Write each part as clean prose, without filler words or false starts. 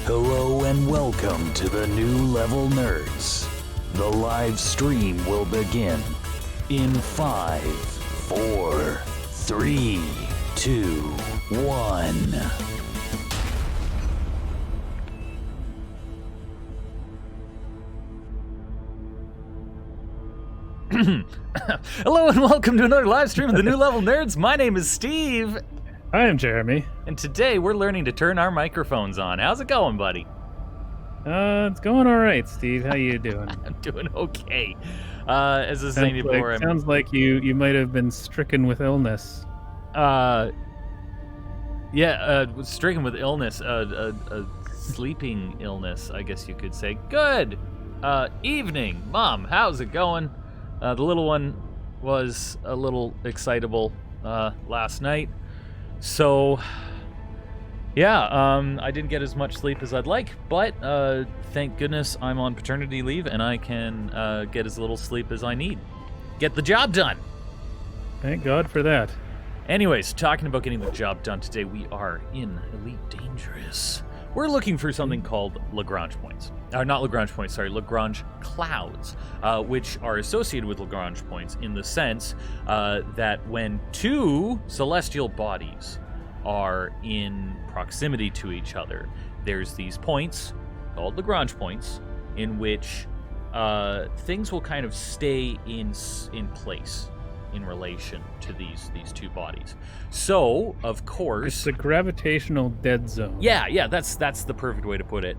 Hello and welcome to the New Level Nerds. The live stream will begin in 5, 4, 3, 2, 1. Hello and welcome to another live stream of the New Level Nerds. My name is Steve. I am Jeremy. And today we're learning to turn our microphones on. How's it going, buddy? It's going all right, Steve. How you doing? I'm doing okay. As I was saying before, sounds like you might have been stricken with illness. Stricken with illness, a sleeping illness, I guess you could say. Good evening, Mom. How's it going? The little one was a little excitable last night. So, yeah, I didn't get as much sleep as I'd like, but thank goodness I'm on paternity leave and I can get as little sleep as I need. Get the job done. Thank God for that. Anyways, talking about getting the job done today, we are in Elite Dangerous. We're looking for something called Lagrange points. Not Lagrange points, sorry, Lagrange clouds, which are associated with Lagrange points in the sense that when two celestial bodies are in proximity to each other, there's these points called Lagrange points in which things will kind of stay in place in relation to these two bodies. So, of course, it's a gravitational dead zone. Yeah, that's the perfect way to put it.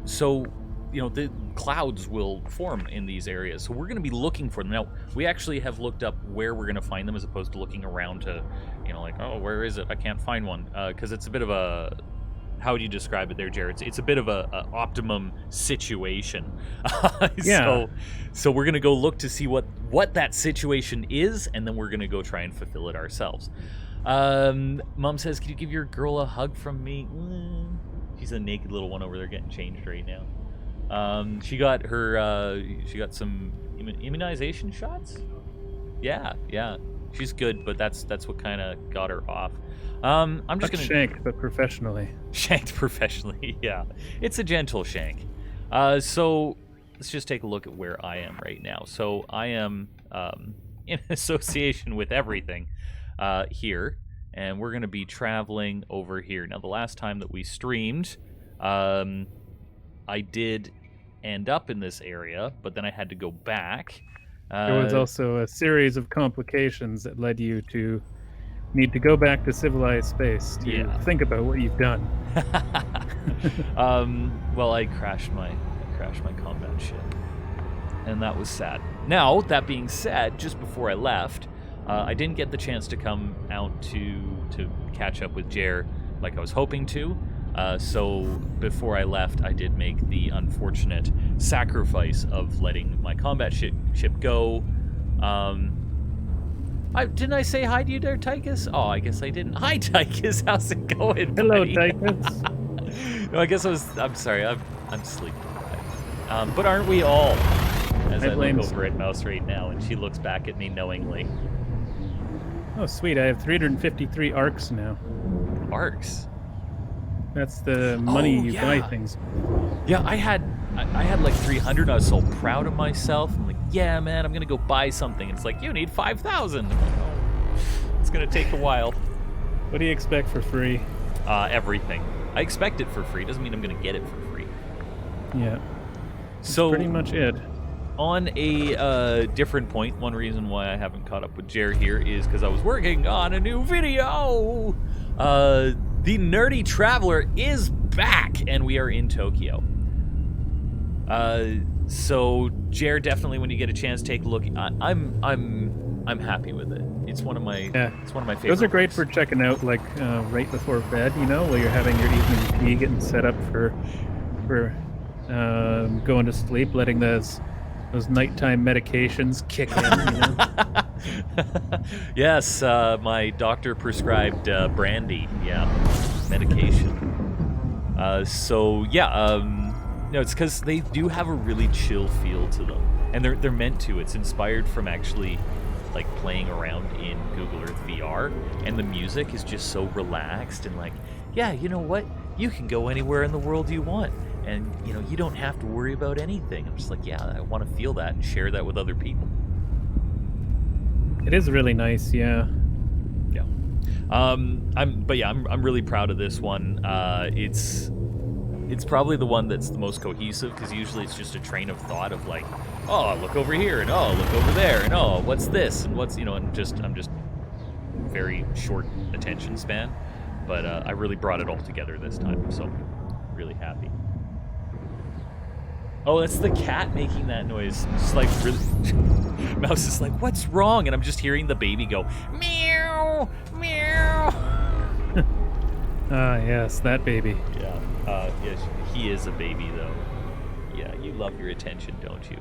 So, you know, the clouds will form in these areas. So we're going to be looking for them. Now, we actually have looked up where we're going to find them as opposed to looking around to, you know, like, oh, where is it? I can't find one. Because it's a bit of a, how would you describe it there, Jared? It's a bit of a optimum situation. Yeah. So we're going to go look to see what that situation is, and then we're going to go try and fulfill it ourselves. Mom says, can you give your girl a hug from me? She's a naked little one over there getting changed right now. She got some immunization shots. Yeah. She's good, but that's what kind of got her off. I'm just gonna shank, but professionally. Shanked professionally, yeah. It's a gentle shank. So let's just take a look at where I am right now. So I am in association with everything here. And we're going to be traveling over here. Now, the last time that we streamed, I did end up in this area, but then I had to go back. There was also a series of complications that led you to need to go back to civilized space to think about what you've done. Well, I crashed my combat ship, and that was sad. Now, that being said, just before I left, I didn't get the chance to come out to catch up with Jer like I was hoping to. So before I left, I did make the unfortunate sacrifice of letting my combat ship go. Didn't I say hi to you there, Tychus? Oh, I guess I didn't. Hi, Tychus. How's it going, Hello, buddy? Tychus. No, I guess I'm sorry. I'm sleeping. But aren't we all? As I look over at Mouse right now, and she looks back at me knowingly. Oh, sweet. I have 353 arcs now. Arcs? That's the money you buy things. Yeah, I had like 300. I was so proud of myself. I'm like, yeah, man, I'm going to go buy something. It's like, you need 5,000. I'm like, oh, it's going to take a while. What do you expect for free? Everything. I expect it for free. Doesn't mean I'm going to get it for free. Yeah. That's so pretty much it. On a different point, one reason why I haven't caught up with Jer here is because I was working on a new video. The Nerdy Traveler is back, and we are in Tokyo. So Jer, definitely, when you get a chance, take a look. I'm happy with it. It's one of my favorite. Those are great for checking out, like right before bed. You know, while you're having your evening tea, getting set up for going to sleep, letting those nighttime medications kick in. You know? Yes, my doctor prescribed brandy. Yeah, medication. No, it's because they do have a really chill feel to them, and they're meant to. It's inspired from actually like playing around in Google Earth VR, and the music is just so relaxed and like, yeah, you know what? You can go anywhere in the world you want, and you know you don't have to worry about anything. I'm just like, yeah, I want to feel that and share that with other people. It is really nice, yeah. Yeah. I'm really proud of this one. It's probably the one that's the most cohesive, because usually it's just a train of thought of like, oh, look over here, and oh, look over there, and oh, what's this, and what's, and I'm just very short attention span. But I really brought it all together this time, so really happy. Oh, that's the cat making that noise. It's like really. Mouse is like, what's wrong? And I'm just hearing the baby go, meow, meow. Ah, yes, that baby. Yeah. Yes, he is a baby, though. Yeah, you love your attention, don't you?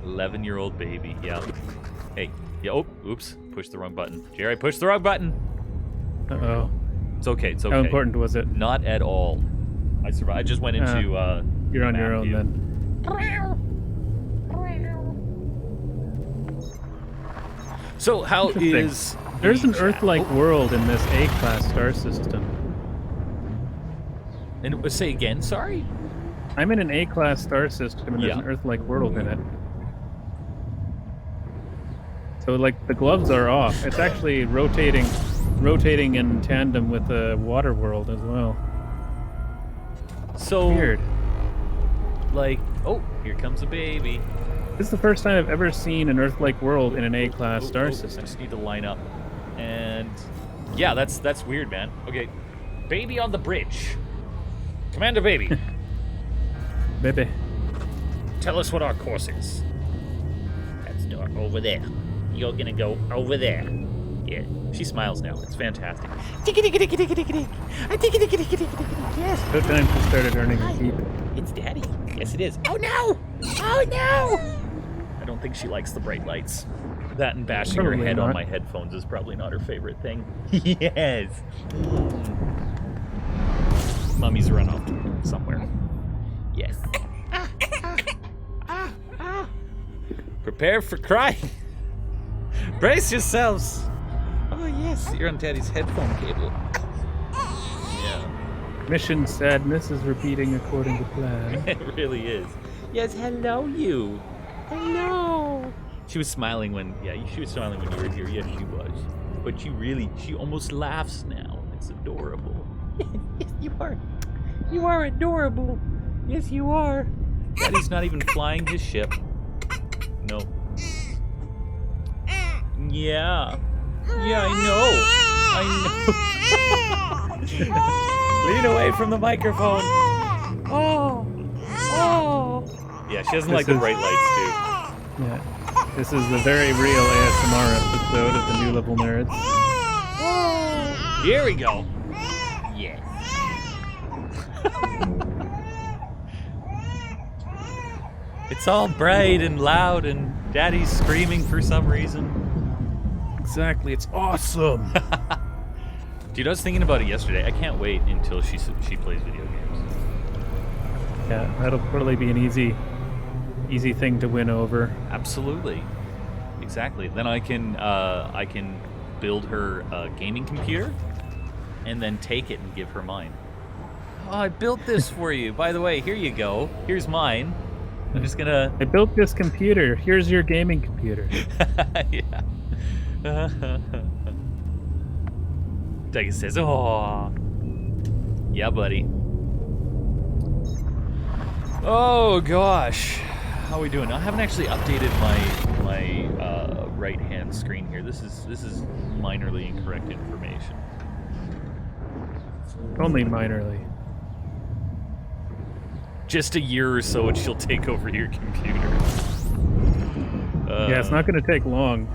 11-year-old baby. Yeah. Hey. Yeah. Oh, oops. Pushed the wrong button. Jerry, pushed the wrong button. Uh-oh. It's okay. It's okay. How important was it? Not at all. I survived. I just went into. You're on your own view. then. So how is? There's an the Earth-like world in this A-class star system. And say again, sorry? I'm in an A-class star system, and there's an Earth-like world in it. So, like, the gloves are off. It's actually rotating in tandem with the water world as well. So Weird. Like, oh, here comes a baby. This is the first time I've ever seen an Earth-like world in an A-class star system. I just need to line up. And yeah, that's weird, man. Okay, baby on the bridge. Commander Baby. Baby. Tell us what our course is. That's over there. You're gonna go over there. Yeah. She smiles now. It's fantastic. Yes. About time she started earning a keep. It's Daddy. Yes, it is. Oh no! Oh no! I don't think she likes the bright lights. That and bashing her Probably head on not. my headphones is probably not her favorite thing. Yes. Mummy's run off somewhere. Yes. Prepare for crying. Brace yourselves. Oh yes, you're on Daddy's headphone cable. Yeah. Mission sadness is repeating according to plan. It really is. Yes, hello you. Hello. She was smiling when she was smiling when you were here. Yes, she was. But she almost laughs now. It's adorable. Yes, you are. You are adorable. Yes, you are. Daddy's not even flying his ship. No. Yeah. Yeah, I know. Lean away from the microphone. Oh. Oh. Yeah, she doesn't like the bright lights, too. Yeah. This is the very real ASMR episode of the New Level Nerds. Here we go. Yes. It's all bright and loud, and Daddy's screaming for some reason. Exactly, it's awesome. Dude, I was thinking about it yesterday. I can't wait until she plays video games. Yeah, that'll probably be an easy thing to win over. Absolutely. Exactly. Then I can build her a gaming computer and then take it and give her mine. Oh, I built this for you. By the way, here you go. Here's mine. I'm just gonna. I built this computer. Here's your gaming computer. Yeah. Daggy says, "Oh, yeah, buddy." Oh gosh, how are we doing? I haven't actually updated my right-hand screen here. This is minorly incorrect information. Only minorly. Just a year or so, and she'll take over your computer. Yeah, it's not going to take long.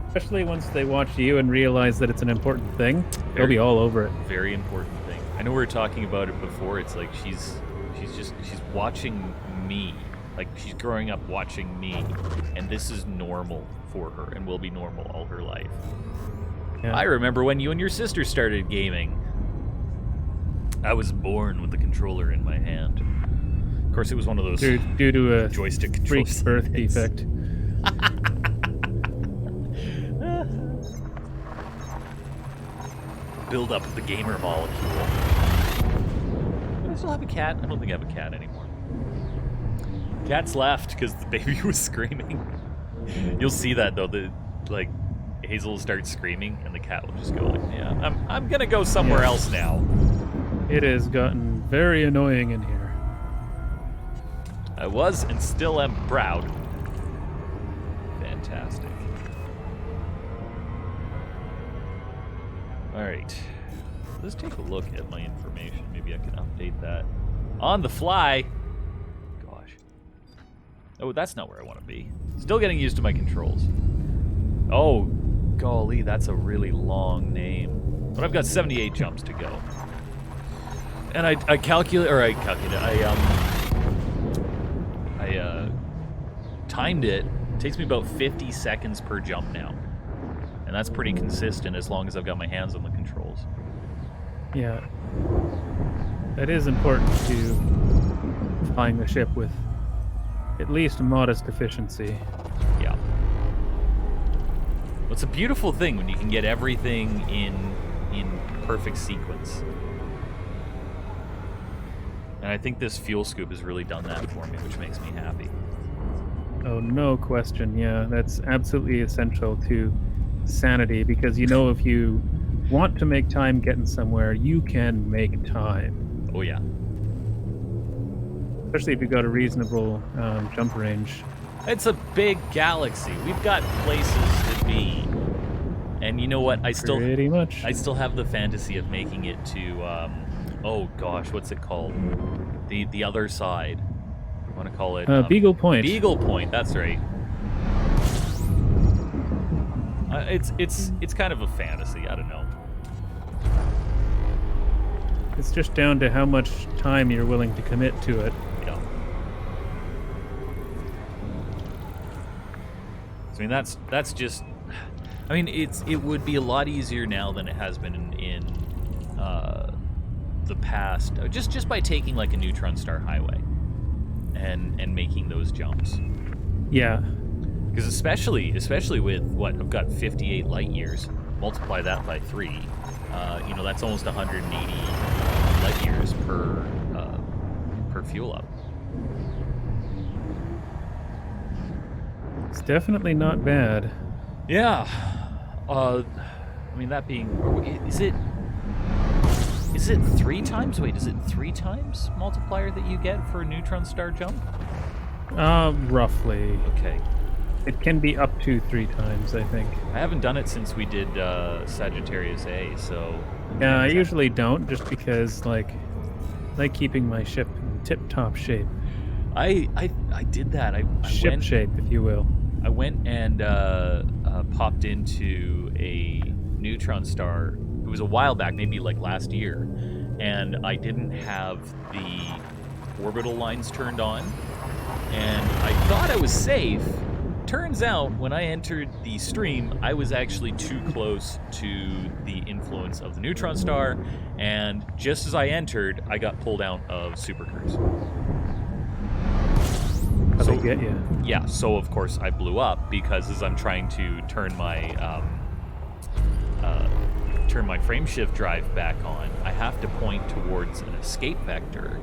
Especially once they watch you and realize that it's an important thing, they'll be all over it. Very important thing. I know we were talking about it before. It's like she's watching me. Like she's growing up watching me, and this is normal for her, and will be normal all her life. Yeah. I remember when you and your sister started gaming. I was born with the controller in my hand. Of course, it was one of those Due to a joystick freak controls. birth defect. buildup of the gamer molecule. Do I still have a cat? I don't think I have a cat anymore. Cat's left because the baby was screaming. You'll see that though. Like Hazel will start screaming, and the cat will just go like, "Yeah, I'm gonna go somewhere else now." It has gotten very annoying in here. I was and still am proud. Fantastic. All right, let's take a look at my information. Maybe I can update that on the fly. Gosh. Oh, that's not where I want to be. Still getting used to my controls. Oh, golly, that's a really long name. But I've got 78 jumps to go. And I timed it. It takes me about 50 seconds per jump now. And that's pretty consistent as long as I've got my hands on the controls. Yeah. That is important to flying the ship with at least a modest efficiency. Yeah. Well, it's a beautiful thing when you can get everything in perfect sequence. And I think this fuel scoop has really done that for me, which makes me happy. Oh, no question. Yeah, that's absolutely essential to sanity, because you know if you want to make time getting somewhere, you can make time. Oh, yeah. Especially if you've got a reasonable jump range. It's a big galaxy. We've got places to be. And you know what? Pretty much. I still have the fantasy of making it to, oh gosh, what's it called? The other side. I want to call it... Beagle Point. Beagle Point, that's right. It's kind of a fantasy, I don't know. It's just down to how much time you're willing to commit to it. Yeah. So, I mean, that's just... I mean, it would be a lot easier now than it has been in the past, just by taking like a neutron star highway and making those jumps. Yeah. Because especially with what I've got 58 light years, multiply that by 3, that's almost 180 light years per fuel up. It's definitely not bad. Yeah. I mean, that being, is it 3 times? Wait, is it 3 times multiplier that you get for a neutron star jump? Roughly. Okay. It can be up to 3 times, I think. I haven't done it since we did Sagittarius A, so... Yeah, I usually don't, just because, like keeping my ship in tip-top shape. I did that. I ship went, shape, if you will. I went and popped into a neutron star. It was a while back, maybe like last year, and I didn't have the orbital lines turned on, and I thought I was safe. Turns out, when I entered the stream, I was actually too close to the influence of the neutron star, and just as I entered, I got pulled out of supercruise. How'd they get you? Yeah, so of course I blew up, because as I'm trying to turn my frameshift drive back on, I have to point towards an escape vector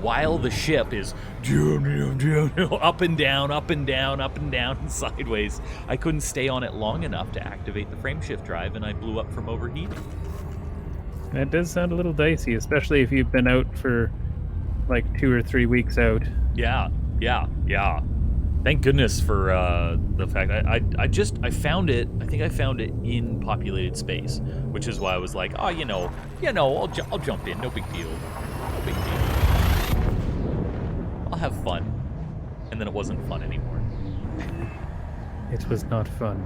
while the ship is up and down, up and down, up and down, and sideways. I couldn't stay on it long enough to activate the frameshift drive, and I blew up from overheating. That does sound a little dicey, especially if you've been out for like 2 or 3 weeks out. Yeah. Thank goodness for the fact I found it. I think I found it in populated space, which is why I was like, I'll jump in. No big deal. I'll have fun. And then it wasn't fun anymore. It was not fun.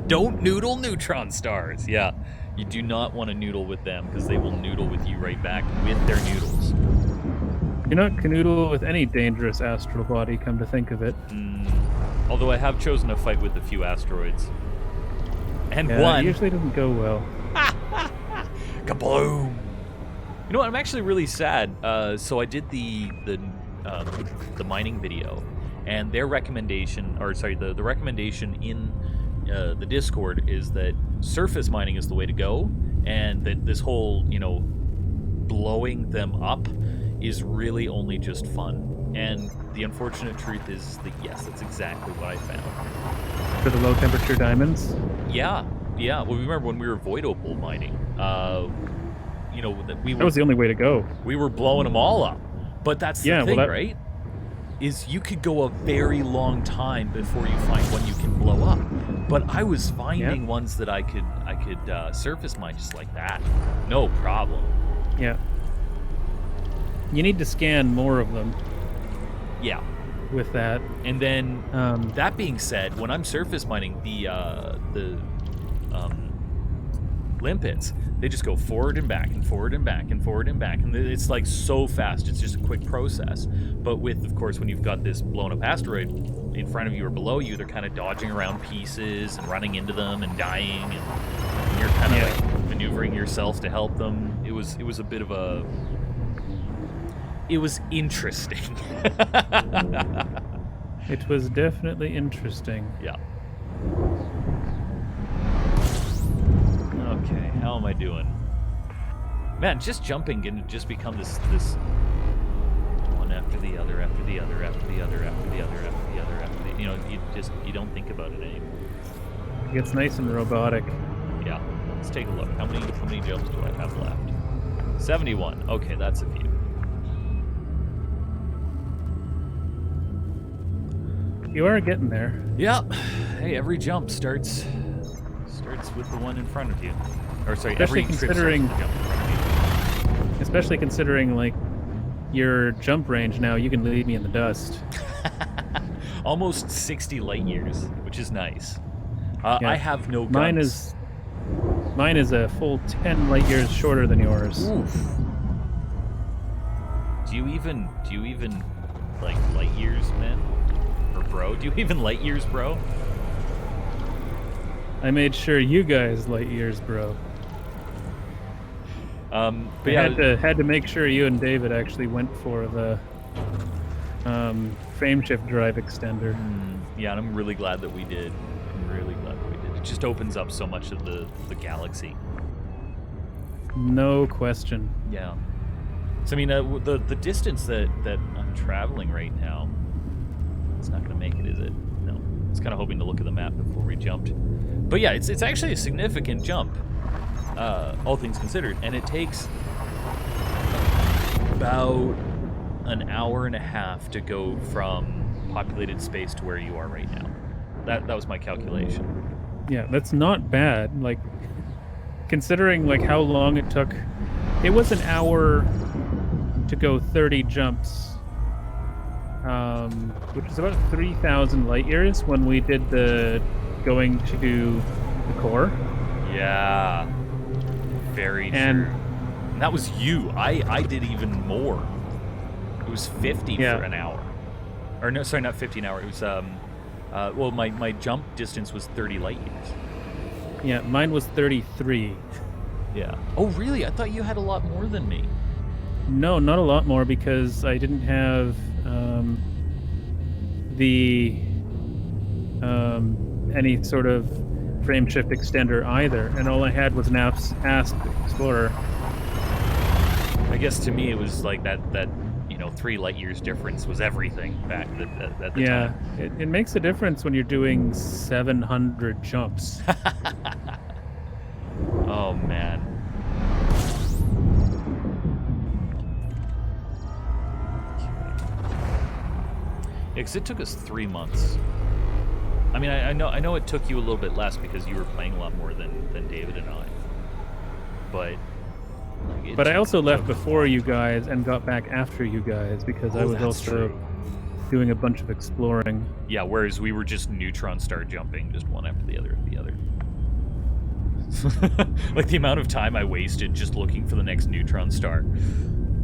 Don't noodle neutron stars. Yeah, you do not want to noodle with them, because they will noodle with you right back with their noodles. You're not canoodle with any dangerous astral body, come to think of it. Although I have chosen to fight with a few asteroids. And yeah, one. It usually doesn't go well. Kaboom! You know what? I'm actually really sad. So I did the mining video, and their recommendation, the recommendation in the Discord is that surface mining is the way to go, and that this whole, blowing them up is really only just fun. And the unfortunate truth is that, yes, that's exactly what I found. For the low temperature diamonds? Yeah. Well, remember when we were void opal mining, that That was the only way to go. we were blowing them all up. But that's the Yeah, well, thing, that- right? Is you could go a very long time before you find one you can blow up. But I was finding ones that I could surface mine just like that. No problem. Yeah. You need to scan more of them Yeah. with that. And then Um, that being said, when I'm surface mining the limpets, they just go forward and back and forward and back and forward and back, and it's like so fast. It's just a quick process. But with, of course, when you've got this blown up asteroid in front of you or below you, they're kind of dodging around pieces and running into them and dying, and you're kind of like maneuvering yourself to help them. It was a bit of a. It was interesting. it was definitely interesting. Yeah. Okay, how am I doing? Man, just jumping can just become this one after the other, after the other, after the other, after the other, after the other, after the, you don't think about it anymore. It gets nice and robotic. Yeah. Let's take a look. How many jumps do I have left? 71. Okay, that's a few. You are getting there. Yeah. Hey, every jump starts with the one in front of you. Or sorry, Especially every trip starts considering- with the jump in front of you. Especially considering, like, your jump range now, you can leave me in the dust. Almost 60 light years, which is nice. Yeah. I have no guns. Mine is a full 10 light years shorter than yours. Oof. Do you even like light years, man? Or bro? Do you even light years, bro? I made sure you guys light years, bro. But I yeah, had to make sure you and David actually went for the frame shift drive extender. yeah, and I'm really glad that we did. I'm really glad that we did. It just opens up so much of the galaxy. No question. Yeah. So I mean, the distance that I'm traveling right now, it's not going to make it, is it? No. I was kind of hoping to look at the map before we jumped. But yeah, it's actually a significant jump, all things considered, and it takes about an hour and a half to go from populated space to where you are right now. That was my calculation. Yeah, that's not bad. Like, considering like how long it took, it was an hour to go 30 jumps, which is about 3,000 light years when we did the going to do the core. Yeah. Very And- true. And that was you. I did even more. It was 50 Yeah. for an hour. Or no, sorry, not 50 an hour. It was well, my jump distance was 30 light years. Yeah, mine was 33. Yeah. Oh, really? I thought you had a lot more than me. No, not a lot more because I didn't have the any sort of frame shift extender either, and all I had was an ASP Explorer. I guess to me it was like that 3 light years difference was everything back at the Yeah, time. it makes a difference when you're doing 700 jumps. Oh man. Yeah, because it took us 3 months. I mean, I know it took you a little bit less because you were playing a lot more than David and I. But But I also left before you guys and got back after you guys because I was that's also true. doing a bunch of exploring. Yeah, whereas we were just neutron star jumping, just one after the other after the other. Like the amount of time I wasted just looking for the next neutron star.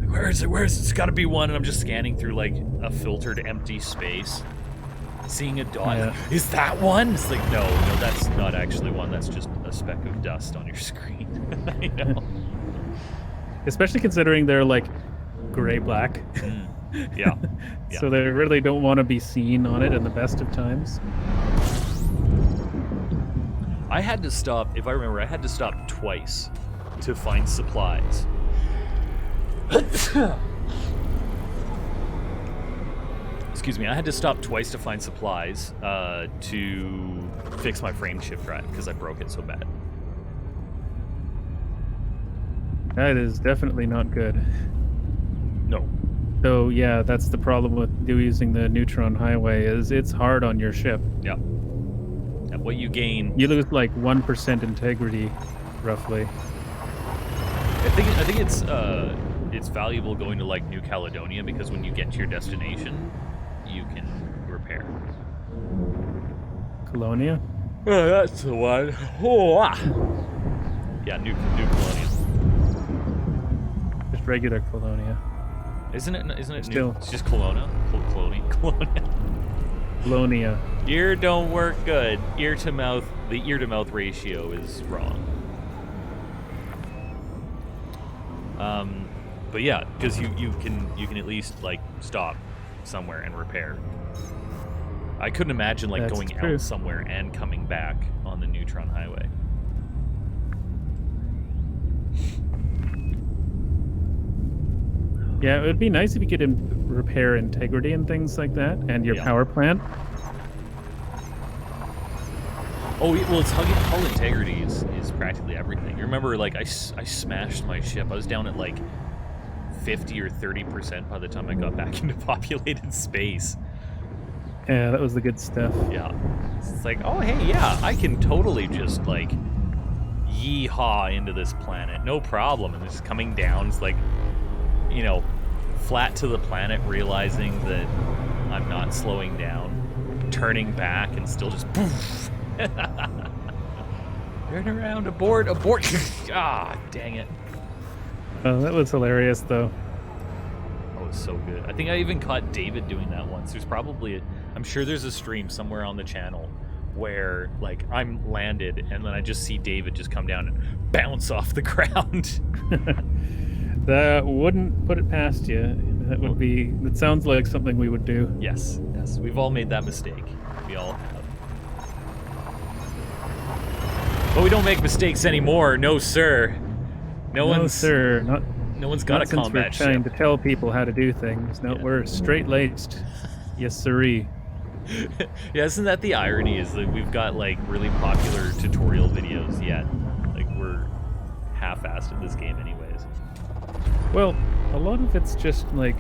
Like, where is it? Where is it? It's got to be one. And I'm just scanning through like a filtered empty space, seeing a dot. Yeah. Like, is that one? It's like, no, that's not actually one. That's just a speck of dust on your screen. You know? Especially considering they're like gray-black. Yeah. Yeah. So they really don't want to be seen on it in the best of times. I had to stop, if I remember, I had to stop twice to find supplies. Excuse me, I had to stop twice to find supplies to fix my frame shift drive because I broke it so bad. That is definitely not good. No. So yeah, that's the problem with using the neutron highway is it's hard on your ship. Yeah. And what you gain... You lose like 1% integrity, roughly. I think it's valuable going to like New Caledonia because when you get to your destination, you can repair. Colonia? Oh, that's the one. Oh, ah. Yeah, New Colonia. Just regular Colonia. Isn't it Still. new? It's just Kelowna? Colonia. Colonia. Ear don't work good. Ear to mouth, the ear to mouth ratio is wrong. But yeah, because you can at least like stop somewhere and repair. I couldn't imagine like That's going true. out somewhere and coming back on the Neutron Highway. Yeah, it would be nice if you could repair integrity and things like that, and your Yeah. power plant. Oh, well, it's hull integrity is practically everything. You remember, like, I smashed my ship. I was down at, like, 50 or 30% by the time I got back into populated space. Yeah, that was the good stuff. Yeah. It's like, oh, hey, yeah, I can totally just, like, yeehaw into this planet. No problem. And it's coming down. It's like, you know, flat to the planet, realizing that I'm not slowing down, turning back, and still just poof. Turn around, abort. Ah, dang it. Oh, that was hilarious, though. That was so good. I think I even caught David doing that once. There's probably, I'm sure there's a stream somewhere on the channel where, like, I'm landed, and then I just see David just come down and bounce off the ground. That wouldn't put it past you. That would be. It sounds like something we would do. Yes, we've all made that mistake. We all have. But we don't make mistakes anymore, no sir. No one's sir. no one's got a Not since combat we're trying ship. to tell people how to do things. No, Yeah. we're straight-laced. Yes, sirree. Yeah, isn't that the irony? Is that we've got like really popular tutorial videos yet, like we're half-assed at this game, anyways. Well, a lot of it's just like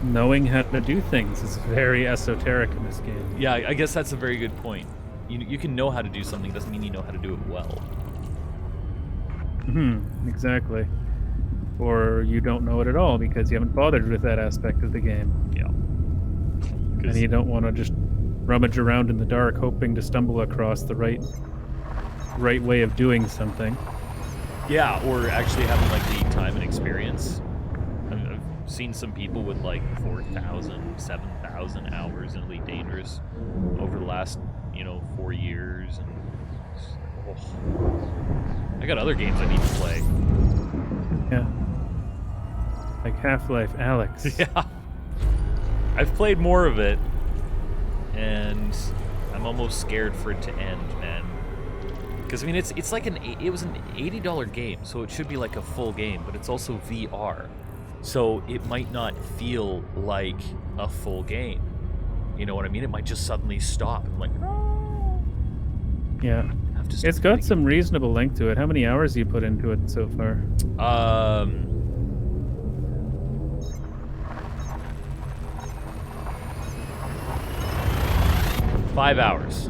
knowing how to do things is very esoteric in this game. Yeah, I guess that's a very good point. You can know how to do something doesn't mean you know how to do it well. Exactly. Or you don't know it at all because you haven't bothered with that aspect of the game. Yeah. And you don't want to just rummage around in the dark hoping to stumble across the right way of doing something. Yeah, or actually having like the time and experience. I've seen some people with like 4,000, 7,000 hours in Elite Dangerous over the last, 4 years, and I got other games I need to play. Yeah. Like Half-Life Alyx. Yeah. I've played more of it, and I'm almost scared for it to end, man. Because I mean, it's like it was an $80 game, so it should be like a full game, but it's also VR, so it might not feel like a full game. You know what I mean? It might just suddenly stop. I'm like, no. Yeah. I have to start It's got playing some reasonable length to it. How many hours have you put into it so far? 5 hours.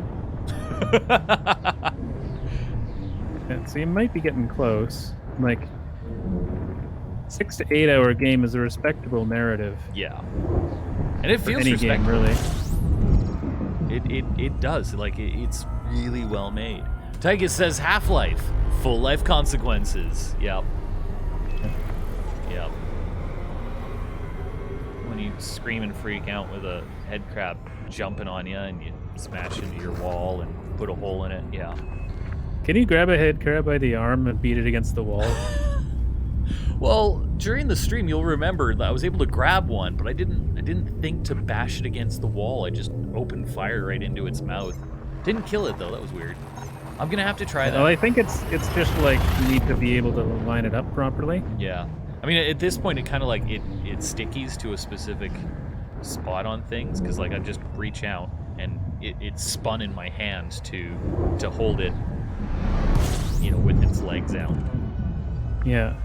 Yeah, so you might be getting close. Like, 6 to 8 hour game is a respectable narrative. Yeah. And it For feels any game, respectable. really. It does. Like, it's really well made. Tygus says Half-Life. Full life consequences. Yep. Yep. When you scream and freak out with a head crab jumping on you and you smash into your wall and put a hole in it. Yeah. Can you grab a head crab by the arm and beat it against the wall? Well, during the stream, you'll remember that I was able to grab one, but I didn't think to bash it against the wall. I just opened fire right into its mouth. Didn't kill it though. That was weird. I'm gonna have to try that. Well, I think it's just like you need to be able to line it up properly. Yeah. I mean, at this point, it kind of like it stickies to a specific spot on things because like I just reach out and it's spun in my hand to hold it, with its legs out. Yeah.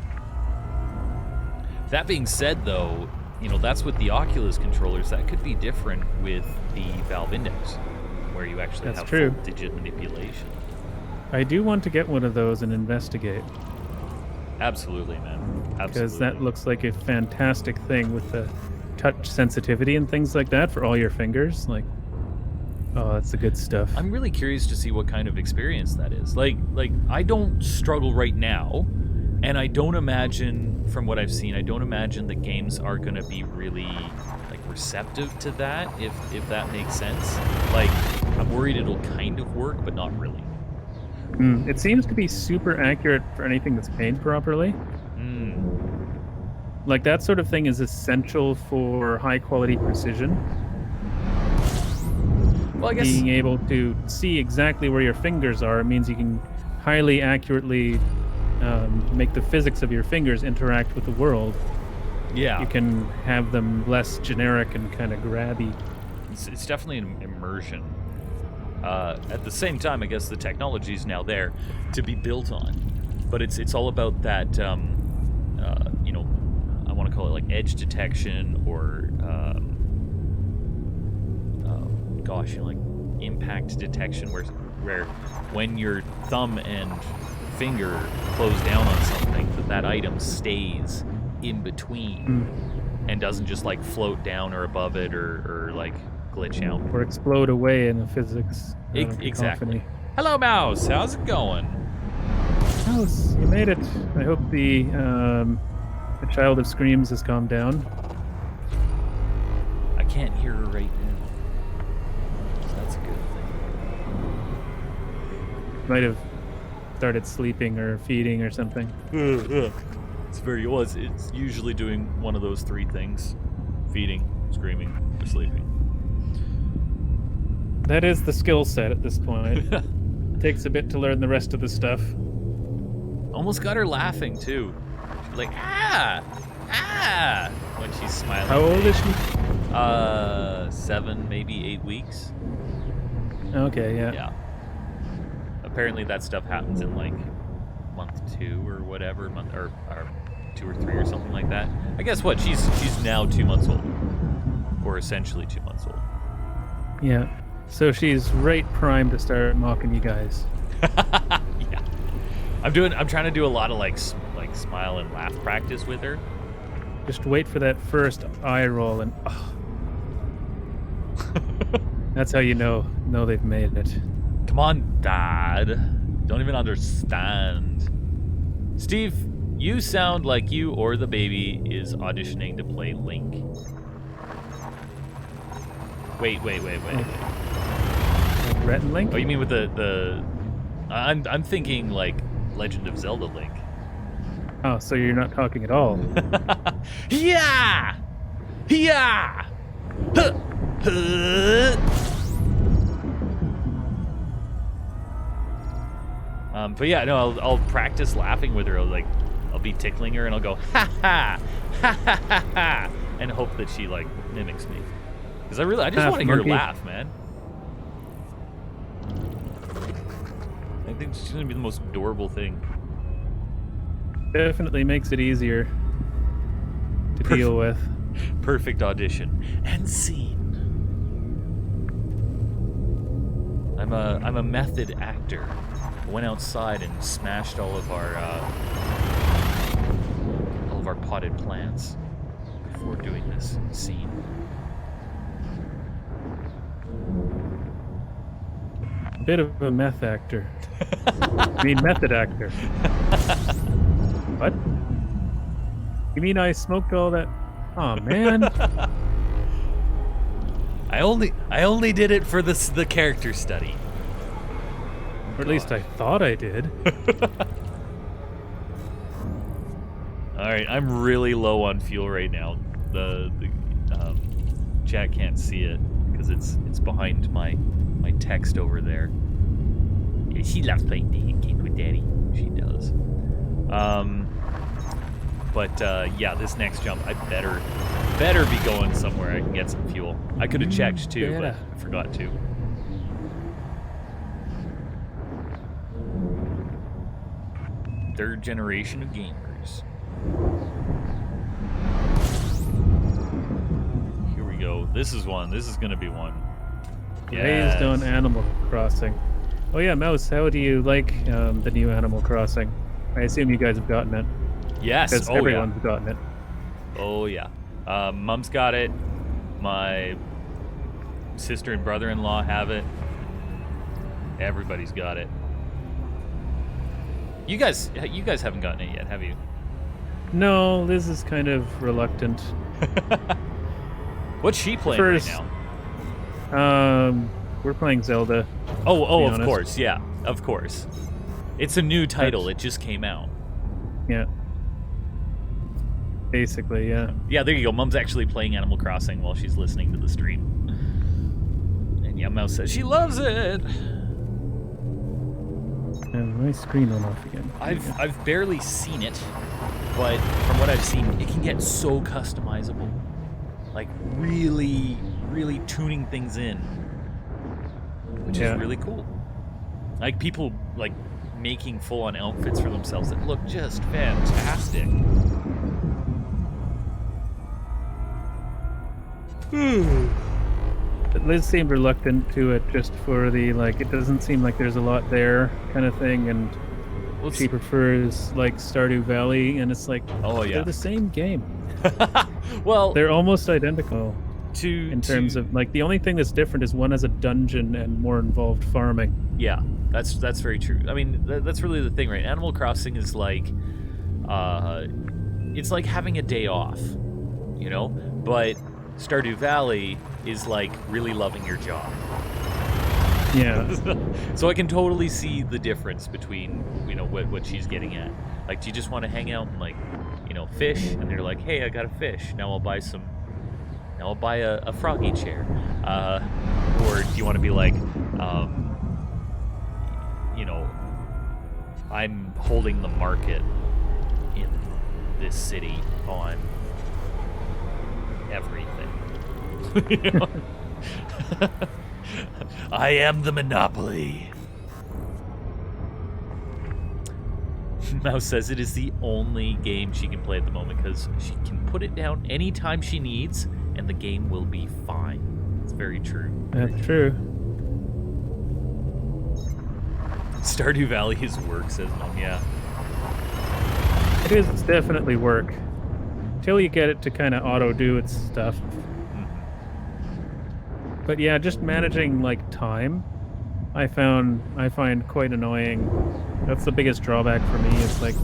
That being said, though, that's with the Oculus controllers. That could be different with the Valve Index, where you actually That's have true. full digit manipulation. I do want to get one of those and investigate. Absolutely, man. Absolutely. Because that looks like a fantastic thing with the touch sensitivity and things like that for all your fingers. Like, oh, that's the good stuff. I'm really curious to see what kind of experience that is. Like I don't struggle right now, and I don't imagine, from what I've seen, I don't imagine the games are going to be really like receptive to that, if that makes sense. Like, I'm worried it'll kind of work, but not really. It seems to be super accurate for anything that's made properly. Like, that sort of thing is essential for high quality precision. Well, I guess Being able to see exactly where your fingers are means you can highly accurately make the physics of your fingers interact with the world. yeah, You can have them less generic and kind of grabby. it's definitely an immersion. At the same time, I guess the technology is now there to be built on, but it's all about that. I want to call it like edge detection or like impact detection, where when your thumb and finger close down on something, that item stays in between and doesn't just like float down or above it or like glitch out. Or explode away in the physics. Exactly. cacophony. Hello, Mouse. How's it going? Mouse, you made it. I hope the child of screams has calmed down. I can't hear her right now. So that's a good thing. Might have started sleeping or feeding or something. It's very well. It's usually doing one of those three things: feeding, screaming, or sleeping. That is the skill set at this point. Takes a bit to learn the rest of the stuff. Almost got her laughing too. She's like when she's smiling. How old is she? 7, maybe 8 weeks. Okay, yeah. Yeah. Apparently that stuff happens in like month 2 or whatever, month or 2 or 3 or something like that. I guess what she's now 2 months old, or essentially 2 months old. Yeah. So she's right primed to start mocking you guys. Yeah. I'm trying to do a lot of like smile and laugh practice with her. Just wait for that first eye roll and that's how you know they've made it. Come on, Dad. Don't even understand. Steve, you sound like you or the baby is auditioning to play Link. Wait. Like Rhett and Link? Oh, you mean with the I'm thinking like Legend of Zelda Link. Oh, so you're not talking at all. Yeah! Yeah! Huh! Huh! But yeah, no, I'll practice laughing with her. I'll be tickling her and I'll go ha ha ha ha ha ha and hope that she like mimics me. Because I just want to hear her laugh, man. I think she's gonna be the most adorable thing. Definitely makes it easier to deal with. Perfect audition and scene. I'm a method actor. I went outside and smashed all of our potted plants before doing this scene. Bit of a meth actor. I mean, method actor. What? You mean I smoked all that? Oh man. I only did it for the character study. Or at least I thought I did. All right, I'm really low on fuel right now. The chat can't see it because it's behind my text over there. She loves playing cake with Daddy. She does. But yeah, this next jump, I better be going somewhere I can get some fuel. I could have checked too, but I forgot to. Third generation of gamers. Here we go. This is one. This is gonna be one. Raised on Animal Crossing. Oh yeah, Mouse, how do you like the new Animal Crossing? I assume you guys have gotten it. Yes. Because Oh everyone's yeah. gotten it. Oh yeah. Mom's got it. My sister and brother-in-law have it. Everybody's got it. You guys haven't gotten it yet, have you? No, Liz is kind of reluctant. What's she playing First- right now? We're playing Zelda. Oh, be of honest. course, yeah, of course. It's a new title. It just came out. Yeah. Basically, yeah. Yeah, there you go. Mom's actually playing Animal Crossing while she's listening to the stream. And yeah, Mouse says she loves it. And my screen went off again. I've barely seen it, but from what I've seen, it can get so customizable. Like really, really tuning things in, which Yeah. is really cool. Like people like making full-on outfits for themselves that look just fantastic. But Liz seemed reluctant to it just for the, like, it doesn't seem like there's a lot there kind of thing, and Well, she prefers, like, Stardew Valley, and it's like, oh yeah. they're the same game. Well, They're almost identical to in terms of, like, the only thing that's different is one has a dungeon and more involved farming. yeah, that's very true. I mean, that's really the thing, right? Animal Crossing is like, it's like having a day off, you know. But Stardew Valley is like really loving your job. Yeah. So I can totally see the difference between, you know, what she's getting at. Like, do you just want to hang out and, like, you know, fish? And you're like, hey, I got a fish. Now I'll buy a froggy chair. Or do you want to be like, you know, I'm holding the market in this city on everything. You know? I am the monopoly. Mouse says it is the only game she can play at the moment because she can put it down anytime she needs and the game will be fine. It's very true. That's true. Stardew Valley is work, says Mom. Yeah. It is, it's definitely work. Till you get it to kind of auto-do its stuff. But yeah, just managing, like, time, I find quite annoying. That's the biggest drawback for me. It's like,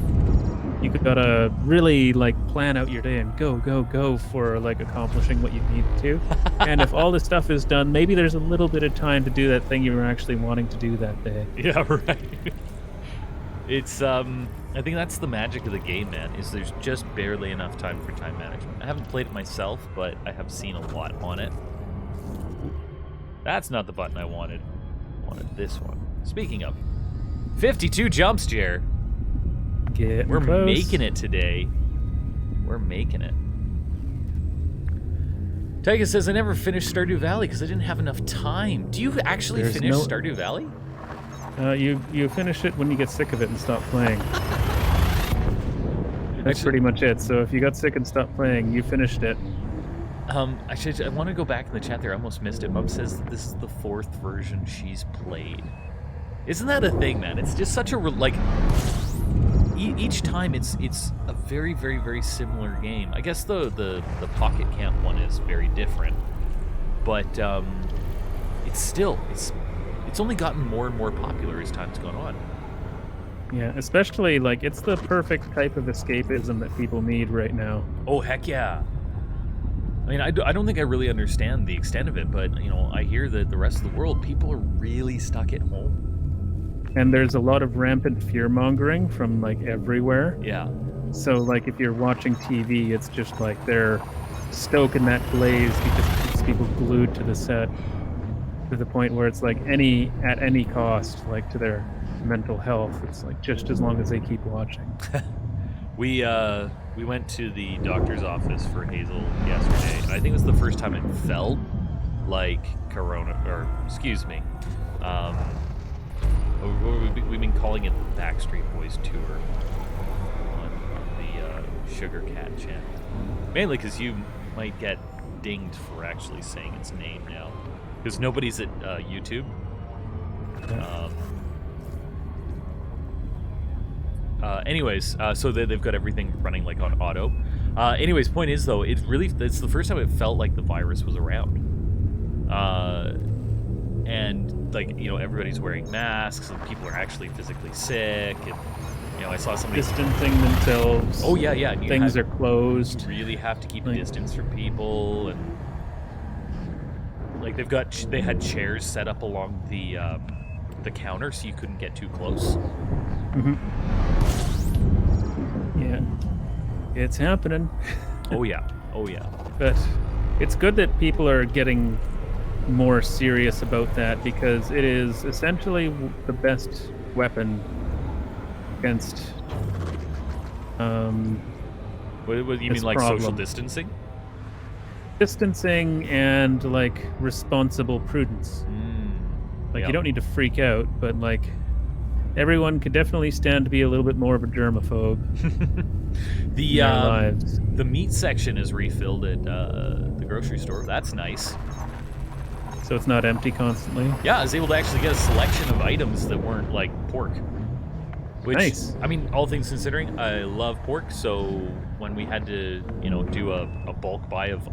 you gotta really, like, plan out your day and go for, like, accomplishing what you need to. And if all this stuff is done, maybe there's a little bit of time to do that thing you were actually wanting to do that day. Yeah, right. It's, I think that's the magic of the game, man, is there's just barely enough time for time management. I haven't played it myself, but I have seen a lot on it. That's not the button I wanted. I wanted this one. Speaking of, 52 jumps, Jer. We're Close. making it today. We're making it. Tyga says, I never finished Stardew Valley because I didn't have enough time. Do you actually There's finish no- Stardew Valley? You finish it when you get sick of it and stop playing. That's Actually- pretty much it. So if you got sick and stopped playing, you finished it. I want to go back in the chat there. I almost missed it. Mom says that this is the 4th version she's played. Isn't that a thing, man? It's just such a each time it's a very, very, very similar game. I guess the Pocket Camp one is very different, but it's only gotten more and more popular as time's gone on. Yeah, especially, like, it's the perfect type of escapism that people need right now. Oh, heck yeah. I mean, I don't think I really understand the extent of it, but, you know, I hear that the rest of the world, people are really stuck at home. And there's a lot of rampant fear-mongering from, like, everywhere. Yeah. So, like, if you're watching TV, it's just like they're stoking that blaze because it keeps people glued to the set to the point where it's like at any cost, like, to their mental health. It's like just as long as they keep watching. We went to the doctor's office for Hazel yesterday, and I think it was the first time it felt like we've been calling it the Backstreet Boys tour on the Sugar Cat channel. Mainly because you might get dinged for actually saying its name now, because nobody's at YouTube. So they've got everything running like on auto. Anyways, point is though, it's the first time it felt like the virus was around. And like, everybody's wearing masks and people are actually physically sick, and I saw somebody Distancing themselves. Oh yeah, and things are closed. You really have to keep a distance from people, and like they had chairs set up along the counter so you couldn't get too close. Mm-hmm. Yeah, it's happening. Oh yeah. But it's good that people are getting more serious about that, because it is essentially the best weapon against What you mean, like problem. social distancing? Distancing and like responsible prudence. Like you don't need to freak out, but like everyone could definitely stand to be a little bit more of a germaphobe in their lives. The meat section is refilled at the grocery store. That's nice. So it's not empty constantly. Yeah, I was able to actually get a selection of items that weren't like pork. Which, nice. I mean, all things considering, I love pork. So when we had to, do a bulk buy of,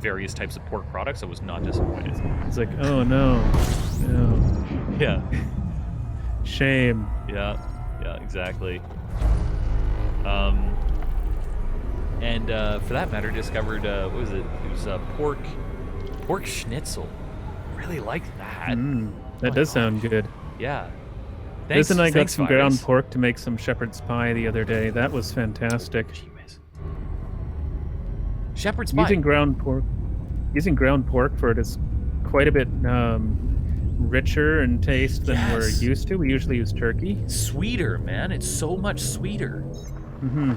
various types of pork products, I was not disappointed. It's like, oh no. Yeah. Shame. Yeah, exactly. And for that matter, discovered what was it? It was pork schnitzel. Really like that. That does sound good. Yeah. Liz and I got some virus. ground pork to make some shepherd's pie the other day. That was fantastic. Shepherd's pie. Using ground pork for it is quite a bit richer in taste than we're used to. We usually use turkey. Sweeter, man. It's so much sweeter.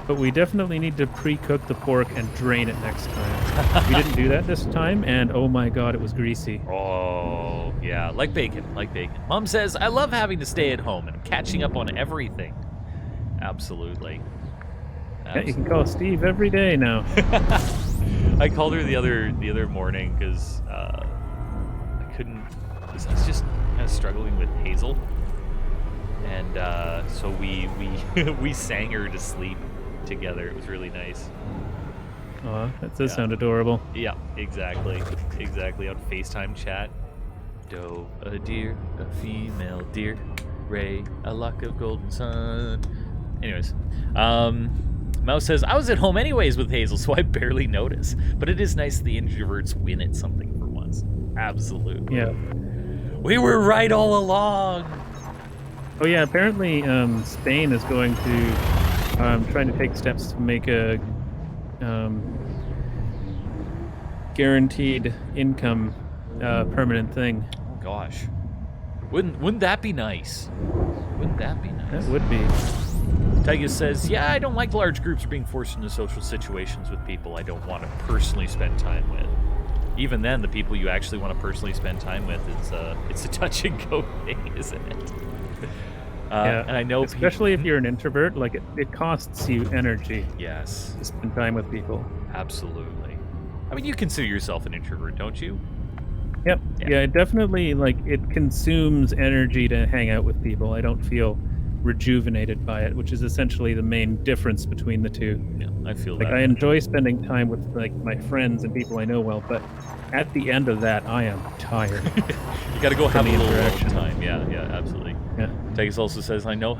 But we definitely need to pre-cook the pork and drain it next time. We didn't do that this time, and oh my god, it was greasy. Oh, yeah. Like bacon. Mom says, I love having to stay at home and catching up on everything. Absolutely. Yeah, you can call Steve every day now. I called her the other morning because I couldn't. I was just kind of struggling with Hazel, and so we we sang her to sleep together. It was really nice. Aw, that does sound adorable. Yeah, exactly. On FaceTime chat. Doe, a deer, a female deer, Ray, a lock of golden sun. Anyways, Mouse says, I was at home anyways with Hazel, so I barely notice. But it is nice the introverts win at something for once. Absolutely. Yeah. We were right all along. Oh yeah, apparently Spain is going to trying to take steps to make a guaranteed income permanent thing. Oh gosh. Wouldn't that be nice? That would be. Tygus says, yeah, I don't like large groups or being forced into social situations with people I don't want to personally spend time with. Even then, the people you actually want to personally spend time with, it's a touch and go thing, isn't it? Yeah, and I know especially if you're an introvert, like it costs you energy. Yes. To spend time with people. Absolutely. I mean, you consider yourself an introvert, don't you? Yep. Yeah, it definitely, it consumes energy to hang out with people. I don't feel rejuvenated by it, which is essentially the main difference between the two. Yeah, I feel that. I enjoy spending time with my friends and people I know well, but at the end of that, I am tired. You got to go have a little alone time. Yeah, absolutely. Yeah. Tygus also says, I know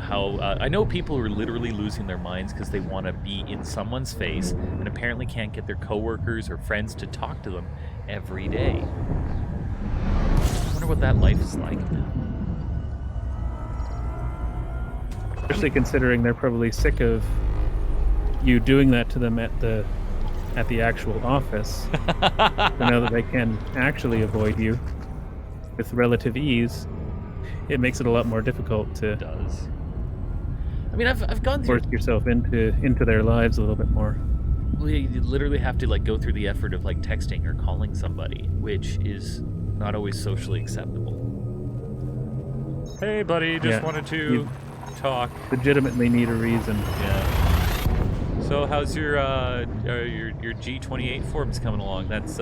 people who are literally losing their minds because they want to be in someone's face and apparently can't get their coworkers or friends to talk to them every day. I wonder what that life is like now. Especially considering they're probably sick of you doing that to them at the actual office. So now that they can actually avoid you with relative ease. it makes it a lot more difficult to It does. I mean, I've gone through. force yourself into their lives a little bit more. Well, you literally have to like go through the effort of like texting or calling somebody, which is not always socially acceptable. Hey, buddy, just Yeah, wanted to you- talk. Legitimately need a reason. Yeah. So how's your G28 forms coming along? That's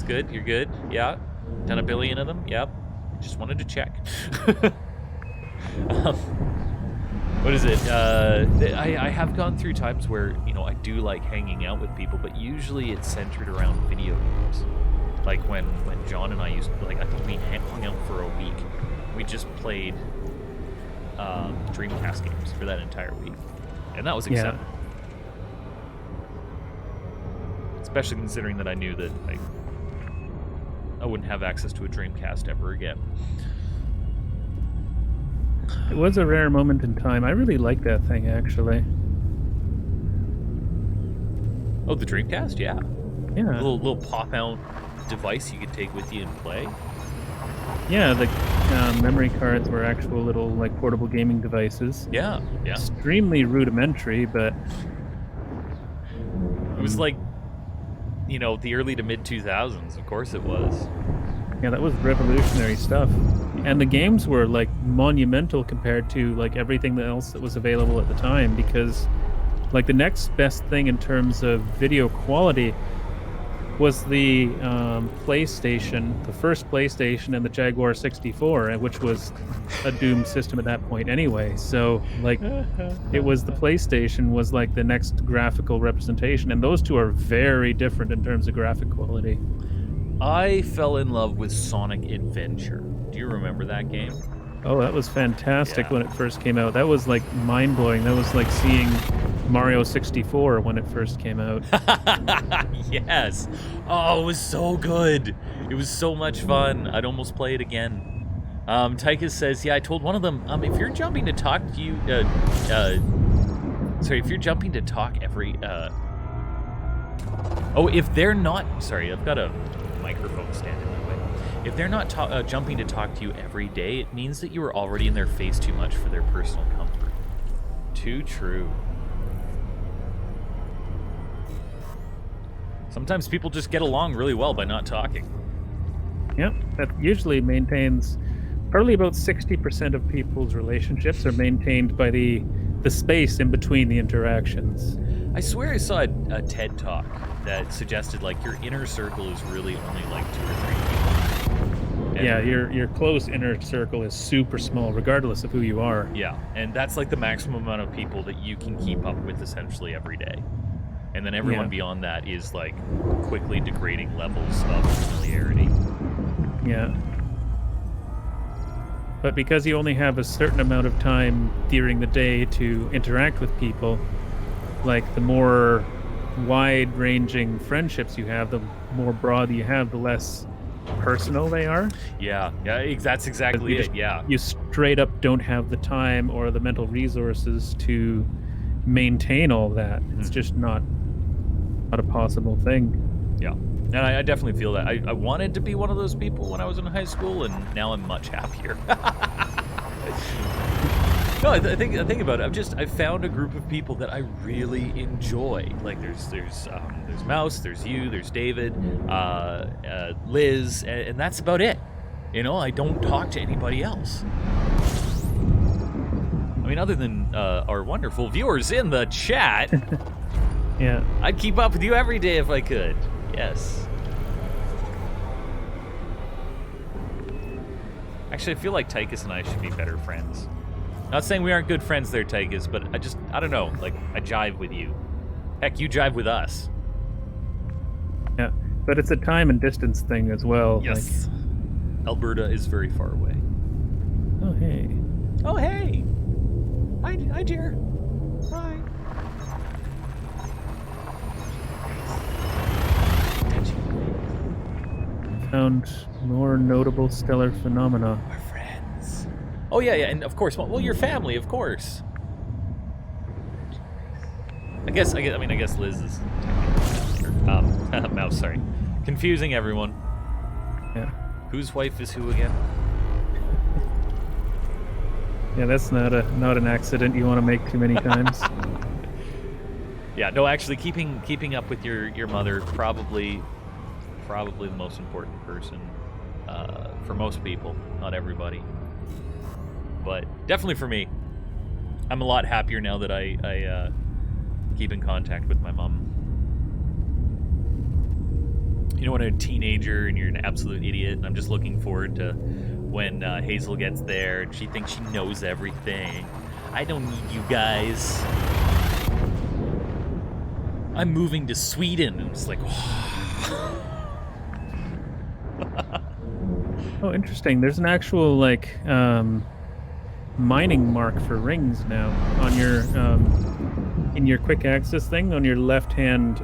good. You're good. Yeah. Done 1 billion of them. Yep. Just wanted to check. What is it? I have gone through times where I do like hanging out with people, but usually it's centered around video games. Like when John and I used to, like, I think we hung out for a week. We just played Dreamcast games for that entire week, and that was acceptable. Especially considering that I knew that I wouldn't have access to a Dreamcast ever again. It was a rare moment in time. I really like that thing, actually. Oh, the Dreamcast, yeah. Yeah. Little pop-out device you could take with you and play. Yeah, the memory cards were actual little like portable gaming devices. Yeah. Extremely rudimentary, but It was like, the early to mid 2000s. Of course it was. yeah, that was revolutionary stuff. And the games were like monumental compared to like everything else that was available at the time, because like the next best thing in terms of video quality was the PlayStation, the first PlayStation, and the Jaguar 64, which was a doomed system at that point anyway. So like it was the PlayStation was like the next graphical representation, and those two are very different in terms of graphic quality. I fell in love with Sonic Adventure. Do you remember that game? Oh, that was fantastic Yeah. when it first came out. That was like mind-blowing. That was like seeing Mario 64 when it first came out. Yes. Oh, it was so good. It was so much fun. I'd almost play it again. Tychus says, yeah, I told one of them, if you're jumping to talk to you, if you're jumping to talk every, if they're not, sorry, I've got a microphone stand in my way. If they're not jumping to talk to you every day, it means that you are already in their face too much for their personal comfort. Too true. Sometimes people just get along really well by not talking. Yep, that usually maintains probably about 60% of people's relationships are maintained by the space in between the interactions. I swear I saw a TED Talk that suggested like your inner circle is really only like 2 or 3 people. And Yeah, your close inner circle is super small, regardless of who you are. yeah, and that's like the maximum amount of people that you can keep up with essentially every day. And then everyone Yeah. beyond that is like quickly degrading levels of familiarity. Yeah. But because you only have a certain amount of time during the day to interact with people, like the more wide-ranging friendships you have, the more broad you have, the less personal they are. Yeah, that's exactly You it. just- Yeah. You straight up don't have the time or the mental resources to maintain all that. It's just not a possible thing. Yeah, and I definitely feel that. I wanted to be one of those people when I was in high school, and now I'm much happier. No, I think about it. I found a group of people that I really enjoy. Like there's Mouse, there's you, there's David, Liz, and that's about it. I don't talk to anybody else. I mean, other than our wonderful viewers in the chat. Yeah. I'd keep up with you every day if I could. Yes. Actually, I feel like Tychus and I should be better friends. Not saying we aren't good friends there, Tychus, but I don't know. Like, I jive with you. Heck, you jive with us. Yeah. But it's a time and distance thing as well. Yes. Alberta is very far away. Like, oh, hey. Oh, hey. Hi, dear. Hi. Found more notable stellar phenomena. We're friends. Oh, yeah, and of course, well, your family, of course. I guess Liz is technically Mouse, sorry. Confusing everyone. Yeah. Whose wife is who again? Yeah, that's not an accident you want to make too many times. Yeah, no, actually, keeping up with your mother probably the most important person for most people, not everybody, but definitely for me. I'm a lot happier now that I keep in contact with my mom. You know, when I'm a teenager and you're an absolute idiot, and I'm just looking forward to when Hazel gets there and she thinks she knows everything. I don't need you guys. I'm moving to Sweden. And it's like, Oh, interesting. There's an actual like mining mark for rings now on your in your quick access thing on your left-hand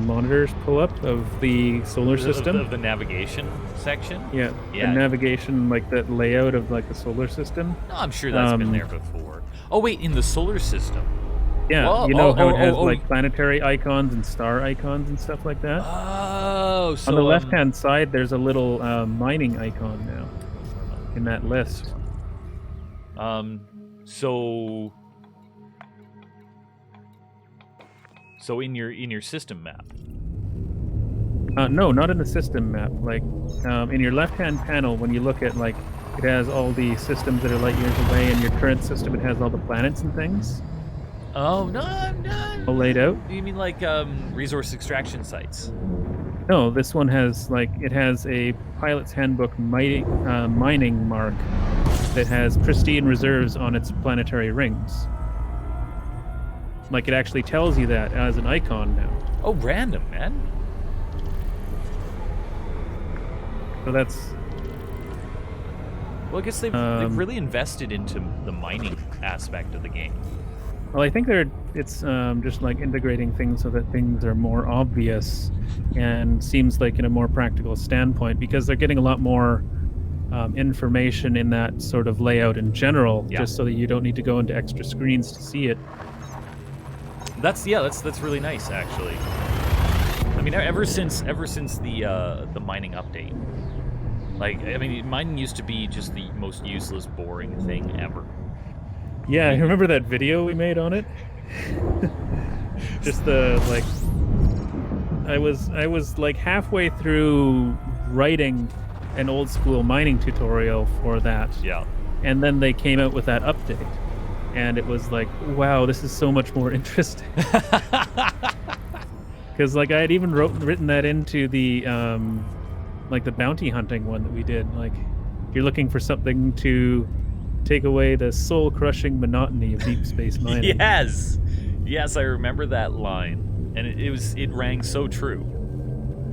monitors pull-up of the solar system. Of the navigation section. Yeah, Yeah. the navigation, like the layout of like the solar system. No, I'm sure that's been there before. Oh wait, in the solar system. Yeah, Whoa, you know how it has oh. like planetary icons and star icons and stuff like that. Oh, so On the left-hand side, there's a little mining icon now in that list. So in your system map. No, not in the system map. Like in your left-hand panel, when you look at like it has all the systems that are light years away. In your current system, it has all the planets and things. Oh no! All laid out. You mean like resource extraction sites? No, this one has like it has a pilot's handbook mining mark that has pristine reserves on its planetary rings. Like it actually tells you that as an icon now. Oh, random, man. So that's. Well, I guess they've really invested into the mining aspect of the game. Well, I think it's just like integrating things so that things are more obvious and seems like in a more practical standpoint because they're getting a lot more information in that sort of layout in general, just so that you don't need to go into extra screens to see it. That's really nice actually. I mean, ever since the mining update, like I mean, mining used to be just the most useless, boring thing ever. Yeah, I remember that video we made on it. Just the like, I was like halfway through writing an old school mining tutorial for that. Yeah. And then they came out with that update, and it was like, wow, this is so much more interesting. Because like I had even written that into the like the bounty hunting one that we did. Like, you're looking for something to take away the soul-crushing monotony of deep space mining. Yes, I remember that line, and it rang so true.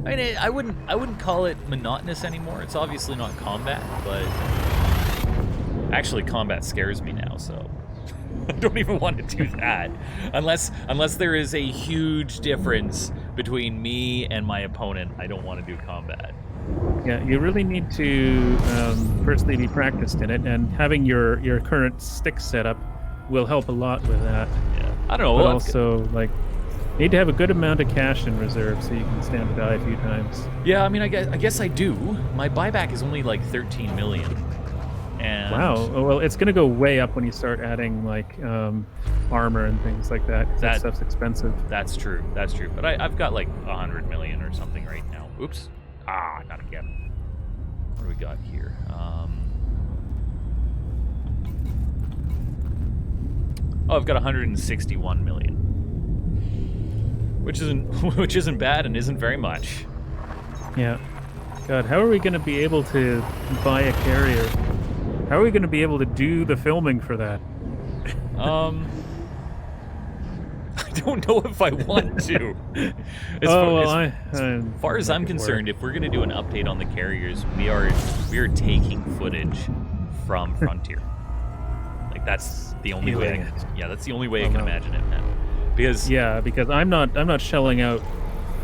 I mean, I wouldn't call it monotonous anymore. It's obviously not combat, but actually, combat scares me now. So I don't even want to do that unless there is a huge difference between me and my opponent. I don't want to do combat. Yeah, you really need to firstly be practiced in it, and having your current stick setup will help a lot with that. Yeah, I don't know. But also, like, you need to have a good amount of cash in reserve so you can stand to die a few times. Yeah, I mean, I guess I do. My buyback is only like 13 million. And wow. Well, it's going to go way up when you start adding like armor and things like that. 'Cause that stuff's expensive. That's true. But I've got like 100 million or something right now. Oops. Not again. What do we got here? I've got 161 million, which isn't bad and isn't very much. Yeah. God, how are we going to be able to buy a carrier? How are we going to be able to do the filming for that? I don't know if I want to. As far as I'm concerned, if we're going to do an update on the carriers, we are taking footage from Frontier. Like that's the only way. That's the only way I can imagine it, man. Because I'm not shelling out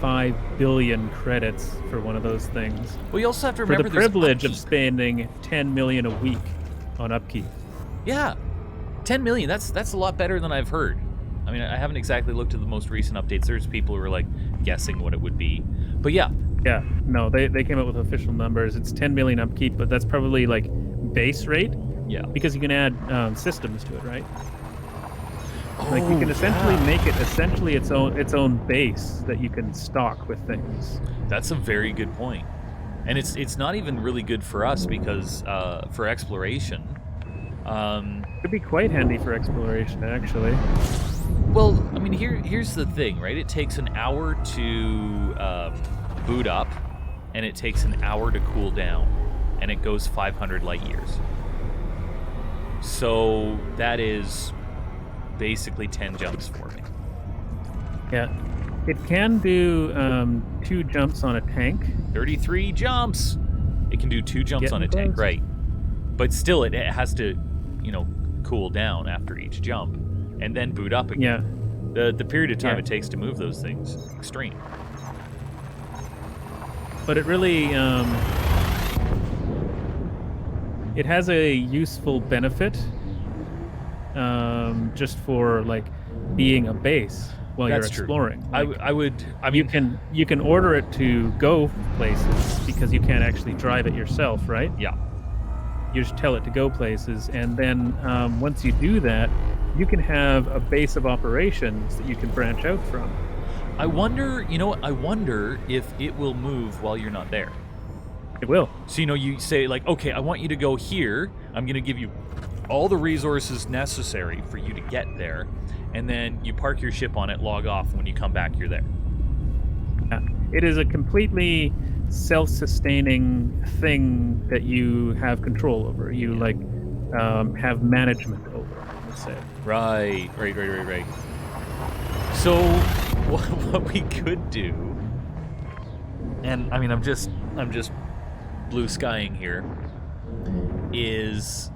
5 billion credits for one of those things. Well, you also have to remember for the privilege of spending 10 million a week on upkeep. Yeah, 10 million. That's a lot better than I've heard. I mean, I haven't exactly looked at the most recent updates. There's people who are like guessing what it would be, but yeah. Yeah, no, they came up with official numbers. It's 10 million upkeep, but that's probably like base rate Yeah. because you can add systems to it, right? Like you can essentially make it its own base that you can stock with things. That's a very good point. And it's not even really good for us because for exploration. Could be quite handy for exploration, actually. Well, I mean, here's the thing, right? It takes an hour to boot up, and it takes an hour to cool down, and it goes 500 light years. So that is basically 10 jumps for me. Yeah. It can do 2 jumps on a tank. 33 jumps! It can do 2 jumps on a Getting tank, close. right. But still, it has to, cool down after each jump, and then boot up again. Yeah. The period of time Yeah. it takes to move those things is extreme. But it really it has a useful benefit just for like being a base while That's you're true. exploring. Like, I mean, you can order it to go places because you can't actually drive it yourself, right? yeah. You just tell it to go places, and then once you do that, you can have a base of operations that you can branch out from. I wonder, I wonder if it will move while you're not there. It will. So, you say, like, okay, I want you to go here. I'm going to give you all the resources necessary for you to get there. And then you park your ship on it, log off. When you come back, you're there. Yeah. It is a completely self-sustaining thing that you have control over. You have management over, let's say. Right. So, what we could do, and I mean, I'm just blue skying here, is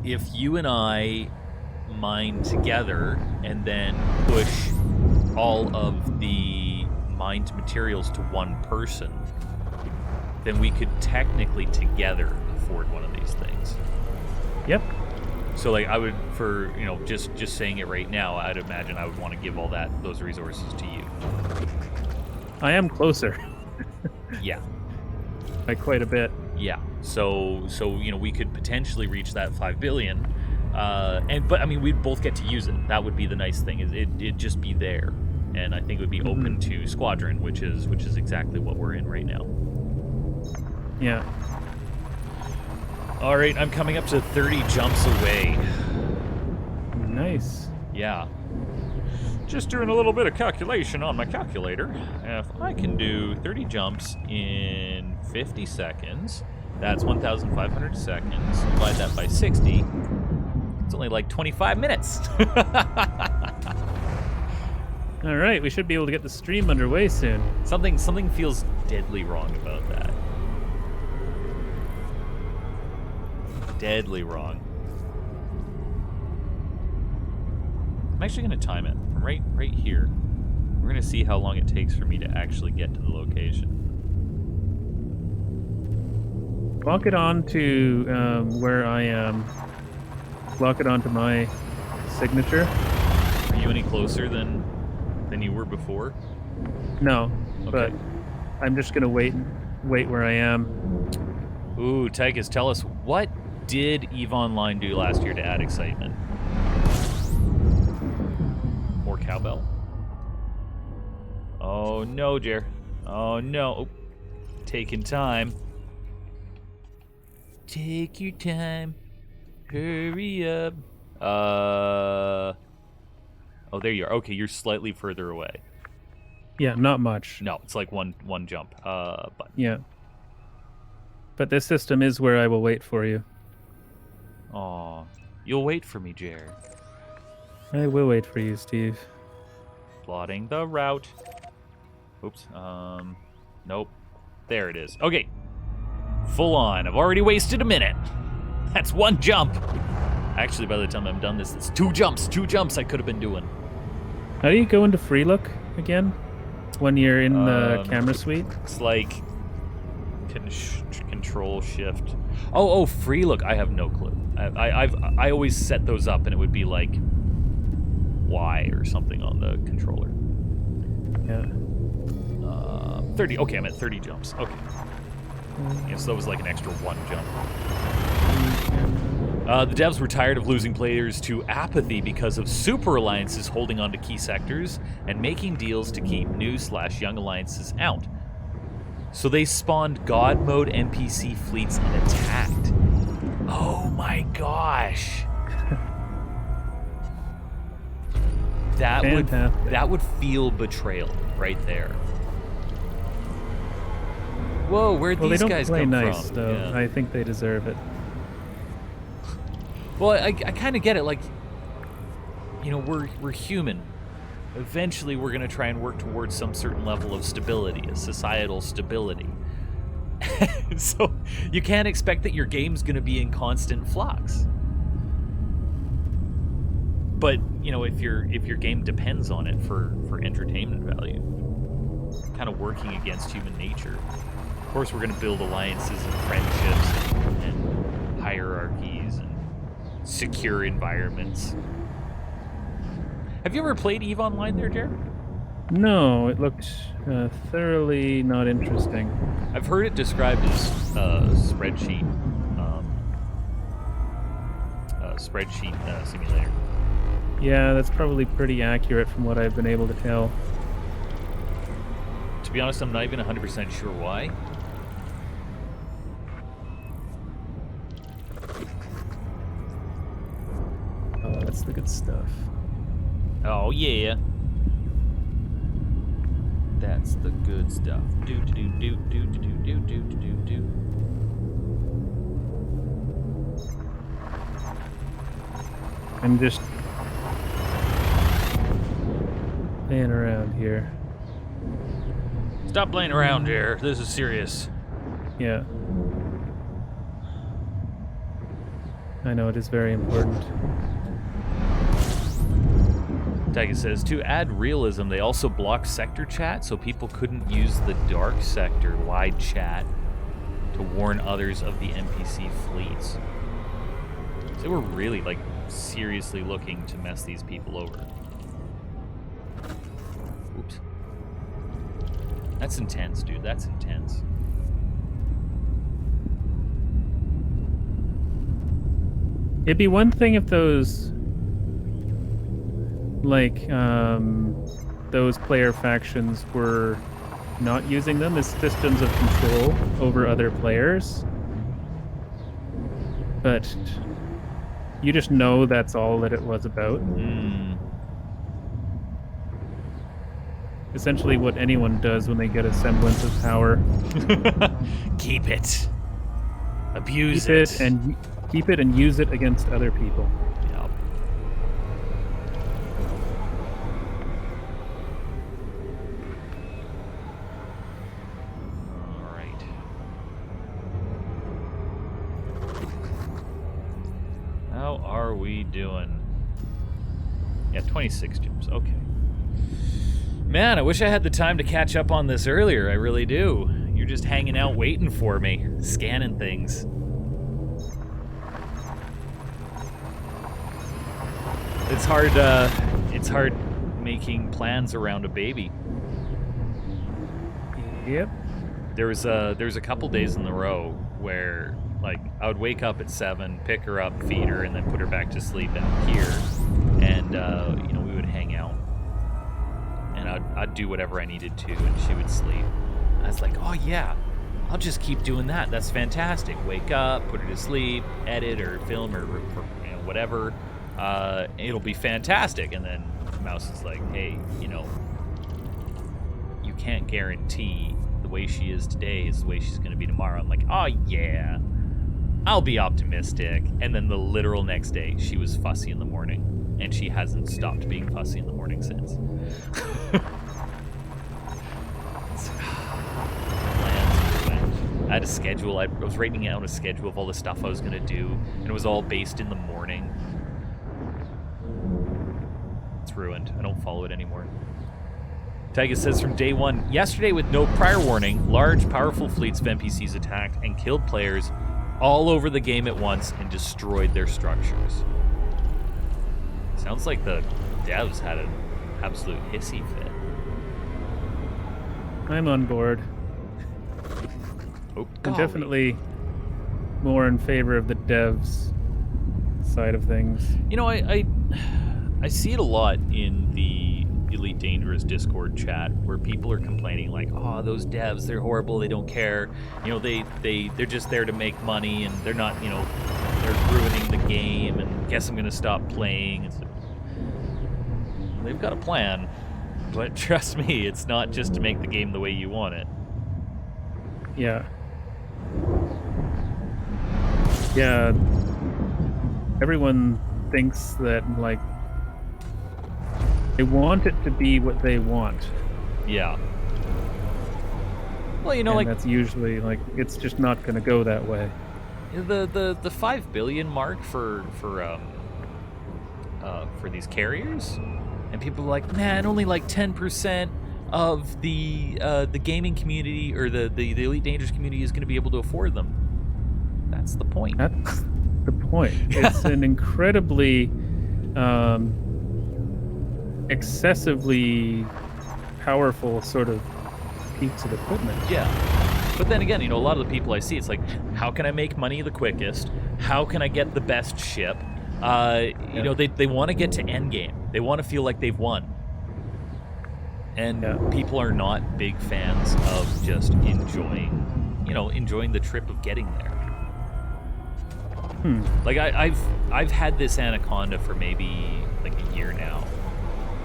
if you and I mine together and then push all of the mined materials to one person, then we could technically together afford one of these things. Yep. So, like, I would, for just saying it right now, I'd imagine I would want to give all those resources to you. I am closer Yeah. by quite a bit. Yeah. So we could potentially reach that 5 billion, but I mean, we'd both get to use it. That would be the nice thing. Is it'd just be there, and I think it would be open to Squadron, which is exactly what we're in right now. Yeah. All right, I'm coming up to 30 jumps away. Nice. Yeah. Just doing a little bit of calculation on my calculator. If I can do 30 jumps in 50 seconds, that's 1,500 seconds. Divide that by 60. It's only like 25 minutes. All right, we should be able to get the stream underway soon. Something feels deadly wrong about that. Deadly wrong. I'm actually going to time it from right here. We're going to see how long it takes for me to actually get to the location. Lock it on to where I am. Lock it onto my signature. Are you any closer than you were before? No, Okay. but I'm just gonna wait where I am. Ooh, Tychus, tell us, what did EVE Online do last year to add excitement? More cowbell? Oh no, Jer. Oh no. Oh, taking time. Take your time. Hurry up. Oh, there you are. Okay, you're slightly further away. Yeah, not much. No, it's like one jump. But Yeah. But this system is where I will wait for you. aw, you'll wait for me, Jer. I will wait for you, Steve. Plotting the route. Oops. Nope. There it is. Okay. Full on. I've already wasted a minute. That's one jump. Actually, by the time I'm done this, it's 2 jumps. 2 jumps I could have been doing. How do you go into free look again? When you're in the camera suite? It's like control shift. Oh, free look. I have no clue. I always set those up, and it would be like Y or something on the controller. Yeah. 30. Okay, I'm at 30 jumps. Okay. Yeah, so that was like an extra 1 jump. The devs were tired of losing players to apathy because of super alliances holding on to key sectors and making deals to keep new/young alliances out. So they spawned God mode NPC fleets and attacked. Oh my gosh. Fantastic. That would feel betrayal right there. Whoa, where'd Well, these they don't guys play come nice, from? though. Yeah. I think they deserve it. Well, I kind of get it. Like, you know, we're human. Eventually, we're going to try and work towards some certain level of stability, a societal stability. So you can't expect that your game's going to be in constant flux. But you know, if your game depends on it for entertainment value, kind of working against human nature. Of course, we're going to build alliances and friendships and hierarchies and secure environments. Have you ever played EVE Online there, Jared? No, it looked thoroughly not interesting. I've heard it described as spreadsheet simulator. Yeah, that's probably pretty accurate from what I've been able to tell. To be honest, I'm not even 100% sure why. Oh, that's the good stuff. Oh yeah, that's the good stuff. Do do do do do do do do do do. I'm just playing around here. Stop playing around here. This is serious. Yeah. I know it is very important. Tiger says, to add realism, they also blocked sector chat so people couldn't use the dark sector wide chat to warn others of the NPC fleets. So they were really, like, seriously looking to mess these people over. Oops. That's intense, dude. That's intense. It'd be one thing if those, like, those player factions were not using them as systems of control over other players. But you just know that's all that it was about. Essentially what anyone does when they get a semblance of power. Keep it. Abuse Keep it and keep it and use it against other people. Yep. All right. How are we doing? Yeah, 26 gyms. Okay. Man, I wish I had the time to catch up on this earlier. I really do. You're just hanging out waiting for me, scanning things. It's hard making plans around a baby. Yep. There was a couple days in a row where, like, I would wake up at 7, pick her up, feed her, and then put her back to sleep out here, and you know, we would hang out, and I'd do whatever I needed to, and she would sleep. I was like, oh yeah, I'll just keep doing that. That's fantastic. Wake up, put her to sleep, edit or film or you know, whatever. It'll be fantastic. And then Mouse is like, hey, you know, you can't guarantee the way she is today is the way she's going to be tomorrow. I'm like, oh yeah, I'll be optimistic. And then the literal next day, she was fussy in the morning, and she hasn't stopped being fussy in the morning since. I had a schedule. I was writing out a schedule of all the stuff I was going to do, and it was all based in the morning. It's ruined. I don't follow it anymore. Tyga says, from day one, yesterday with no prior warning, large, powerful fleets of NPCs attacked and killed players all over the game at once and destroyed their structures. Sounds like the devs had an absolute hissy fit. I'm on board. Oh, I'm definitely more in favor of the devs side of things. You know, I see it a lot in the Elite Dangerous Discord chat where people are complaining like, "Oh, those devs, they're horrible. They don't care. You know, they're just there to make money, and they're not, you know, they're ruining the game. And guess I'm gonna stop playing." It's like, they've got a plan, but trust me, it's not just to make the game the way you want it. Yeah. Yeah. Everyone thinks that, like, they want it to be what they want. Yeah. Well, you know, And like that's usually, like, it's just not going to go that way. the 5 billion mark for these carriers, and people are like, man, only like 10% of the gaming community or the Elite Dangerous community is going to be able to afford them. That's the point. That's the point. It's an incredibly excessively powerful sort of piece of equipment. Yeah. But then again, you know, a lot of the people I see, it's like, how can I make money the quickest? How can I get the best ship? You know, they want to get to endgame. They want to feel like they've won. And people are not big fans of just enjoying the trip of getting there. Like I've had this Anaconda for maybe like a year now.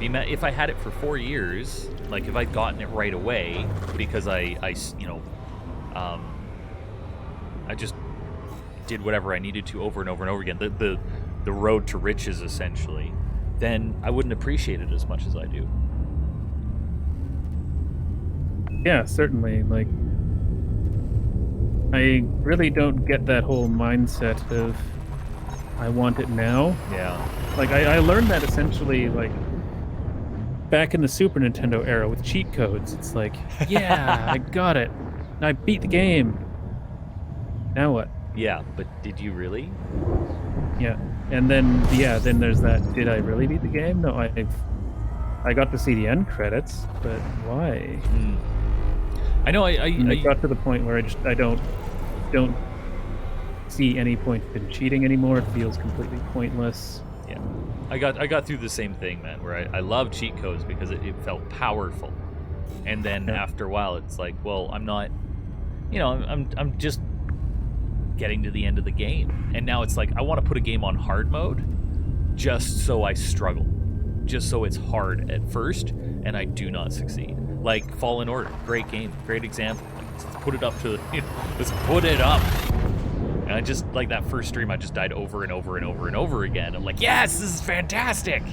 If I had it for 4 years, like if I'd gotten it right away because I just did whatever I needed to over and over and over again, the road to riches essentially, then I wouldn't appreciate it as much as I do. Yeah, certainly. Like, I really don't get that whole mindset of I want it now. Yeah. Like, I learned that essentially, like, back in the Super Nintendo era with cheat codes. It's like, yeah, I got it. I beat the game. Now what? Yeah, but did you really? Yeah. And then there's that, did I really beat the game? No, I got the CDN credits, but why? I know I got to the point where I don't see any point in cheating anymore. It feels completely pointless. Yeah. I got through the same thing, man, where I love cheat codes because it felt powerful. And then after a while it's like, well, I'm not, you know, I'm just getting to the end of the game. And now it's like I want to put a game on hard mode just so I struggle. Just so it's hard at first and I do not succeed. Like Fallen Order, great game, great example. Like, let's put it up to, let's put it up. And I just, like that first stream, I just died over and over and over and over again. I'm like, yes, this is fantastic.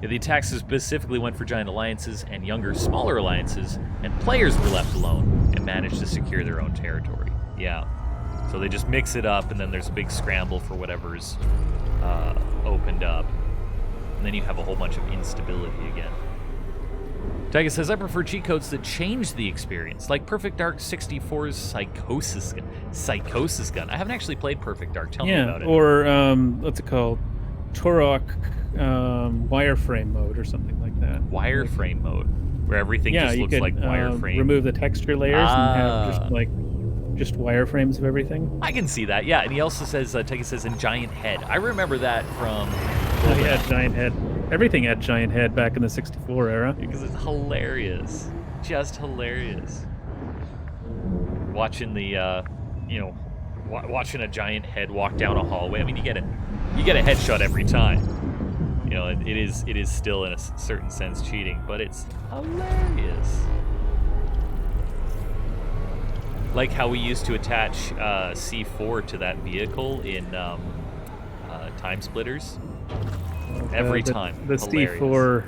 Yeah, the attacks specifically went for giant alliances and younger, smaller alliances, and players were left alone and managed to secure their own territory. Yeah. So they just mix it up, and then there's a big scramble for whatever's opened up. And then you have a whole bunch of instability again. Tiger says, I prefer cheat codes that change the experience, like Perfect Dark 64's Psychosis Gun. I haven't actually played Perfect Dark. Tell me about it. Or, what's it called? Turok wireframe mode or something like that. Wireframe mode, where everything just looks like wireframe. Remove the texture layers and have just wireframes of everything. I can see that, yeah. And he also says, Tiger says, in Giant Head. I remember that from... Oh, yeah, Giant Head. Everything had Giant Head back in the 64 era. Because it's hilarious. Just hilarious. Watching the, watching a giant head walk down a hallway. I mean, you get a headshot every time. You know, it is still in a certain sense cheating, but it's hilarious. Like how we used to attach C4 to that vehicle in Time Splitters. Every time. The hilarious.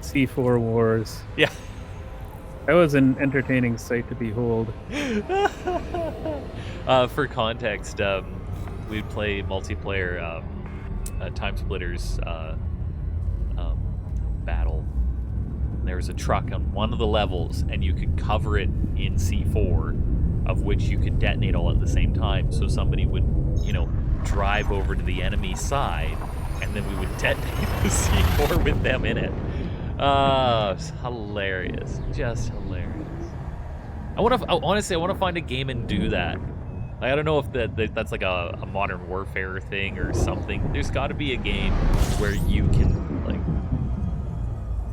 C4 Wars. Yeah. That was an entertaining sight to behold. For context, we'd play multiplayer Time Splitters battle. There was a truck on one of the levels, and you could cover it in C4, of which you could detonate all at the same time. So somebody would, drive over to the enemy side, and then we would detonate the C4 with them in it. It's hilarious. Just hilarious. Honestly, I want to find a game and do that. I don't know if that's like a modern warfare thing or something. There's got to be a game where you can like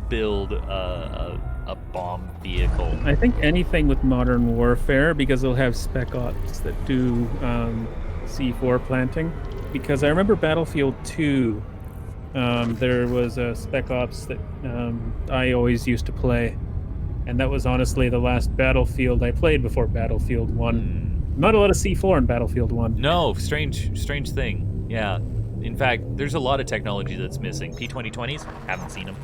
build a bomb vehicle. I think anything with modern warfare, because they'll have spec ops that do C4 planting. Because I remember Battlefield 2, there was a spec ops that I always used to play, and that was honestly the last Battlefield I played before Battlefield 1. Not a lot of C4 in Battlefield 1. No, strange thing. Yeah. In fact, there's a lot of technology that's missing. P2020s, haven't seen them.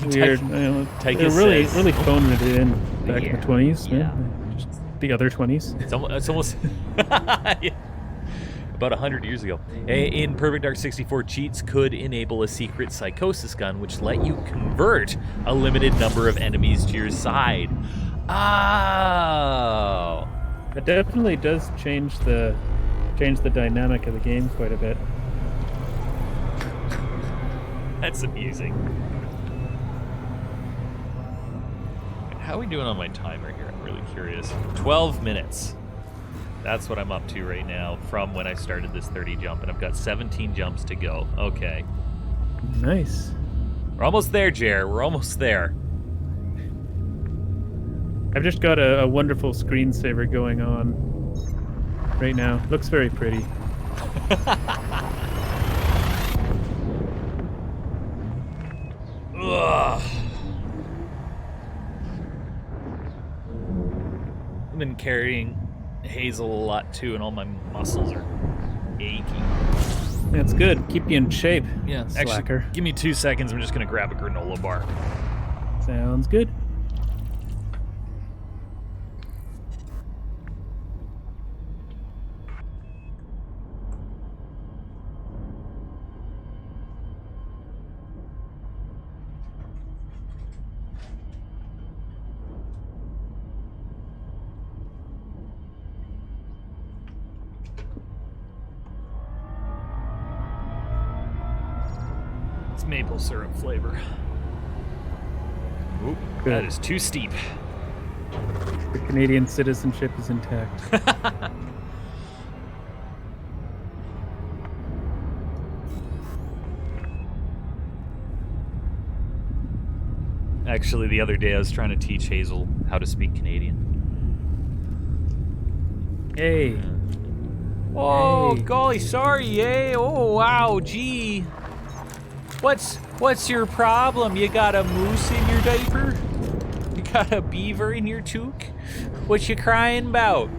Weird. They're really phoning it in back in the 20s. Yeah. Just the other 20s. It's almost yeah. About 100 years ago. In Perfect Dark 64, cheats could enable a secret psychosis gun, which let you convert a limited number of enemies to your side. Oh. It definitely does change the dynamic of the game quite a bit. That's amusing. How are we doing on my timer here? I'm really curious. 12 minutes. That's what I'm up to right now from when I started this 30 jump, and I've got 17 jumps to go. Okay. Nice. We're almost there, Jer. We're almost there. I've just got a wonderful screensaver going on right now. Looks very pretty. Ugh. I've been carrying Hazel a lot too, and all my muscles are achy. That's good. Keep you in shape. Yeah, slacker. Actually, give me 2 seconds. I'm just gonna grab a granola bar. Sounds good. Maple syrup flavor. Oop, Good. that is too steep. The Canadian citizenship is intact. Actually, the other day I was trying to teach Hazel how to speak Canadian. Hey. Oh, Hey. golly, sorry, eh? Oh, wow, gee. What's your problem? You got a moose in your diaper? You got a beaver in your toque? What you crying about?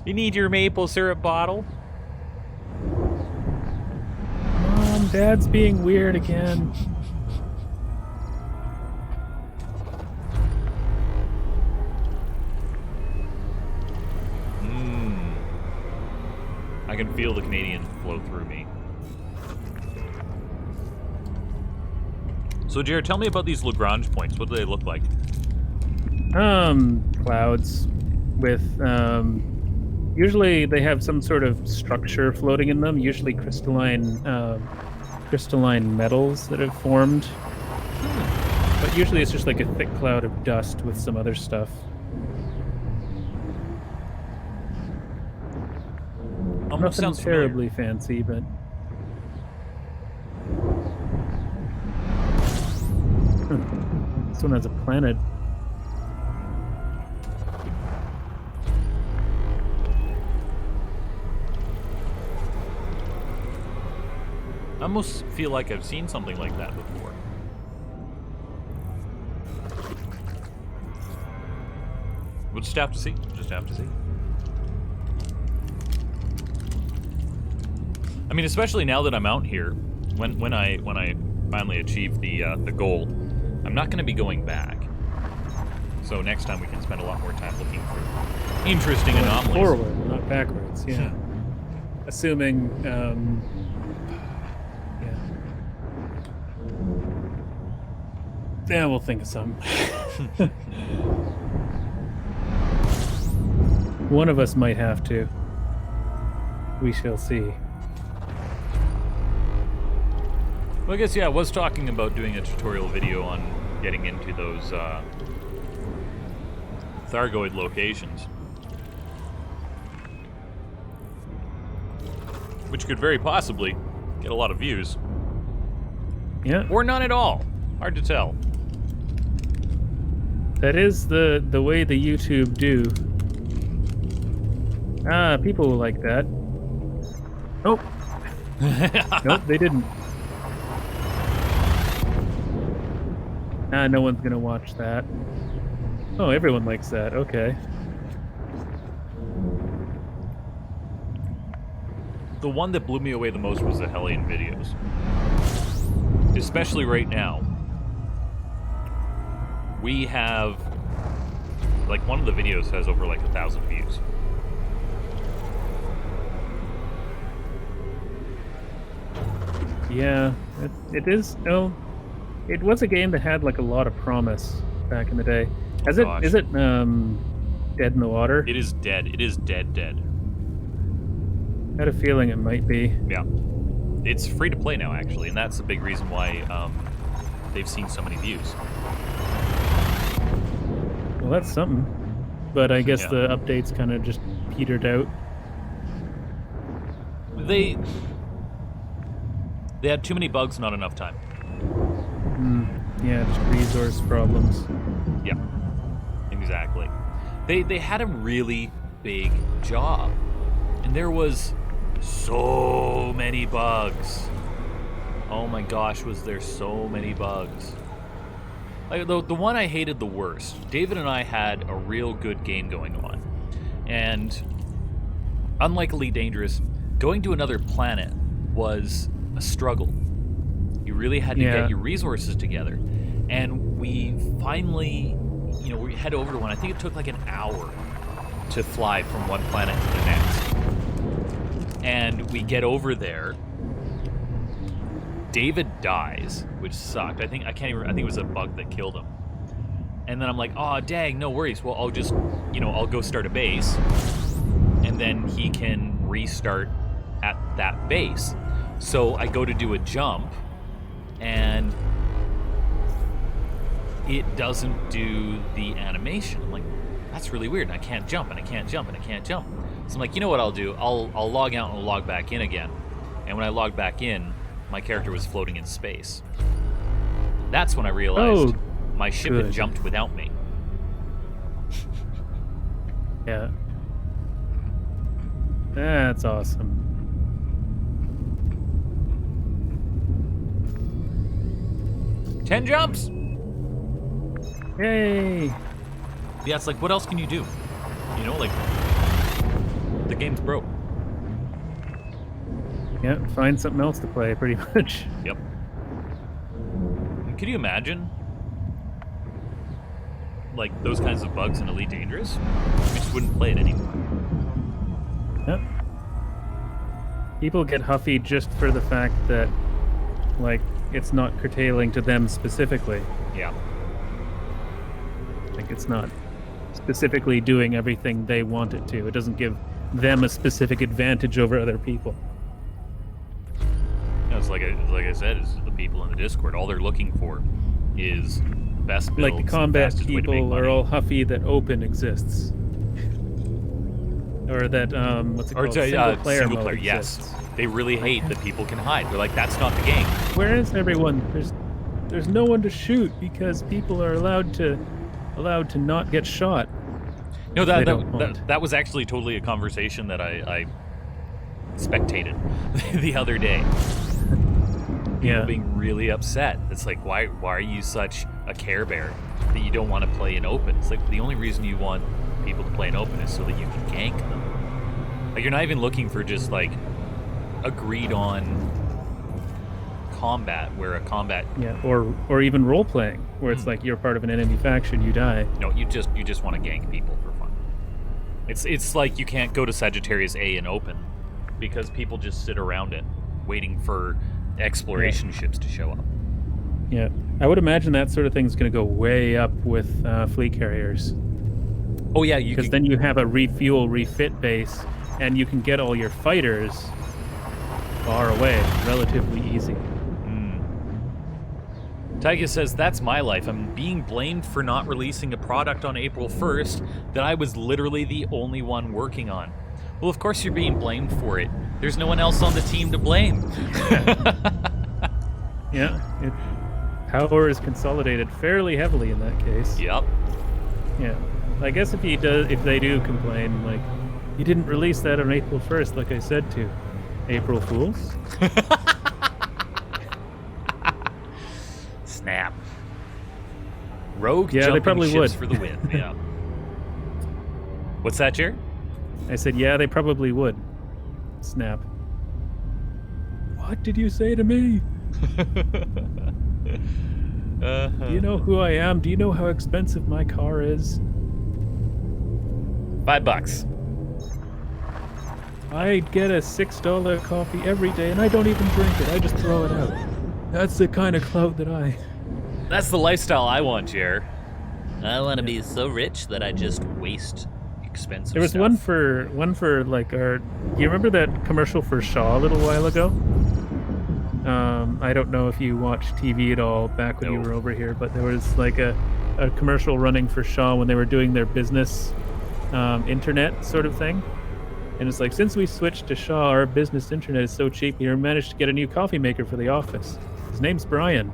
You need your maple syrup bottle? Mom, Dad's being weird again. I can feel the Canadian flow through me. So, Jared, tell me about these Lagrange points. What do they look like? Clouds with, usually they have some sort of structure floating in them, usually crystalline metals that have formed. But usually it's just like a thick cloud of dust with some other stuff. Almost Nothing sounds terribly fancy, but... This one has a planet. I almost feel like I've seen something like that before. We'll just have to see. Just have to see. I mean, especially now that I'm out here, when I finally achieve the goal, I'm not going to be going back. So next time we can spend a lot more time looking for interesting anomalies. Forward, not backwards. Yeah. Assuming, yeah, we'll think of some. One of us might have to. We shall see. Well, I guess, yeah, I was talking about doing a tutorial video on getting into those Thargoid locations. Which could very possibly get a lot of views. Yeah. Or none at all. Hard to tell. That is the way the YouTube do. Ah, people like that. Nope. Nope, they didn't. Ah, no one's gonna watch that. Oh, everyone likes that. Okay. The one that blew me away the most was the Hellion videos. Especially right now. We have... Like, one of the videos has over, like, 1,000 views. Yeah, it is. Oh, it was a game that had like a lot of promise back in the day. Is it dead in the water? It is dead. It is dead. I had a feeling it might be. Yeah. It's free to play now, actually, and that's a big reason why they've seen so many views. Well, that's something. But I guess Yeah. the updates kind of just petered out. They had too many bugs, not enough time. Yeah, just resource problems. Yeah, exactly. They had a really big job, and there was so many bugs. Oh my gosh, was there so many bugs. Like, the one I hated the worst, David and I had a real good game going on, and unlike Elite Dangerous, going to another planet was a struggle. You really had to get your resources together. And we finally, we head over to one. I think it took like an hour to fly from one planet to the next. And we get over there. David dies, which sucked. I think it was a bug that killed him. And then I'm like, oh dang, no worries. Well, I'll just, I'll go start a base. And then he can restart at that base. So I go to do a jump, and it doesn't do the animation. I'm like, that's really weird, and I can't jump, and I can't jump, and I can't jump. So I'm like, you know what I'll do? I'll log out and log back in again. And when I log back in, my character was floating in space. That's when I realized my ship had jumped without me. Yeah. That's awesome. Ten jumps! Yay! Yeah, it's like, what else can you do? Like, the game's broke. Yeah, find something else to play, pretty much. Yep. Can you imagine, like, those kinds of bugs in Elite Dangerous? We just wouldn't play it anymore. Yep. People get huffy just for the fact that, like, it's not curtailing to them specifically. Yeah. Like, it's not specifically doing everything they want it to. It doesn't give them a specific advantage over other people. It's like I said, is the people in the Discord, all they're looking for is best builds. Like the combat fastest way to make people money. are all huffy that open exists. Or that, what's it called? Single player mode yes. exists. They really hate that people can hide. They're like, that's not the game. Where is everyone? There's no one to shoot because people are allowed to not get shot. No, They don't want. that was actually totally a conversation that I spectated the other day. Yeah. Being really upset. It's like, why are you such a Care Bear that you don't want to play in open? It's like, the only reason you want people to play in open is so that you can gank them. Like, you're not even looking for just like agreed on combat, where a combat or even role playing where it's like you're part of an enemy faction, you die. No, you just want to gank people for fun. It's like you can't go to Sagittarius A in open because people just sit around it waiting for exploration ships to show up. Yeah, I would imagine that sort of thing is going to go way up with fleet carriers. Oh yeah, because then you have a refuel, refit base, and you can get all your fighters far away, relatively easy. Tyga says, that's my life. I'm being blamed for not releasing a product on April 1st that I was literally the only one working on. Well, of course you're being blamed for it. There's no one else on the team to blame. Yeah, power is consolidated fairly heavily in that case. Yep. Yeah, I guess if they do complain, like, you didn't release that on April 1st, like I said to April Fools. Snap. Rogue Yeah, they jumping probably ships would. for the win. Yeah. What's that, Jer? I said, yeah, they probably would. Snap. What did you say to me? Do you know who I am? Do you know how expensive my car is? $5. I get a $6 coffee every day, and I don't even drink it. I just throw it out. That's the kind of clout that I... That's the lifestyle I want, Jer. I want to be so rich that I just waste expensive There was stuff. one for like our... You remember that commercial for Shaw a little while ago? I don't know if you watched TV at all back when you No. were over here, but there was like a commercial running for Shaw when they were doing their business internet sort of thing. And it's like, since we switched to Shaw, our business internet is so cheap, we managed to get a new coffee maker for the office. His name's Brian.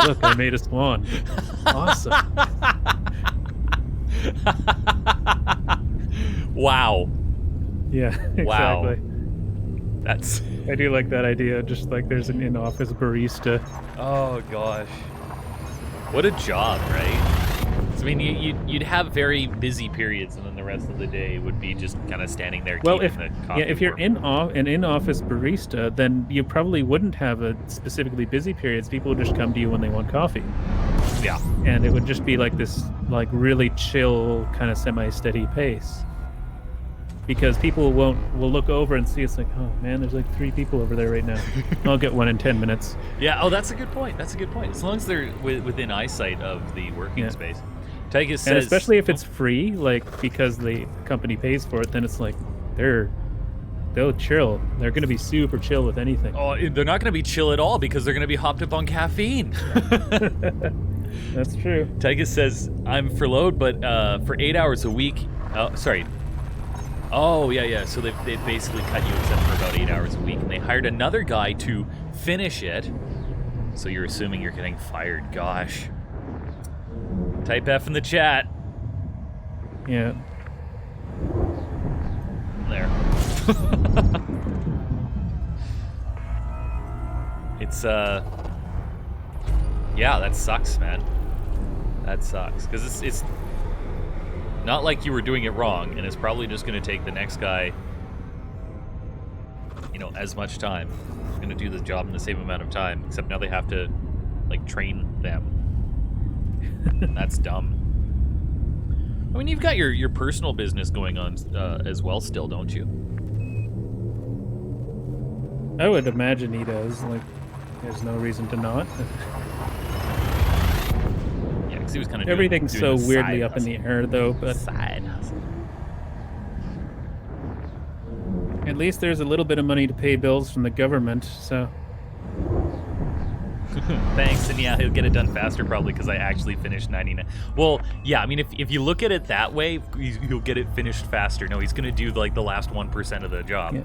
Look, I made a swan. Awesome. Wow. Yeah, exactly. Wow. That's... I do like that idea, just like there's an in-office barista. Oh, gosh. What a job, right? I mean, you'd have very busy periods, and then the rest of the day would be just kind of standing there Well, keeping the coffee if you're warm. an in-office barista, then you probably wouldn't have a specifically busy periods. People would just come to you when they want coffee. Yeah. And it would just be like this, like, really chill, kind of semi-steady pace. Because people will look over and see, it's like, oh man, there's like 3 people over there right now. I'll get one in 10 minutes. Yeah, oh, that's a good point. That's a good point. As long as they're within eyesight of the working Yeah. space. Tygus says... And especially if it's free, like, because the company pays for it, then it's like, they'll chill. They're going to be super chill with anything. Oh, they're not going to be chill at all because they're going to be hopped up on caffeine. That's true. Tygus says, I'm furloughed, but for 8 hours a week... sorry. Oh, yeah. So they basically cut you except for about 8 hours a week. And they hired another guy to finish it. So you're assuming you're getting fired. Gosh. Type F in the chat. Yeah. There. It's, yeah, that sucks, man. That sucks. Because it's not like you were doing it wrong, and it's probably just going to take the next guy, as much time. It's going to do the job in the same amount of time, except now they have to, like, train them. That's dumb. I mean, you've got your personal business going on as well still, don't you? I would imagine he does. Like, there's no reason to not. Yeah, because he was kind of Everything's so doing weirdly up in the air, though, but side hustle. at least there's a little bit of money to pay bills from the government, so... Thanks, and yeah, he'll get it done faster probably because I actually finished 99. Well, yeah, I mean, if you look at it that way, he'll get it finished faster. No, he's going to do, like, the last 1% of the job. Yeah.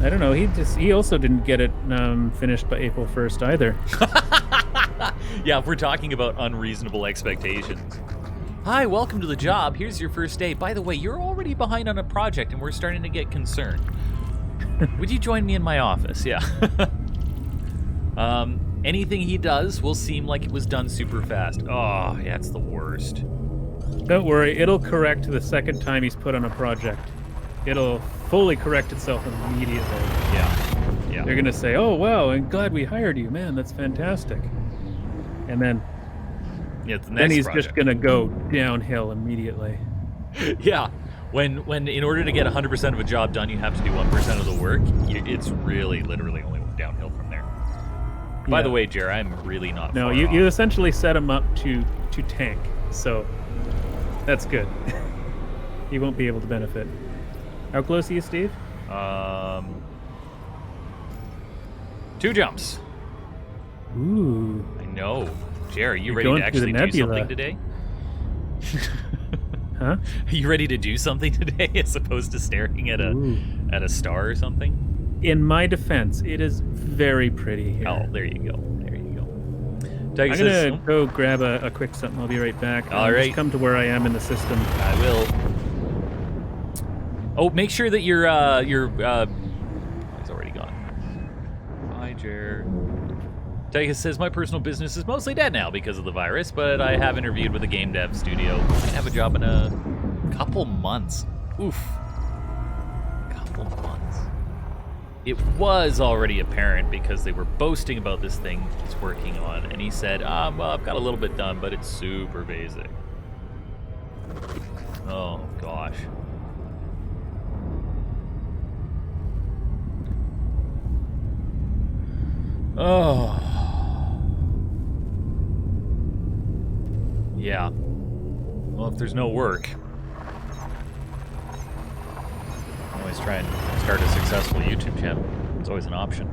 I don't know, he also didn't get it finished by April 1st either. Yeah, if we're talking about unreasonable expectations. Hi, welcome to the job. Here's your first day. By the way, you're already behind on a project, and we're starting to get concerned. Would you join me in my office? Yeah. Anything he does will seem like it was done super fast. Oh, yeah, it's the worst. Don't worry, it'll correct the second time he's put on a project. It'll fully correct itself immediately. Yeah. They're gonna say, oh wow, I'm glad we hired you, man, that's fantastic. And then Yeah, it's the then next he's project. just gonna go downhill immediately. Yeah. When in order to get 100% of a job done, you have to do 1% of the work. It's really, literally only downhill from there. By the way, Jer, I'm really not. No, far you off. essentially set him up to tank, so that's good. He won't be able to benefit. How close are you, Steve? 2 jumps. Ooh. I know. Jer, are you You're ready going to through the actually do nebula. something today? Huh? Are you ready to do something today as opposed to staring at Ooh. a star or something? In my defense, it is very pretty here. Oh, there you go. There you go. I'm Doug gonna says, go grab a quick something. I'll be right back. All right. Just come to where I am in the system. I will. Oh, make sure that your he's already gone. Bye, Jer. Tygus says, my personal business is mostly dead now because of the virus, but I have interviewed with a game dev studio. I might have a job in a couple months. Oof. Couple months. It was already apparent because they were boasting about this thing he's working on, and he said, well, I've got a little bit done, but it's super basic. Oh, gosh. Oh. Yeah. Well, if there's no work, always try and start a successful YouTube channel. It's always an option.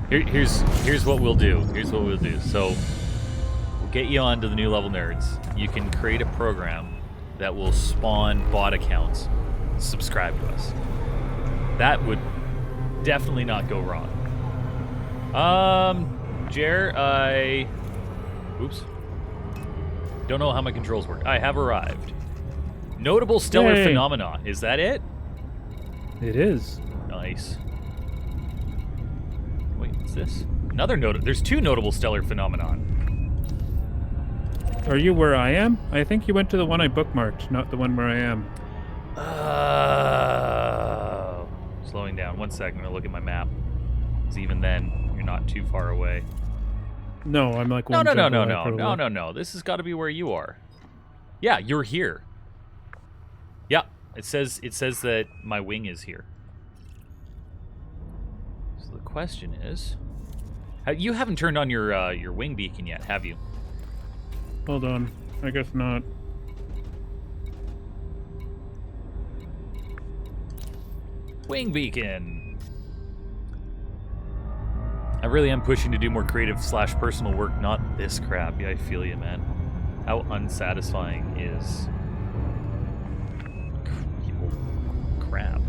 Here's what we'll do. Here's what we'll do. So we'll get you onto the New Level Nerds. You can create a program that will spawn bot accounts. Subscribe to us. That would definitely not go wrong. Jer, oops. Don't know how my controls work. I have arrived. Notable stellar Yay. phenomena. Is that it? It is. Nice. Wait, what's this? Another note. There's two notable stellar phenomenon. Are you where I am? I think you went to the one I bookmarked, not the one where I am. Slowing down. 1 second. I'm gonna look at my map. Because even then, you're not too far away. No, I'm like No. one jump away, probably. No. This has got to be where you are. Yeah, you're here. Yeah, it says that my wing is here. So the question is, you haven't turned on your wing beacon yet, have you? Hold on. I guess not. Wing beacon. I really am pushing to do more creative / personal work, not this crap. Yeah, I feel you, man. How unsatisfying is people crap.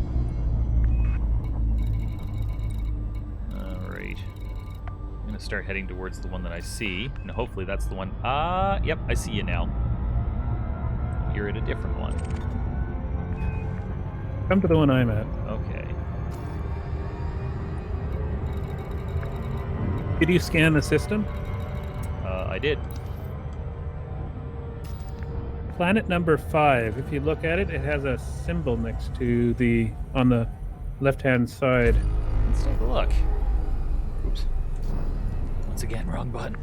Alright. I'm gonna start heading towards the one that I see, and hopefully that's the one. Yep, I see you now. You're at a different one. Come to the one I'm at. Okay. Did you scan the system? I did. Planet number 5. If you look at it, it has a symbol next to on the left-hand side. Let's take a look. Oops. Once again, wrong button.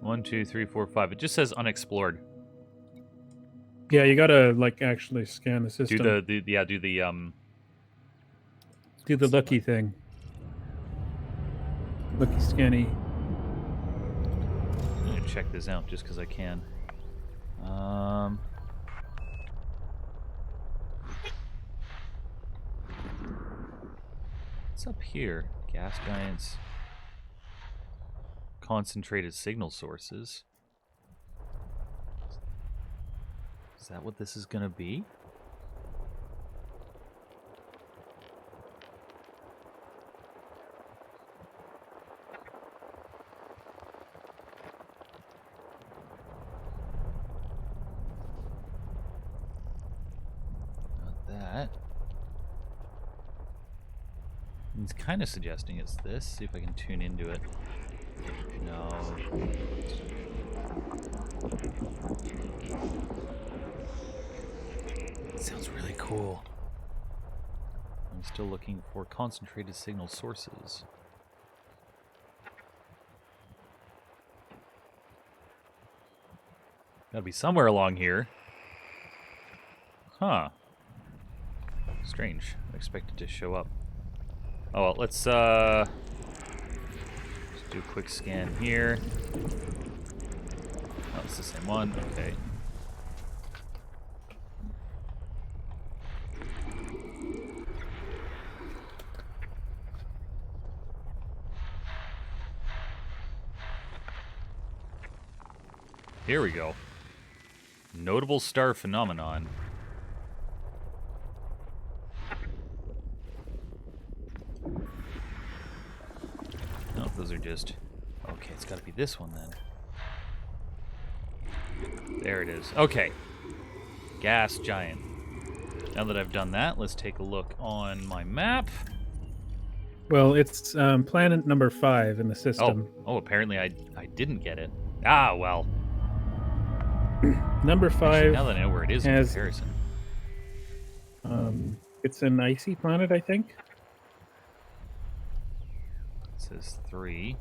One, 2, 3, 4, 5. It just says unexplored. Yeah, you gotta like actually scan the system. Do the Do the lucky thing. Lucky scanny. I'm gonna check this out just because I can. What's up here? Gas giants. Concentrated signal sources. Is that what this is gonna be? Not that. It's kind of suggesting it's this. See if I can tune into it. No. It sounds really cool. I'm still looking for concentrated signal sources. Gotta be somewhere along here. Huh. Strange. I expect it to show up. Oh well, let's do a quick scan here. Oh, it's the same one. Okay. Here we go. Notable star phenomenon. No, those are just... Okay, it's got to be this one then. There it is. Okay. Gas giant. Now that I've done that, let's take a look on my map. Well, it's planet number 5 in the system. Oh, apparently I didn't get it. Ah, well. Number 5 Actually, now that I know where it is in has- comparison. It's an icy planet, I think. It says 3.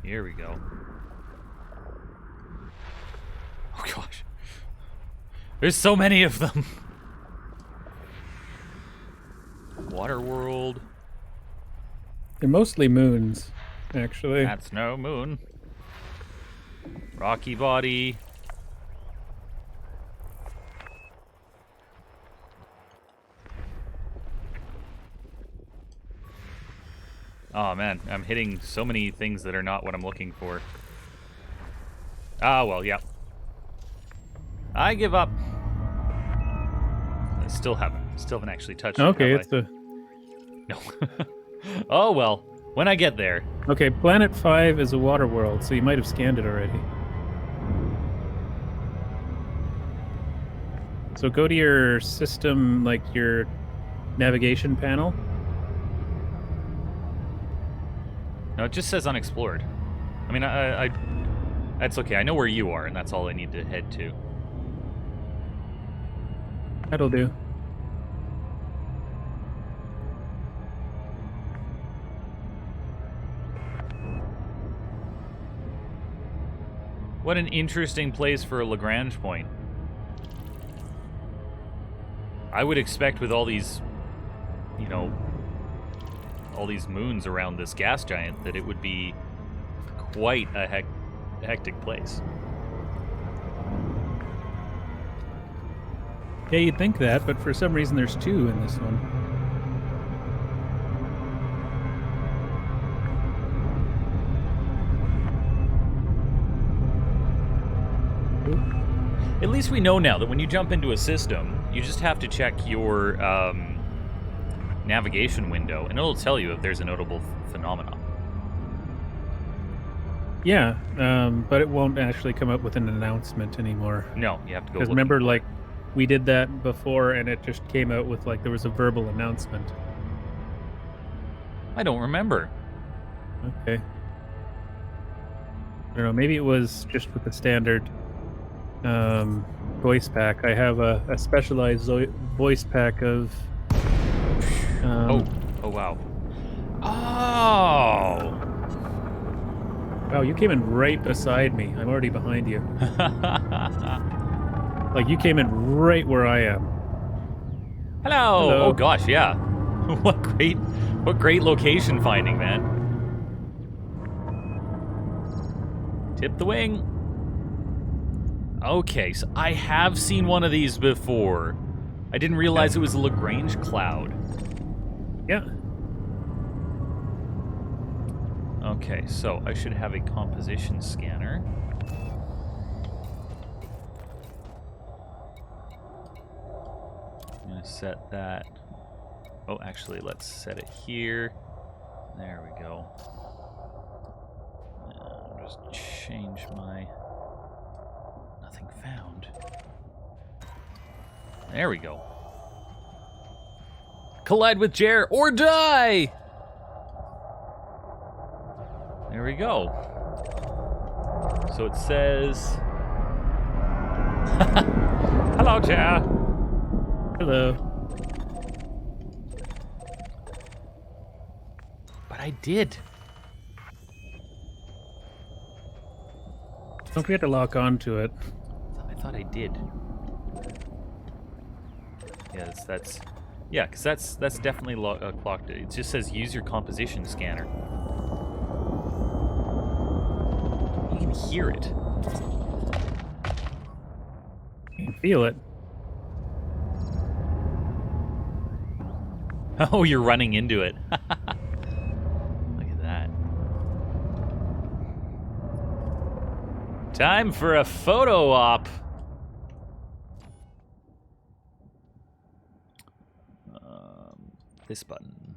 Here we go. Oh gosh. There's so many of them. Water world. They're mostly moons, actually. That's no moon. Rocky body. Oh man, I'm hitting so many things that are not what I'm looking for. Ah, well, yeah. I give up. I still haven't actually touched Okay, it. it's the... No. Oh well, when I get there. Okay, planet 5 is a water world, so you might have scanned it already. So go to your system, like your navigation panel. No, it just says unexplored. I mean, I that's okay. I know where you are, and that's all I need to head to. That'll do. What an interesting place for a Lagrange point. I would expect with all these, you know, all these moons around this gas giant that it would be quite a hectic place. Yeah, you'd think that, but for some reason there's 2 in this one. At least we know now that when you jump into a system, you just have to check your navigation window, and it'll tell you if there's a notable phenomenon. Yeah, but it won't actually come up with an announcement anymore. No, you have to go. Because looking remember, for like, it. we did that before, and it just came out with, like, there was a verbal announcement. I don't remember. Okay. I don't know, maybe it was just with the standard voice pack. I have a specialized voice pack of... Oh wow. Oh! Wow, you came in right beside me. I'm already behind you. Like, you came in right where I am. Hello. Hello. Oh gosh, yeah. What great location finding, man. Tip the wing. Okay, so I have seen one of these before. I didn't realize it was a Lagrange cloud. Yeah. Okay, so I should have a composition scanner. I'm gonna set that. Oh, actually, let's set it here. There we go. I'll just change my... Nothing found. There we go. Collide with Jer or die! There we go. So it says... Hello, Jer. Hello. But I did. Don't forget to lock on to it. I thought I did. Yes, that's Yeah, because that's definitely clocked. It just says use your composition scanner. You can hear it. You can feel it. Oh, you're running into it. Look at that. Time for a photo op. This button.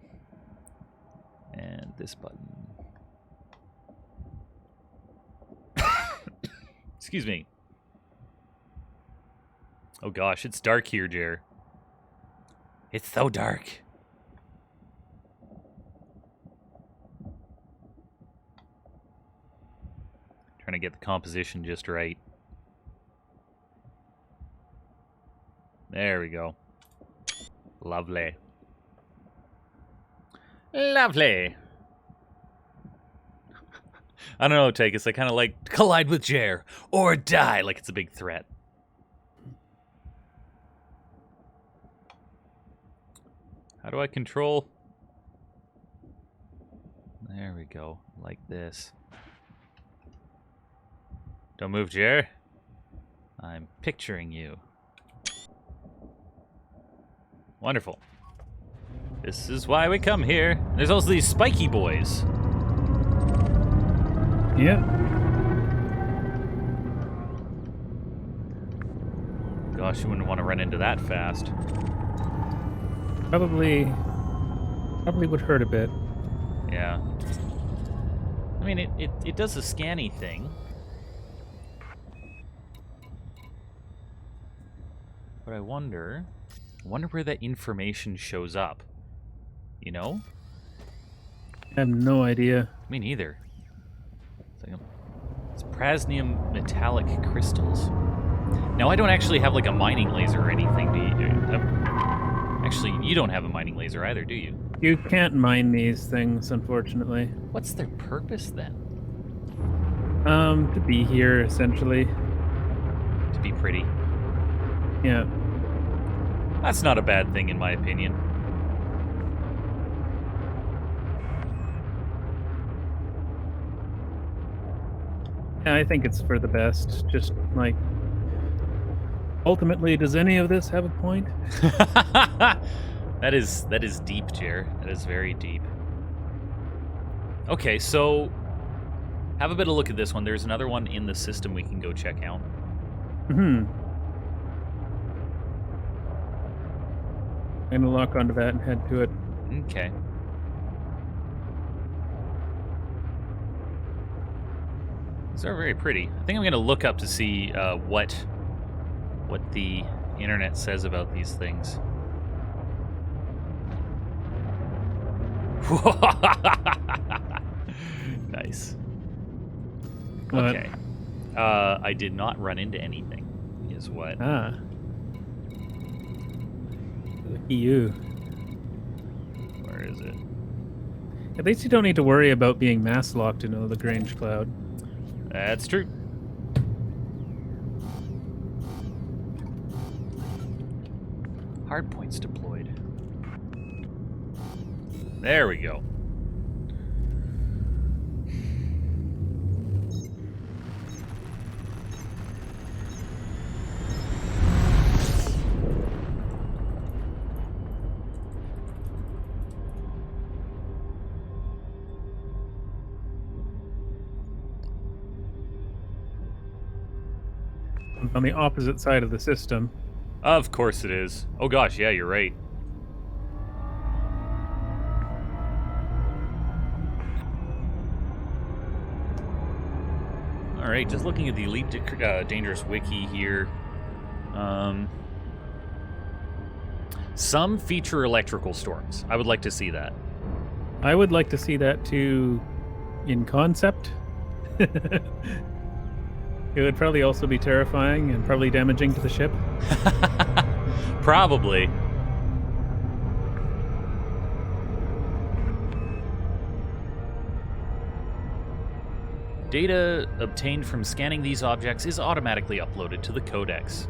And this button. Excuse me. Oh gosh, it's dark here, Jer. It's so dark. Trying to get the composition just right. There we go. Lovely. Lovely. I don't know, Takis. I kind of like collide with Jer or die like it's a big threat. How do I control? There we go. Like this. Don't move, Jer. I'm picturing you. Wonderful. This is why we come here. There's also these spiky boys. Yeah. Gosh, you wouldn't want to run into that fast. Probably would hurt a bit. Yeah. I mean, it does a scanny thing. But I wonder where that information shows up. You know? I have no idea. Me neither. It's Prasnium metallic crystals. Now, I don't actually have like a mining laser or anything, do you? Actually, you don't have a mining laser either, do you? You can't mine these things, unfortunately. What's their purpose then? To be here, essentially. To be pretty. Yeah. That's not a bad thing, in my opinion. Yeah, I think it's for the best. Just, like... Ultimately, does any of this have a point? That is deep, Jer. That is very deep. Okay, so... Have a bit of a look at this one. There's another one in the system we can go check out. Mm-hmm. I'm gonna lock onto that and head to it. Okay. These are very pretty. I think I'm gonna look up to see what the internet says about these things. Nice. Okay. I did not run into anything, is what. Ah. Lucky you. Where is it? At least you don't need to worry about being mass locked into the Lagrange cloud. That's true. Hardpoints deployed. There we go. On the opposite side of the system. Of course it is. Oh gosh, yeah, you're right. Alright, just looking at the Elite Dangerous wiki here. Some feature electrical storms. I would like to see that. I would like to see that too in concept. It would probably also be terrifying and probably damaging to the ship. Probably. Data obtained from scanning these objects is automatically uploaded to the codex.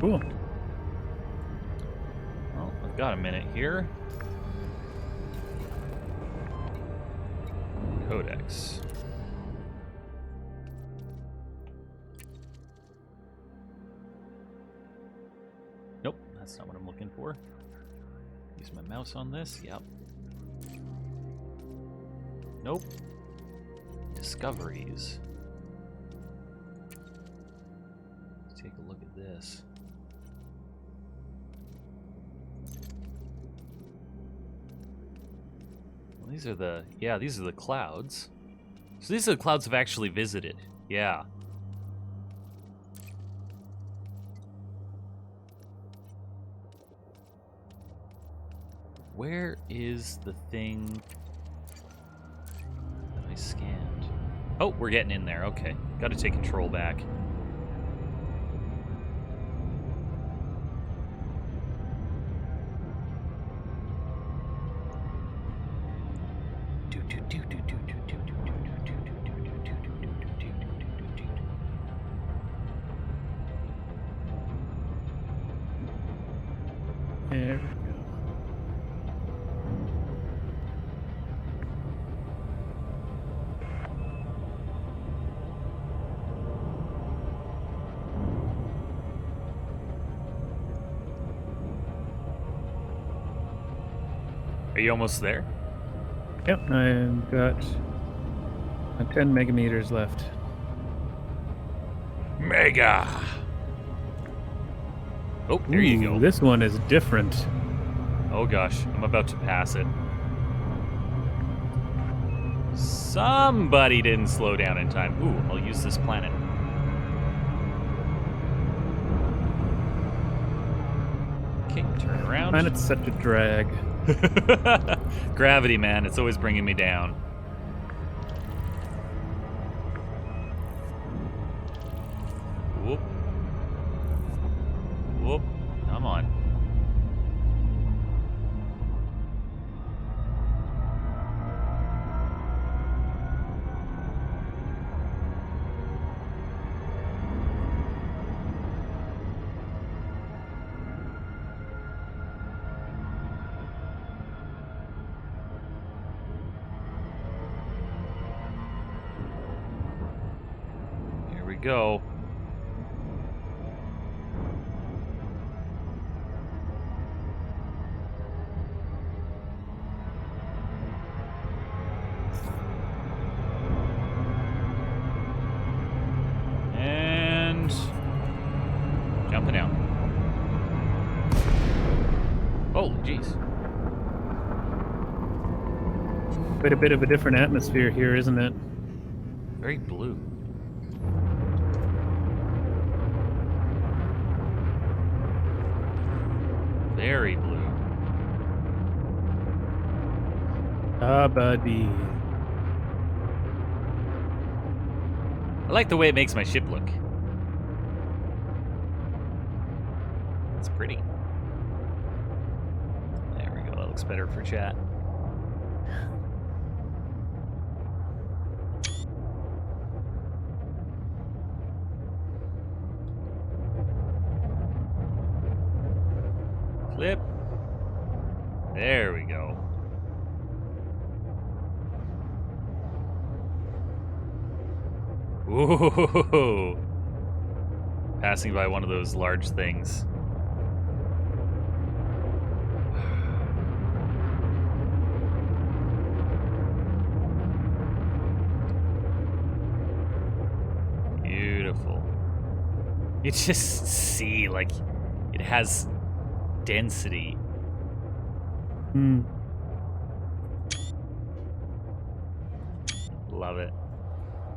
Cool. Well, I've got a minute here. Codex. Nope, that's not what I'm looking for. Use my mouse on this. Yep. Nope. Discoveries. Let's take a look at this. Well, these are the clouds. So these are the clouds I've actually visited. Yeah. Where is the thing that I scanned? Oh, we're getting in there. Okay. Got to take control back. There we go. Are you almost there? Yep, I've got 10 megameters left. Mega! Oh, there you go. This one is different. Oh gosh, I'm about to pass it. Somebody didn't slow down in time. Ooh, I'll use this planet. Okay, turn around. Planet's such a drag. Gravity, man, it's always bringing me down. Whoop. Whoop. Come on. Here we go. And jumping out. Holy jeez. Quite a bit of a different atmosphere here, isn't it? Very blue. Very blue. Ah, buddy. I like the way it makes my ship look. It's pretty. There we go. That looks better for chat. Flip. There we go. Ooh. Passing by one of those large things. Beautiful. You just see, like, it has density. Hmm. Love it.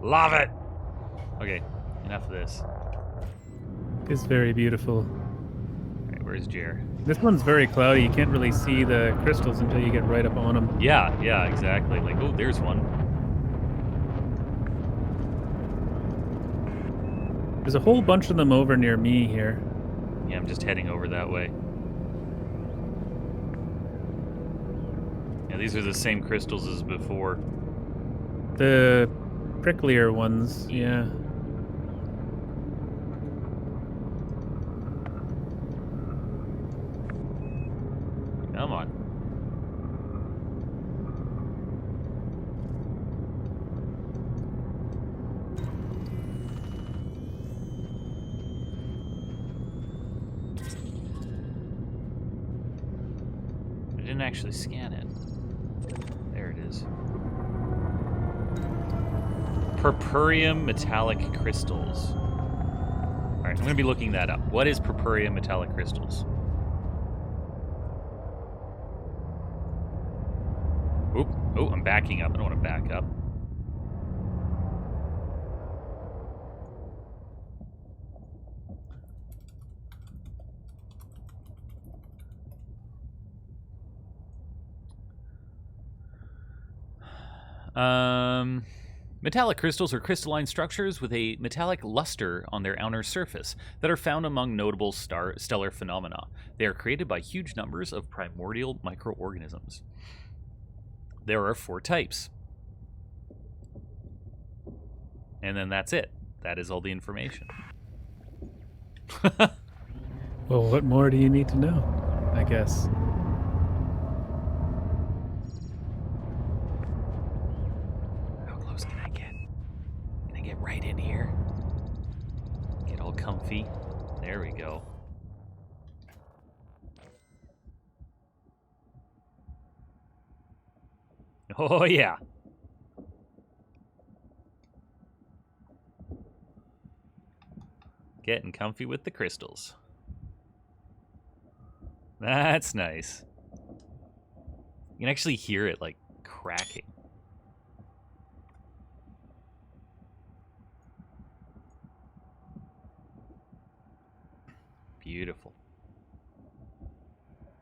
Love it! Okay, enough of this. It's very beautiful. Alright, where's Jer? This one's very cloudy. You can't really see the crystals until you get right up on them. Yeah, exactly. Like, oh, there's one. There's a whole bunch of them over near me here. Yeah, I'm just heading over that way. Yeah, these are the same crystals as before. The pricklier ones, yeah. actually scan it. There it is. Purpurium metallic crystals. Alright, I'm going to be looking that up. What is purpurium metallic crystals? Oop. Oh, I'm backing up. I don't want to back up. Metallic crystals are crystalline structures with a metallic luster on their outer surface that are found among notable stellar phenomena. They are created by huge numbers of primordial microorganisms. There are 4 types. And then that's it. That is all the information. Well, what more do you need to know? I guess. How close can I get? Can I get right in here? Get all comfy. There we go. Oh, yeah. Getting comfy with the crystals. That's nice. You can actually hear it, like, cracking. Beautiful.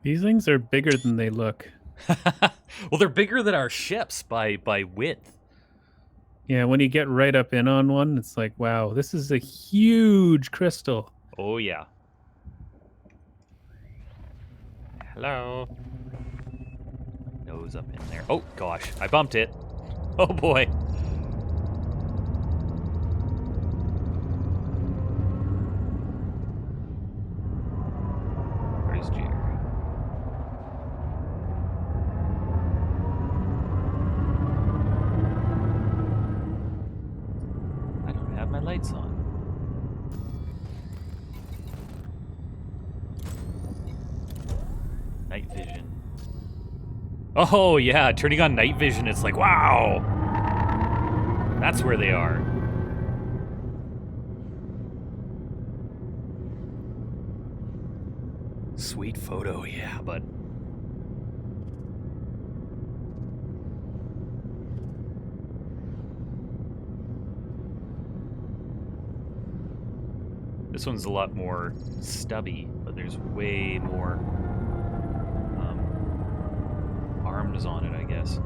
These things are bigger than they look. Well, they're bigger than our ships by width. Yeah, when you get right up in on one, it's like, wow, this is a huge crystal. Oh, yeah. Hello. Nose up in there. Oh, gosh. I bumped it. Oh, boy. Where's Jer? I don't have my lights on. Night vision. Oh, yeah, turning on night vision, it's like, wow! That's where they are. Sweet photo, yeah, but... This one's a lot more stubby, but there's way more arms on it, I guess.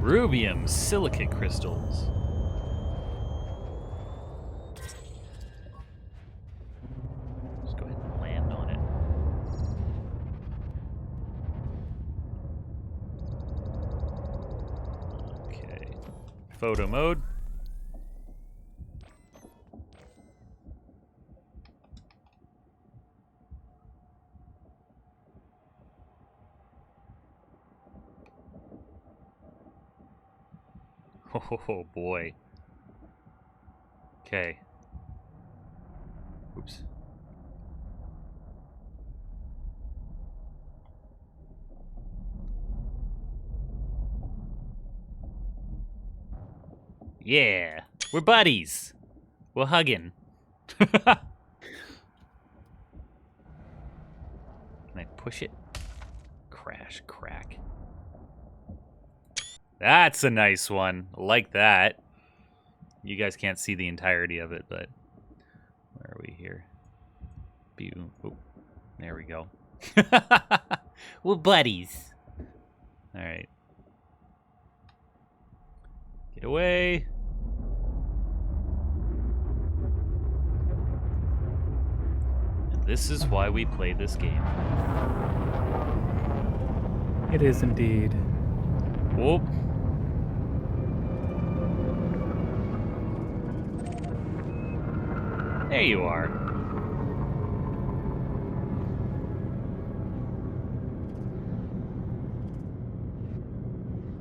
Rubium silicate crystals. Just go ahead and land on it. Okay. Photo mode. Oh boy. Okay. Oops. Yeah, we're buddies. We're hugging. Can I push it? Crash, crack. That's a nice one. I like that. You guys can't see the entirety of it, but where are we here? Oh, there we go. We're buddies. All right. Get away. And this is why we play this game. It is indeed. Whoop. There you are.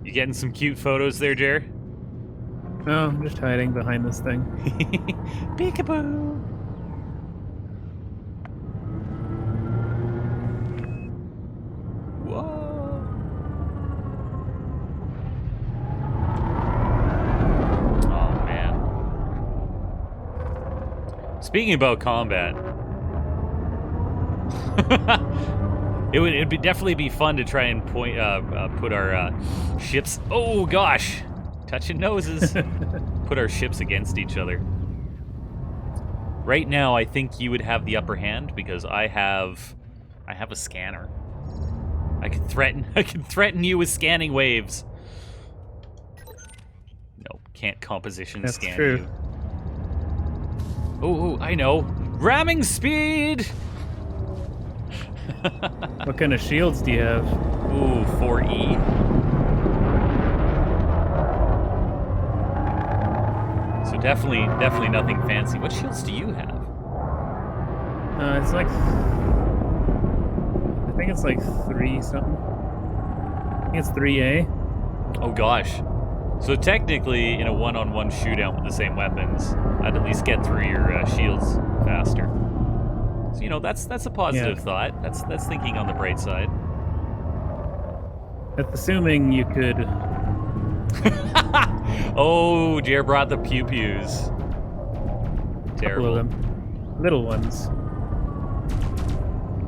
You getting some cute photos there, Jer? No, I'm just hiding behind this thing. Peekaboo. Speaking about combat, it'd definitely be fun to try and put our ships. Oh gosh, touching noses. Put our ships against each other. Right now, I think you would have the upper hand because I have a scanner. I can threaten you with scanning waves. No, can't composition That's scan true. you. Oh, I know. Ramming speed. What kind of shields do you have? Ooh, 4E. So definitely nothing fancy. What shields do you have? It's like, I think it's like 3 something. I think it's 3A. Oh gosh. So technically, in a one-on-one shootout with the same weapons, I'd at least get through your shields faster. So that's a positive thought. That's thinking on the bright side. That's assuming you could. Oh, Jer brought the pew-pews. Terrible. Couple of them. Little ones.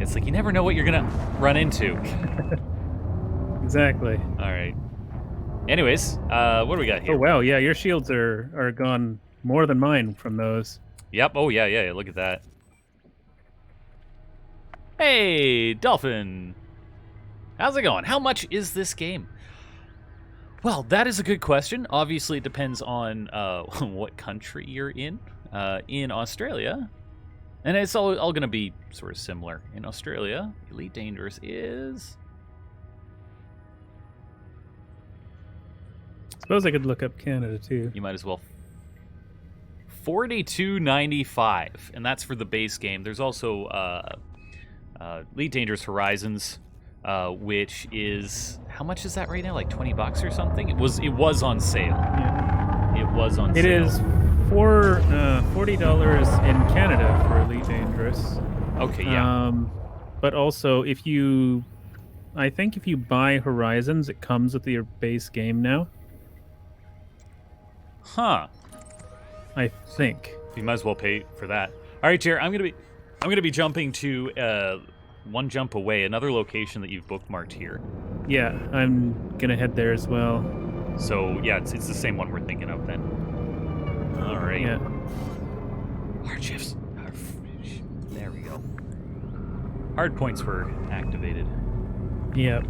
It's like you never know what you're gonna run into. Exactly. All right. Anyways, what do we got here? Oh wow, yeah, your shields are gone more than mine from those. Yep. Oh yeah. Look at that. Hey, Dolphin. How's it going? How much is this game? Well, that is a good question. Obviously, it depends on what country you're in. In Australia, and it's all going to be sort of similar. In Australia, Elite Dangerous is... Suppose I could look up Canada too. You might as well. $42.95, and that's for the base game. There's also Elite Dangerous Horizons, which is... How much is that right now? Like $20 or something? It was on sale. Yeah. It was on It sale. is $40 in Canada for Elite Dangerous. Okay, yeah. But also I think if you buy Horizons, it comes with your base game now. Huh. I think. You might as well pay for that. All right, Jer, I'm gonna be jumping to one jump away, another location that you've bookmarked here. Yeah, I'm gonna head there as well. So yeah, it's the same one we're thinking of then. All right. Yeah. Hard shifts. There we go. Hard points were activated. Yeah.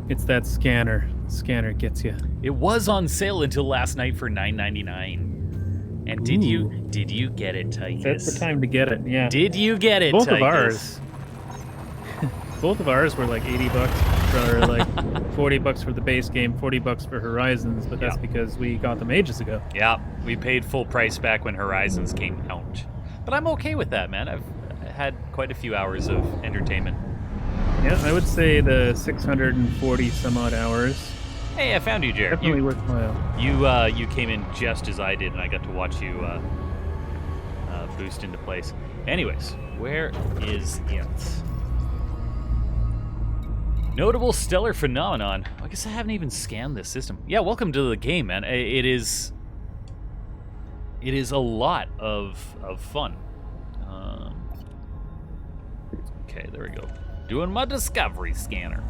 It's that scanner. Scanner gets you. It was on sale until last night for $9.99. And did you get it, Tychus? That's the time to get it. Yeah. Did you get it, Both Tychus? of ours. Both of ours were like $80 or like $40 for the base game, $40 for Horizons, but that's because we got them ages ago. Yeah, we paid full price back when Horizons came out. But I'm okay with that, man. I've had quite a few hours of entertainment. Yeah, I would say the 640 some odd hours. Hey, I found you, Jared. Definitely worthwhile. You came in just as I did, and I got to watch you boost into place. Anyways, where is it? Notable stellar phenomenon. I guess I haven't even scanned this system. Yeah, welcome to the game, man. It is a lot of fun. Okay, there we go. Doing my discovery scanner.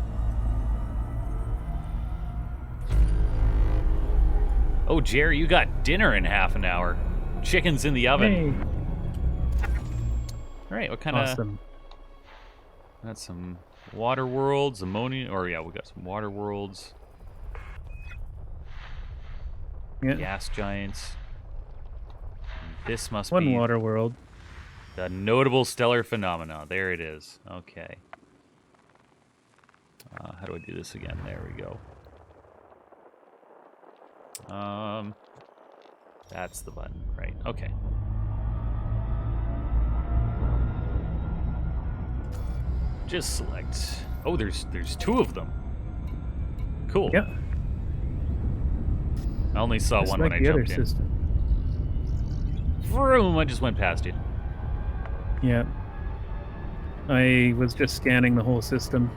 Oh, Jerry, you got dinner in half an hour. Chicken's in the oven. Hey. All right, what kind of... Awesome. That's some water worlds, ammonia... Or, yeah, we got some water worlds. Yeah. Gas giants. And this must One be... water world. The notable stellar phenomena. There it is. Okay. How do I do this again? There we go. That's the button, right? Okay. Just select. Oh, there's two of them. Cool. Yep. I only saw Just one like when I the other jumped in. system. Vroom! I just went past you. Yeah. I was just scanning the whole system.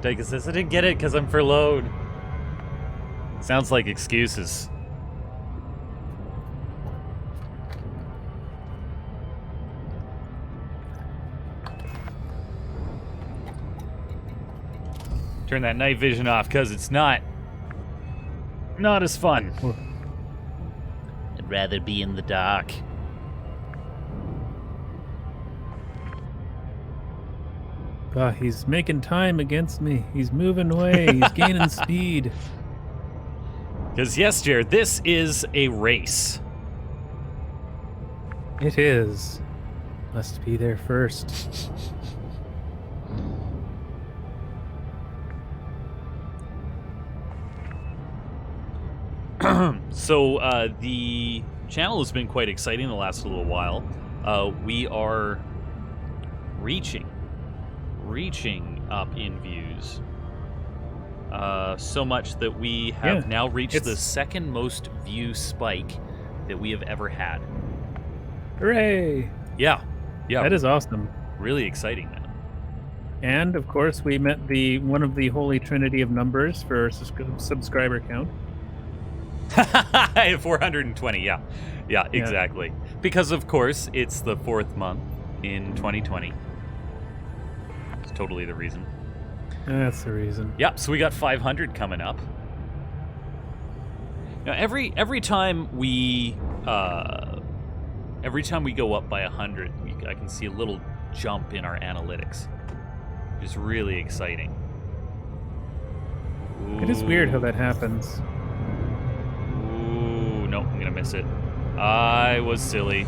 Dika says, I didn't get it because I'm for load. Sounds like excuses. Turn that night vision off, because it's not as fun. I'd rather be in the dark. He's making time against me. He's moving away. He's gaining speed. Because yes, Jared, this is a race. It is. Must be there first. So the channel has been quite exciting the last little while. We are reaching up in views. So much that we have now reached the second most view spike that we have ever had. Hooray! Yeah. That is awesome. Really exciting, man. And of course, we met one of the holy trinity of numbers for our subscriber count. 420, yeah, exactly. Because of course it's the 4th month in 2020. It's totally the reason. That's the reason. Yep. So we got 500 coming up. Now every time we go up by 100, I can see a little jump in our analytics, which is really exciting. Ooh. It is weird how that happens. No, I'm gonna miss it. I was silly.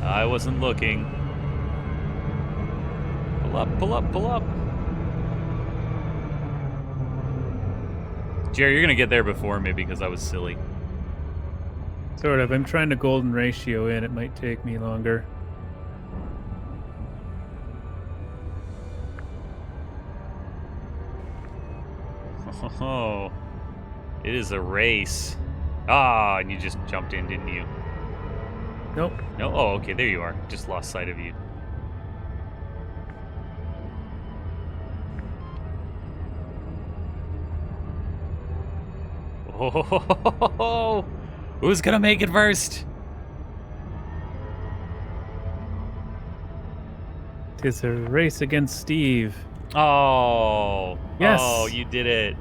I wasn't looking. Pull up, pull up, pull up. Jerry, you're gonna get there before me because I was silly. Sort of. I'm trying to golden ratio in. It might take me longer. Oh, it is a race. Ah, and you just jumped in, didn't you? Nope. No? Oh, okay, there you are. Just lost sight of you. Oh, who's gonna make it first? It's a race against Steve. Oh. Yes. Oh, you did it.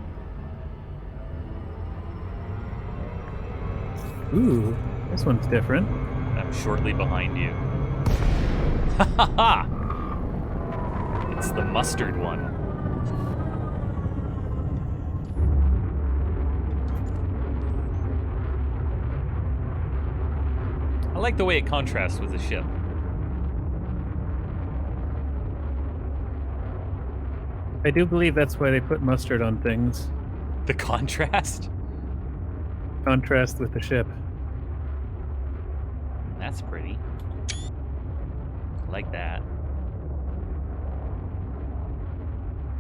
Ooh, this one's different. I'm shortly behind you. Ha ha ha! It's the mustard one. I like the way it contrasts with the ship. I do believe that's why they put mustard on things. The contrast? Contrast with the ship. That's pretty. I like that.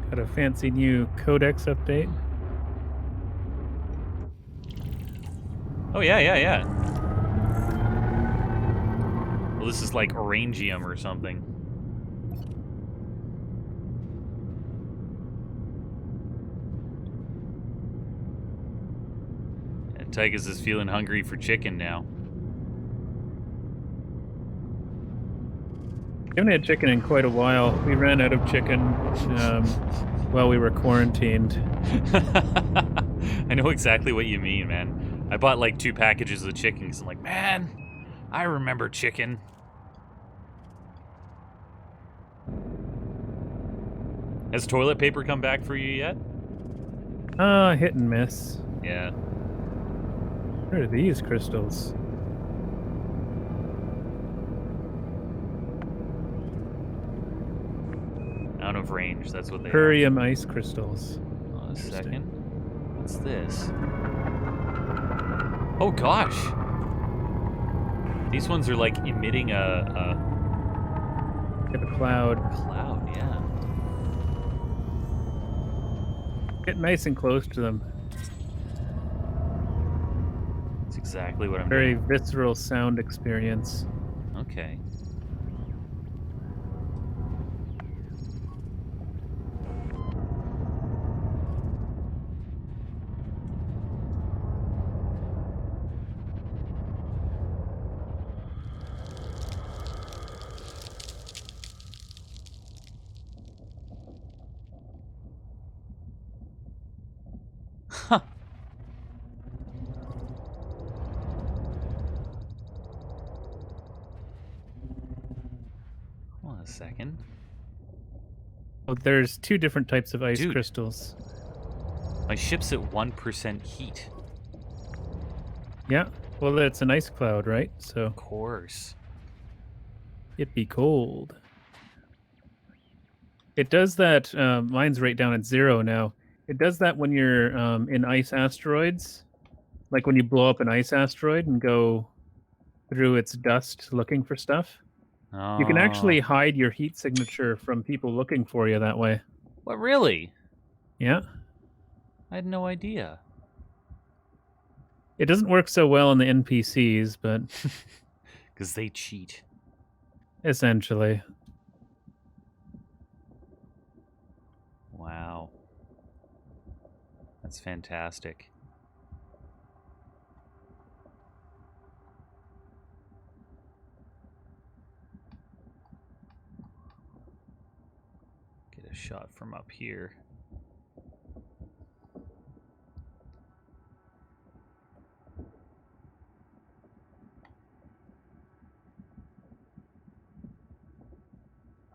Got a fancy new codex update. Oh, yeah. Well, this is like Orangium or something. And Tychus is feeling hungry for chicken now. We haven't had chicken in quite a while. We ran out of chicken while we were quarantined. I know exactly what you mean, man. I bought like 2 packages of chickens. I'm like, man, I remember chicken. Has toilet paper come back for you yet? Hit and miss. Yeah. What are these crystals? Out of range, that's what they are. Purium ice crystals. A second. What's this? Oh gosh! These ones are like emitting a Get a cloud. cloud, yeah. Get nice and close to them. That's exactly what I'm Very doing. visceral sound experience. Okay. Huh. Hold on a second. Oh, there's 2 different types of ice Dude. crystals. My ship's at 1% heat. Yeah. Well, it's an ice cloud, right? So Of course. it'd be cold. It does that. Mine's right down at 0 now. It does that when you're in ice asteroids, like when you blow up an ice asteroid and go through its dust looking for stuff. You can actually Oh. hide your heat signature from people looking for you that way. What, really? Yeah. I had no idea. It doesn't work so well on the NPCs, but Because they cheat. essentially. Wow. That's fantastic. Get a shot from up here.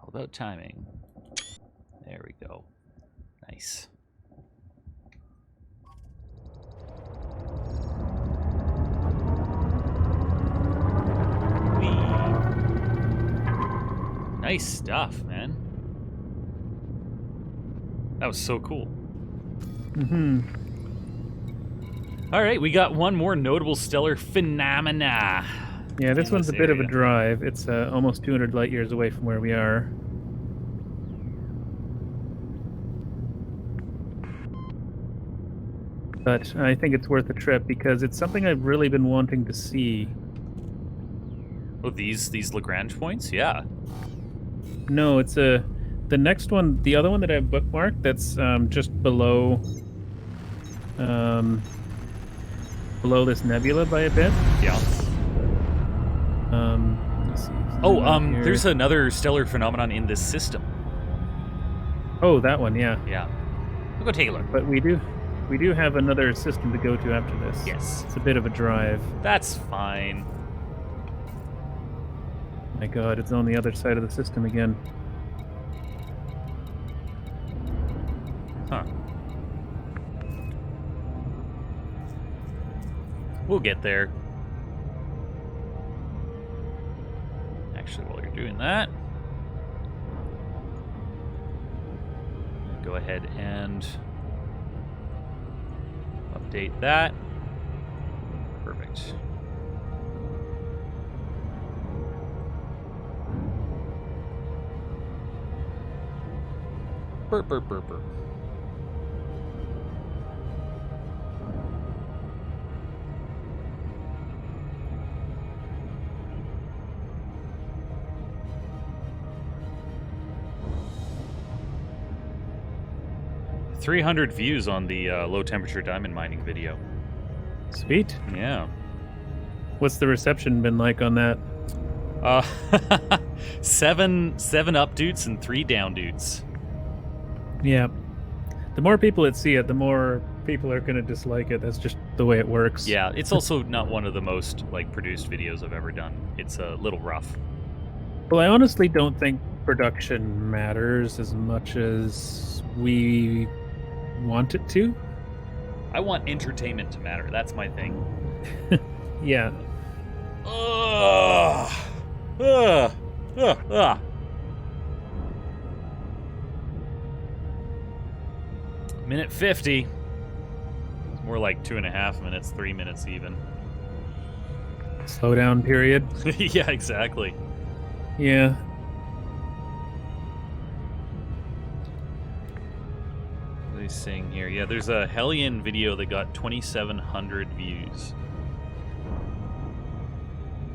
All about timing. There we go. Nice. Whee. Nice stuff, man. That was so cool. Mm-hmm. All right, we got one more notable stellar phenomena. Yeah, this in one's a bit of a area. drive. It's almost 200 light years away from where we are. But I think it's worth a trip because it's something I've really been wanting to see. Oh, these Lagrange points? Yeah. No, it's the next one, the other one that I've bookmarked. That's just below, below this nebula by a bit. Yeah. Let's see. Oh, Here. there's another stellar phenomenon in this system. Oh, that one, yeah. Yeah. We'll go take a look. But we do have another system to go to after this. Yes. It's a bit of a drive. That's fine. My God, it's on the other side of the system again. Huh. We'll get there. Actually, while you're doing that, go ahead and update that. Perfect. Burp, burp, burp, burp. $300 views on the low temperature diamond mining video. Sweet. Yeah. What's the reception been like on that? Seven up dudes and 3 down dudes. Yeah. The more people that see it, the more people are going to dislike it. That's just the way it works. Yeah, it's also not one of the most produced videos I've ever done. It's a little rough. Well, I honestly don't think production matters as much as we want it to. I want entertainment to matter. That's my thing. Yeah. Ugh. Ugh. Ugh. Ugh. Minute 50. It's more like 2.5 minutes, 3 minutes even. Slow down period. Yeah, exactly. Yeah. What are they saying here? Yeah, there's a Hellion video that got 2,700 views.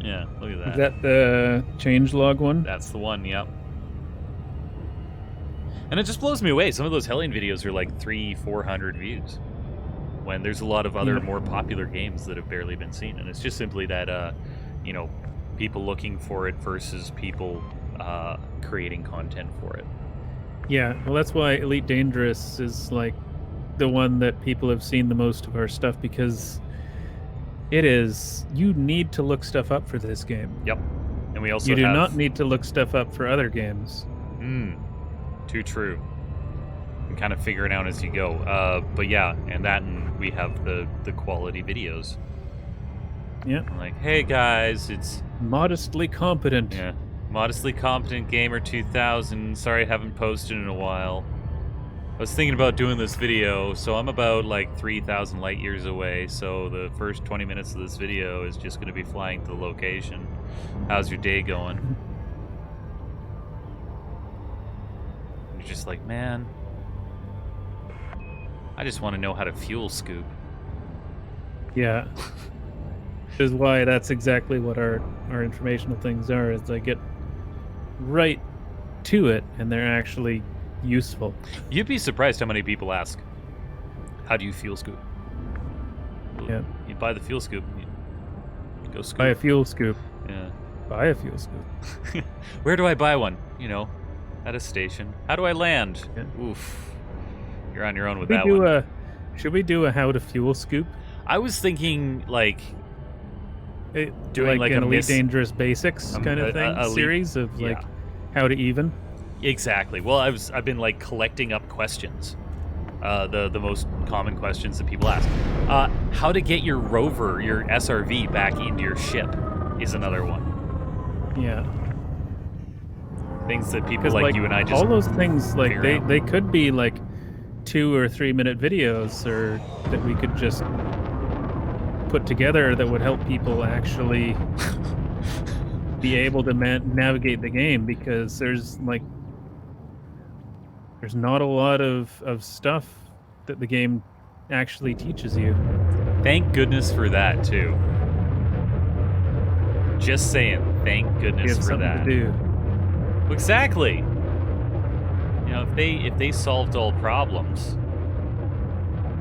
Yeah, look at that. Is that the changelog one? That's the one, yep. And it just blows me away. Some of those Hellion videos are like 300-400 views. When there's a lot of other more popular games that have barely been seen. And it's just simply that, people looking for it versus people creating content for it. Yeah, well, that's why Elite Dangerous is the one that people have seen the most of our stuff because it is. You need to look stuff up for this game. Yep. And we also You do have... not need to look stuff up for other games. Too true. And kind of figure it out as you go. But yeah, and we have the quality videos. Yeah. Like, hey guys, it's Modestly competent. yeah, modestly competent gamer 2000. Sorry I haven't posted in a while. I was thinking about doing this video, so I'm about like 3,000 light years away. So the first 20 minutes of this video is just going to be flying to the location. How's your day going? You're just like, man, I just want to know how to fuel scoop. Yeah. Which is why that's exactly what our informational things are, is they get right to it and they're actually useful. You'd be surprised how many people ask, how do you fuel scoop? Well, Yeah. you buy the fuel scoop, you go scoop. Buy a fuel scoop. Yeah. Buy a fuel scoop. Where do I buy one? You know, at a station. How do I land? Yeah. Oof. You're on your own with We that do one. should we do a how to fuel scoop? I was thinking, like, doing like an a Elite Dangerous Basics kind of thing, elite- series of like yeah. how to even. Exactly. Well, I've been like collecting up questions, the most common questions that people ask. How to get your rover, your SRV, back into your ship is another one. Yeah. Things that people Because like you and I just all those things, like figure out. they could be like 2 or 3 minute videos, or that we could just put together that would help people actually be able to navigate the game, because there's not a lot of stuff that the game actually teaches you. Thank goodness for that too. Just saying, thank You goodness have for something that. to do. Exactly. You know, if they solved all problems,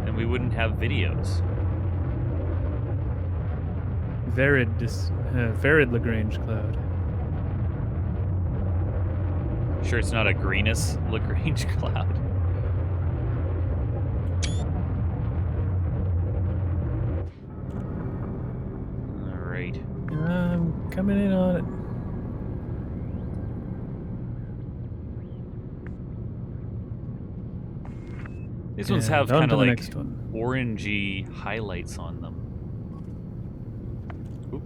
then we wouldn't have videos. Varied Lagrange cloud. Sure, it's not a greenest Lagrange cloud. All right. I'm coming in on it. These ones And have on kind to of the like next one. orangey highlights on them. Oop.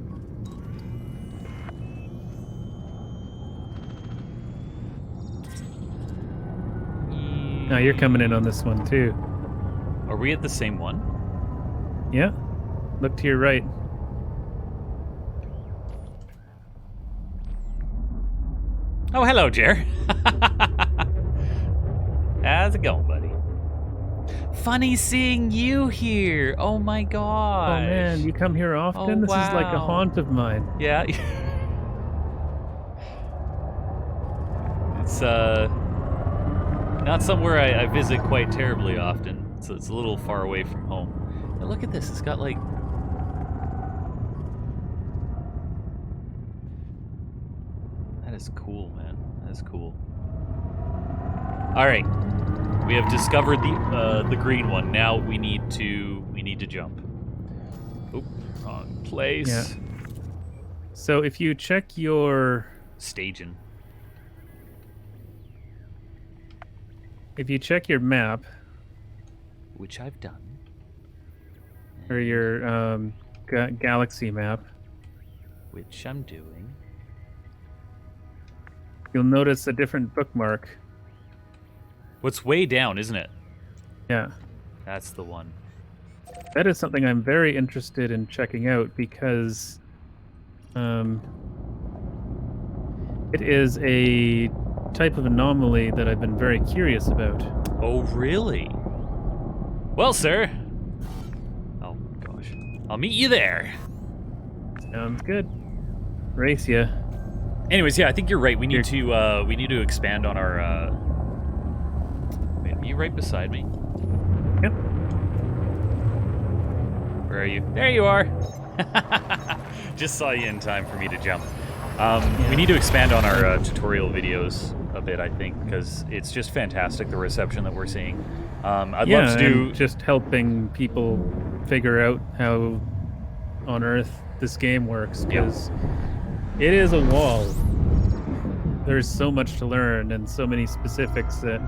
Now you're coming in on this one too. Are we at the same one? Yeah. Look to your right. Oh, hello, Jer. How's it going, buddy? Funny seeing you here. Oh my god. Oh man, you come here often? Oh, This is like a wow. haunt of mine. Yeah. It's not somewhere I visit quite terribly often. So it's a little far away from home. And look at this. It's got like that is cool, man. That is cool. All right. We have discovered the green one. Now we need to jump. Oop, wrong place. Yeah. So if you check your Staging. map, Which I've done. or your galaxy map, Which I'm doing. you'll notice a different bookmark. What's way down, isn't it? Yeah. That's the one. That is something I'm very interested in checking out, because it is a type of anomaly that I've been very curious about. Oh, really? Well, sir. Oh, gosh. I'll meet you there. Sounds good. Race ya. Anyways, yeah, I think you're right. We need to expand on our. Wait, are you right beside me? Yep. Where are you? There you are. Just saw you in time for me to jump. We need to expand on our tutorial videos a bit, I think, because it's just fantastic, the reception that we're seeing. I'd yeah, love to do. and just helping people figure out how on earth this game works, because it is a wall. There's so much to learn and so many specifics that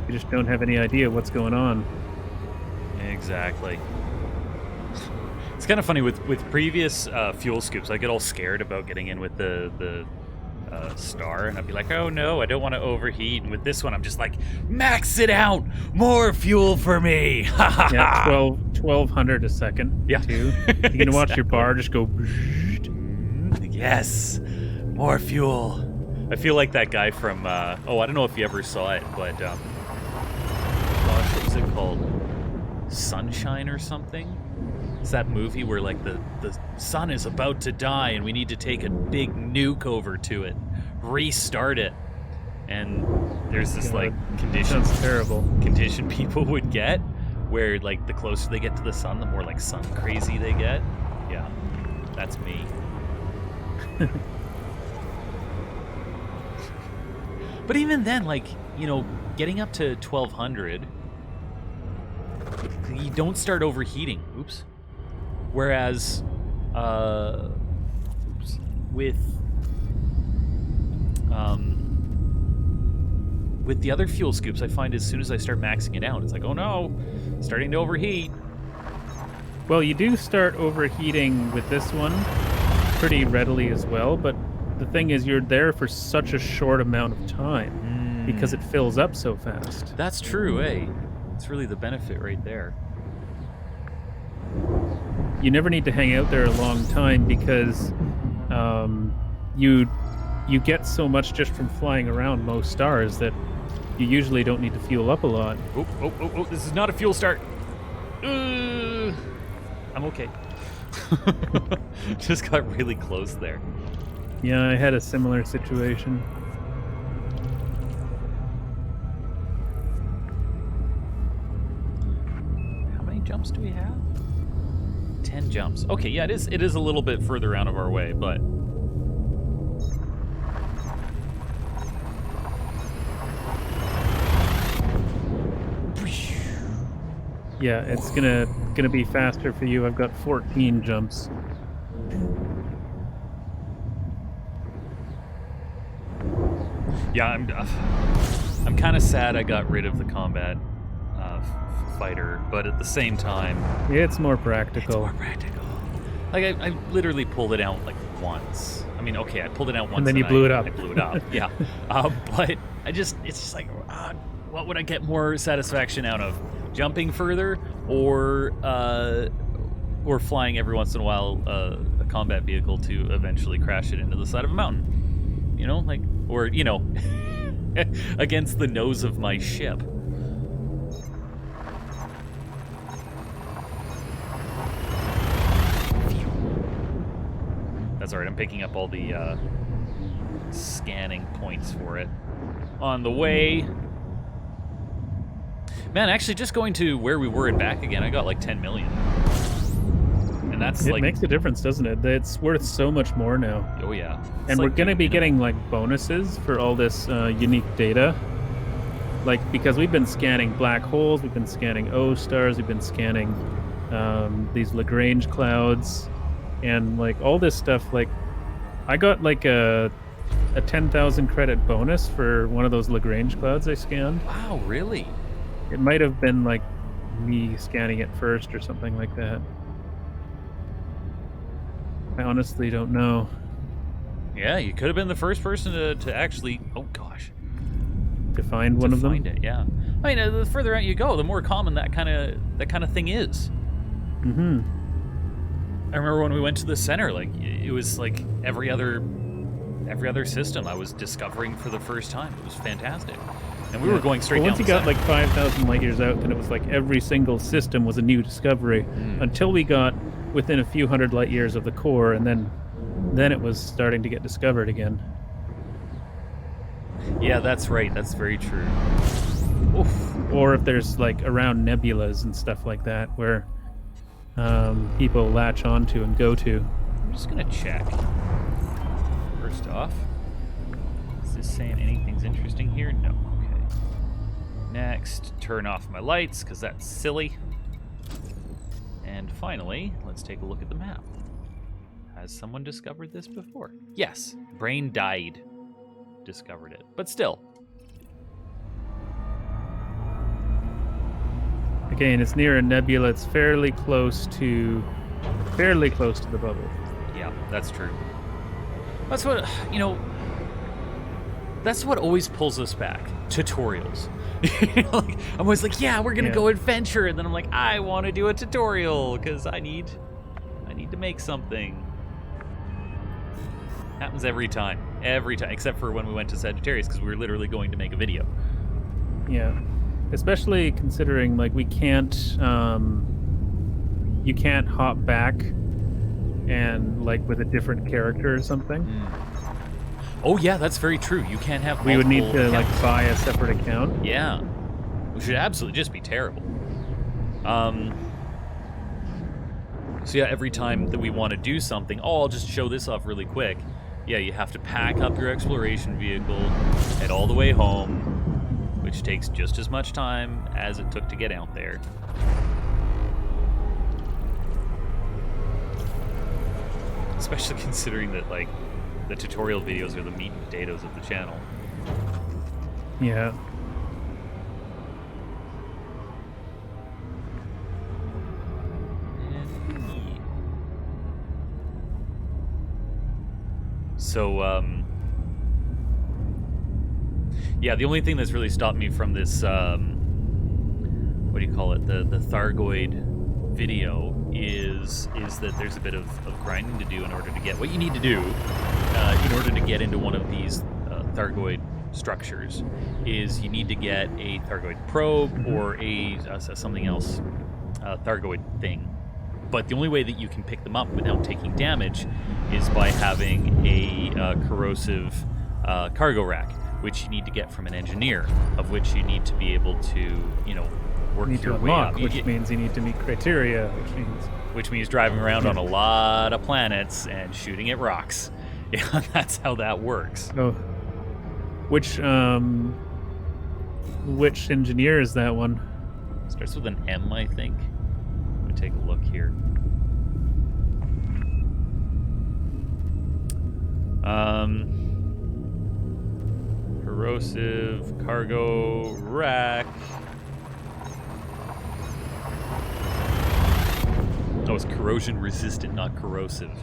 you just don't have any idea what's going on. Exactly. It's kind of funny with previous fuel scoops. I get all scared about getting in with the star, and I'd be like, "Oh no, I don't want to overheat." And with this one, I'm just like, "Max it out, more fuel for me!" Yeah, 1200 a second. Yeah. Too. You can watch your bar just go. Yes, more fuel. I feel like that guy from. I don't know if you ever saw it, but gosh, what was it called? Sunshine or something? It's that movie where like the sun is about to die and we need to take a big nuke over to it, restart it, and there's this like condition. Sounds terrible. Condition people would get, where like the closer they get to the sun, the more like sun crazy they get. Yeah, that's me. But even then, like, you know, getting up to 1200, you don't start overheating. Oops. Whereas, with the other fuel scoops, I find as soon as I start maxing it out, it's like, oh no, starting to overheat. Well, you do start overheating with this one pretty readily as well, but the thing is you're there for such a short amount of time because it fills up so fast. That's true, eh? It's really the benefit right there. You never need to hang out there a long time because you get so much just from flying around most stars that you usually don't need to fuel up a lot. Oh, this is not a fuel start. I'm okay. Just got really close there. Yeah, I had a similar situation. How many jumps do we have? 10 jumps. Okay, yeah, it is a little bit further out of our way, but Yeah, it's gonna be faster for you. I've got 14 jumps. yeah, I'm kind of sad I got rid of the combat fighter, but at the same time, It's more practical. it's more practical. Like I literally pulled it out like once. I mean, okay, I pulled it out once, then you blew it up. I blew it up, yeah. But it's just like, what would I get more satisfaction out of? Jumping further, or flying every once in a while a combat vehicle to eventually crash it into the side of a mountain? You know, like, or you know, against the nose of my ship. That's all right. I'm picking up all the scanning points for it on the way. Man, actually, just going to where we were and back again, I got like 10 million. And that's It like... makes a difference, doesn't it? It's worth so much more now. Oh, yeah. It's And like, we're going to be you know, getting like bonuses for all this unique data. Like, because we've been scanning black holes, we've been scanning O stars, we've been scanning these Lagrange clouds, and like all this stuff. Like, I got like a 10,000 credit bonus for one of those Lagrange clouds I scanned. Wow, really? It might have been like me scanning it first or something like that. I honestly don't know. Yeah, you could have been the first person to actually... Oh, gosh. To find one to of them. find it, yeah. I mean, the further out you go, the more common that kind of thing is. Mm-hmm. I remember when we went to the center, like, it was like every other system I was discovering for the first time. It was fantastic. And we were going straight down once the you got center. like 5,000 light years out, then it was like every single system was a new discovery until we got within a few hundred light years of the core, and then it was starting to get discovered again. Yeah, that's right. That's very true. Oof. Or if there's like around nebulas and stuff like that where people latch onto and go to. I'm just gonna check. First off, is this saying anything's interesting here? No. Okay. Next, turn off my lights, because that's silly. And finally, let's take a look at the map. Has someone discovered this before? Yes, Brain died. Discovered it. But still. Again, it's near a nebula. It's fairly close to the bubble. Yeah, that's true. That's what, that's what always pulls us back. Tutorials. Like, I'm always like, yeah, we're going to go adventure. And then I'm like, I want to do a tutorial because I need to make something. Happens every time, except for when we went to Sagittarius because we were literally going to make a video. Yeah, especially considering like we can't, you can't hop back and like with a different character or something. Oh yeah, that's very true. You can't have. We would need to accounts. like buy a separate account. Yeah, which would absolutely just be terrible. So yeah, every time that we want to do something, I'll just show this off really quick. Yeah, you have to pack up your exploration vehicle, head all the way home, which takes just as much time as it took to get out there. Especially considering that, like, the tutorial videos are the meat and potatoes of the channel. Yeah. So, yeah, the only thing that's really stopped me from this, what do you call it, the Thargoid video is that there's a bit of grinding to do in order to get what you need to do in order to get into one of these Thargoid structures. Is you need to get a Thargoid probe or a something else, Thargoid thing. But the only way that you can pick them up without taking damage is by having a corrosive cargo rack, which you need to get from an engineer, of which you need to be able to, work Need to your way unlock, up. which means you need to meet criteria, Which means driving around on a lot of planets and shooting at rocks. Yeah, that's how that works. Oh, which engineer is that one? Starts with an M, I think. Let me take a look here. Corrosive cargo rack. Oh, it's corrosion resistant, not corrosive.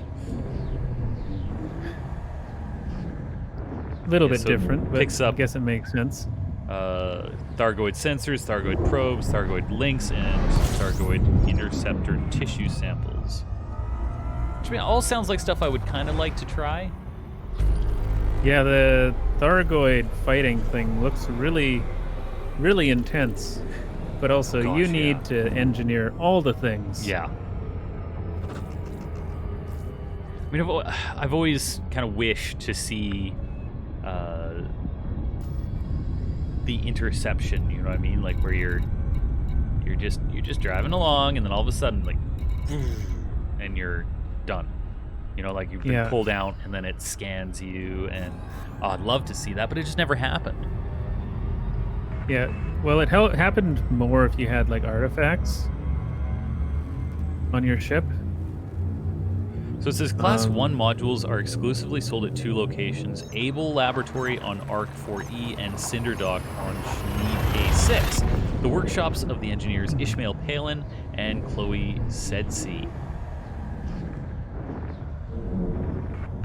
A little Yeah, bit so different, but picks up- I guess it makes sense. Thargoid sensors, Thargoid probes, Thargoid links, and Thargoid interceptor tissue samples. Which all sounds like stuff I would kind of like to try. Yeah, the Thargoid fighting thing looks really, really intense. But also, you Gosh, need yeah. to engineer all the things. Yeah. I mean, I've always kind of wished to see the interception. You know what I mean? Like where you're just driving along, and then all of a sudden, like, and you're done. Like you've been pulled out, and then it scans you. And I'd love to see that, but it just never happened. Yeah. Well, it happened more if you had like artifacts on your ship. So it says Class 1 modules are exclusively sold at 2 locations, Able Laboratory on Arc 4E and Cinder Dock on Shneve A6, the workshops of the engineers Ishmael Palin and Chloe Sedsi.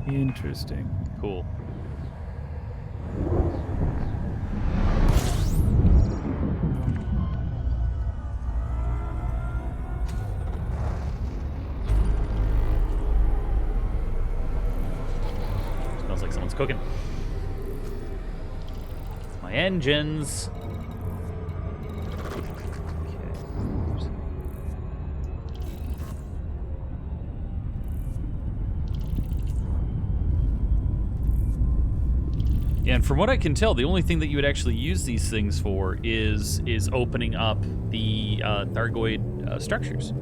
Interesting. Cool. Smells like someone's cooking. My engines. Yeah, and from what I can tell, the only thing that you would actually use these things for is opening up the Thargoid structures.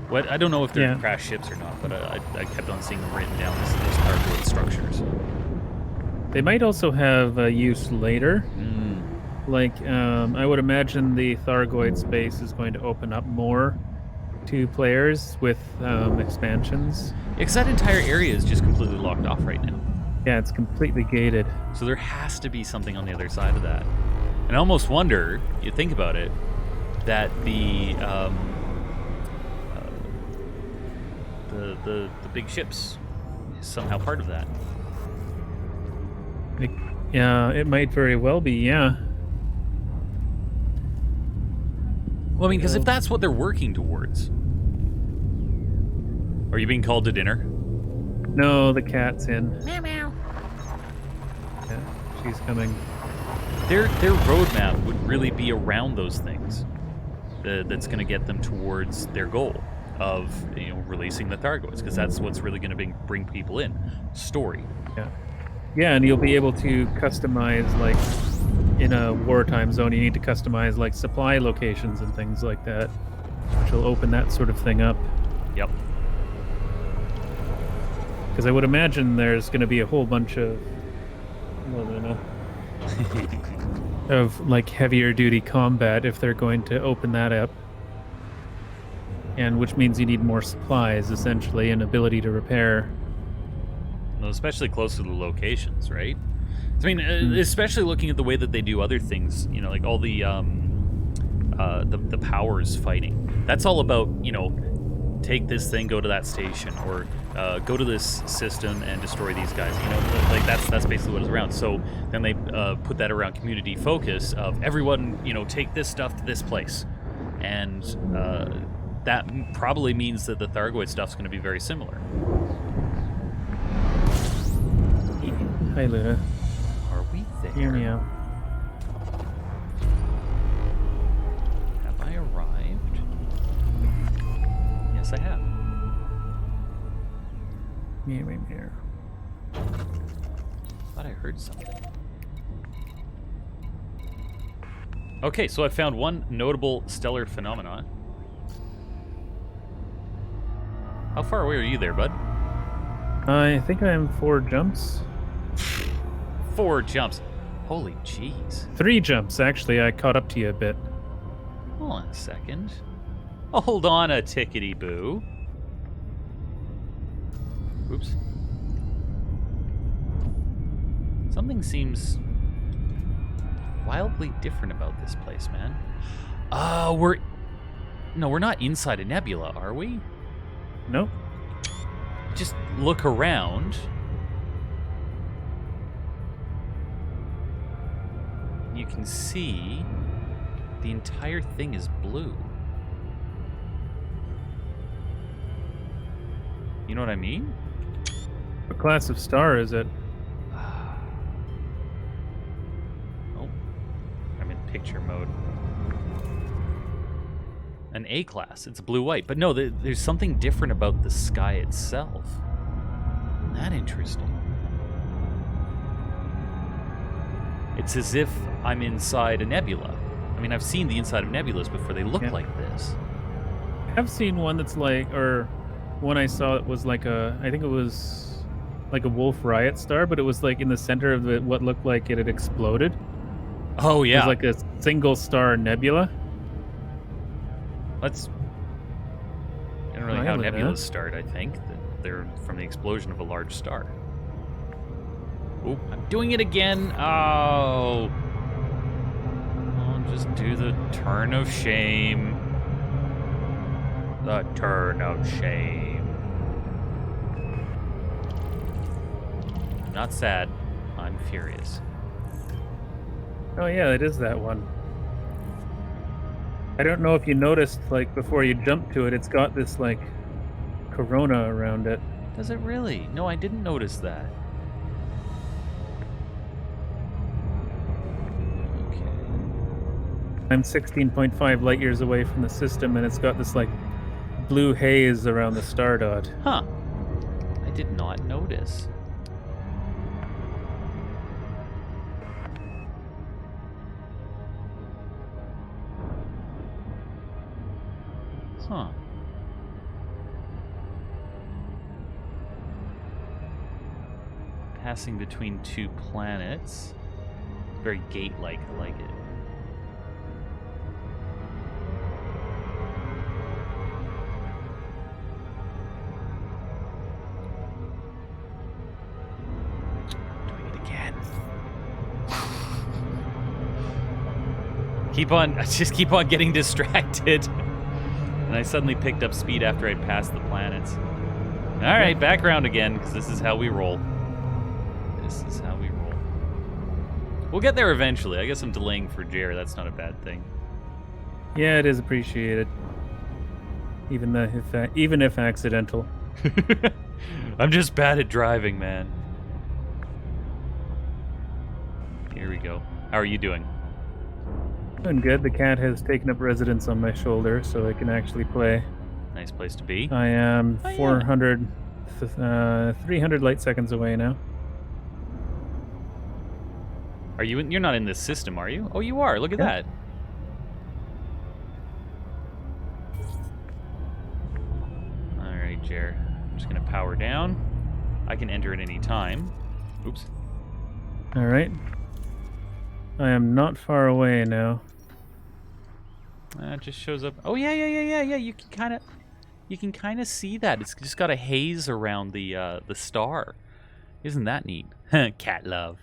What I don't know if they're crash ships or not, but I kept on seeing them written down as Thargoid structures. They might also have use later, Like, I would imagine the Thargoid space is going to open up more to players with expansions. Because that entire area is just completely locked off right now. Yeah, it's completely gated. So there has to be something on the other side of that. And I almost wonder, you think about it, that the big ships is somehow part of that. Like, yeah, it might very well be, yeah. Well, I mean, because if that's what they're working towards. Are you being called to dinner? No, the cat's in. Meow meow. Yeah, she's coming. Their roadmap would really be around those things. That's going to get them towards their goal of releasing the Thargoids, because that's what's really going to bring people in. Story. Yeah. Yeah, and you'll be able to customize, like, in a wartime zone, you need to customize, like, supply locations and things like that, which will open that sort of thing up. Yep. Because I would imagine there's going to be a whole bunch of, of, like, heavier duty combat if they're going to open that up. And which means you need more supplies, essentially, and ability to repair. Well, especially close to the locations, right? I mean, especially looking at the way that they do other things, like all the powers fighting. That's all about, take this thing, go to that station, or go to this system and destroy these guys. Like that's basically what is around. So then they put that around community focus of everyone, take this stuff to this place, and that probably means that the Thargoid stuff's going to be very similar. Hi, Luna. Are we there? Hear me out. Have I arrived? Yes, I have. Here. Thought I heard something. Okay, so I found one notable stellar phenomenon. How far away are you there, bud? I think I'm 4 jumps. 4 jumps. Holy jeez. 3 jumps, actually. I caught up to you a bit. Hold on a second. Hold on a tickety-boo. Oops. Something seems wildly different about this place, man. We're not inside a nebula, are we? Nope. Just look around. You can see the entire thing is blue. You know what I mean? What class of star is it? Oh, I'm in picture mode. An A class. It's blue-white. But no, there's something different about the sky itself. Isn't that interesting? It's as if I'm inside a nebula. I mean, I've seen the inside of nebulas before. They look like this. I've seen one that's like, or one I saw that was like I think it was like a Wolf Riot star, but it was like in the center of what looked like it had exploded. Oh, yeah. It was like a single star nebula. I don't know how nebulas start, I think. They're from the explosion of a large star. Oh, I'm doing it again. Oh. I'll just do the turn of shame. The turn of shame. I'm not sad. I'm furious. Oh yeah, it is that one. I don't know if you noticed, like, before you jump to it, it's got this, like, corona around it. Does it really? No, I didn't notice that. Okay. I'm 16.5 light years away from the system, and it's got this, like, blue haze around the star dot. Huh. I did not notice. Huh. Passing between 2 planets. Very gate-like. I like it. just keep on getting distracted. And I suddenly picked up speed after I'd passed the planets. All right, back around again, because this is how we roll. This is how we roll. We'll get there eventually. I guess I'm delaying for Jer. That's not a bad thing. Yeah, it is appreciated. Even if accidental. I'm just bad at driving, man. Here we go. How are you doing? Doing good. The cat has taken up residence on my shoulder, so I can actually play. Nice place to be. I am Oh, yeah. 300 light seconds away now. Are you? You're not in this system, are you? Oh, you are. Look at that. All right, Jer. I'm just gonna power down. I can enter at any time. Oops. All right. I am not far away now. It just shows up. Oh yeah. You can kind of see that. It's just got a haze around the star. Isn't that neat? Cat love.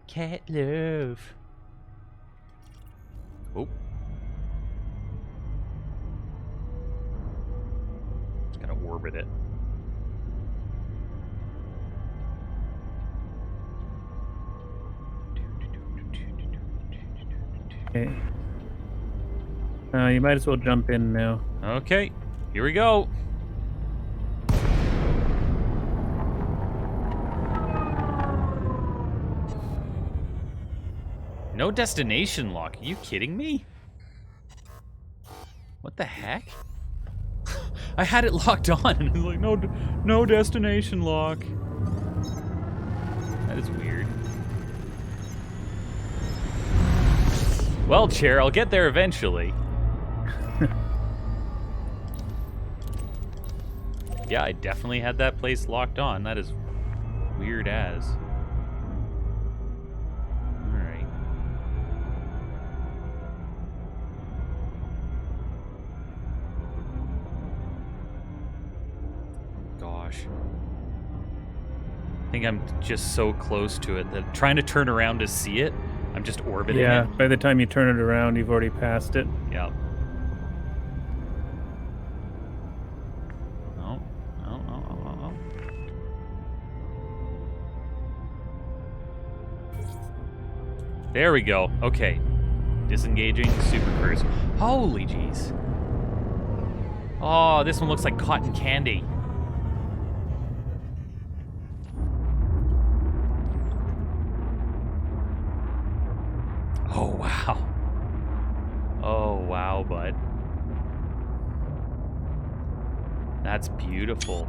Cat love. Oh. Just gotta orbit it. Okay. You might as well jump in now. Okay, here we go. No destination lock. Are you kidding me? What the heck? I had it locked on and it was like, no destination lock. That is weird. Well, Chair, I'll get there eventually. Yeah, I definitely had that place locked on. That is weird as. Alright. Gosh. I think I'm just so close to it that trying to turn around to see it, I'm just orbiting Yeah, it. by the time you turn it around, you've already passed it. Yeah. There we go. Okay. Disengaging super cruise. Holy jeez. Oh, this one looks like cotton candy. Oh, wow. Oh, wow, bud. That's beautiful.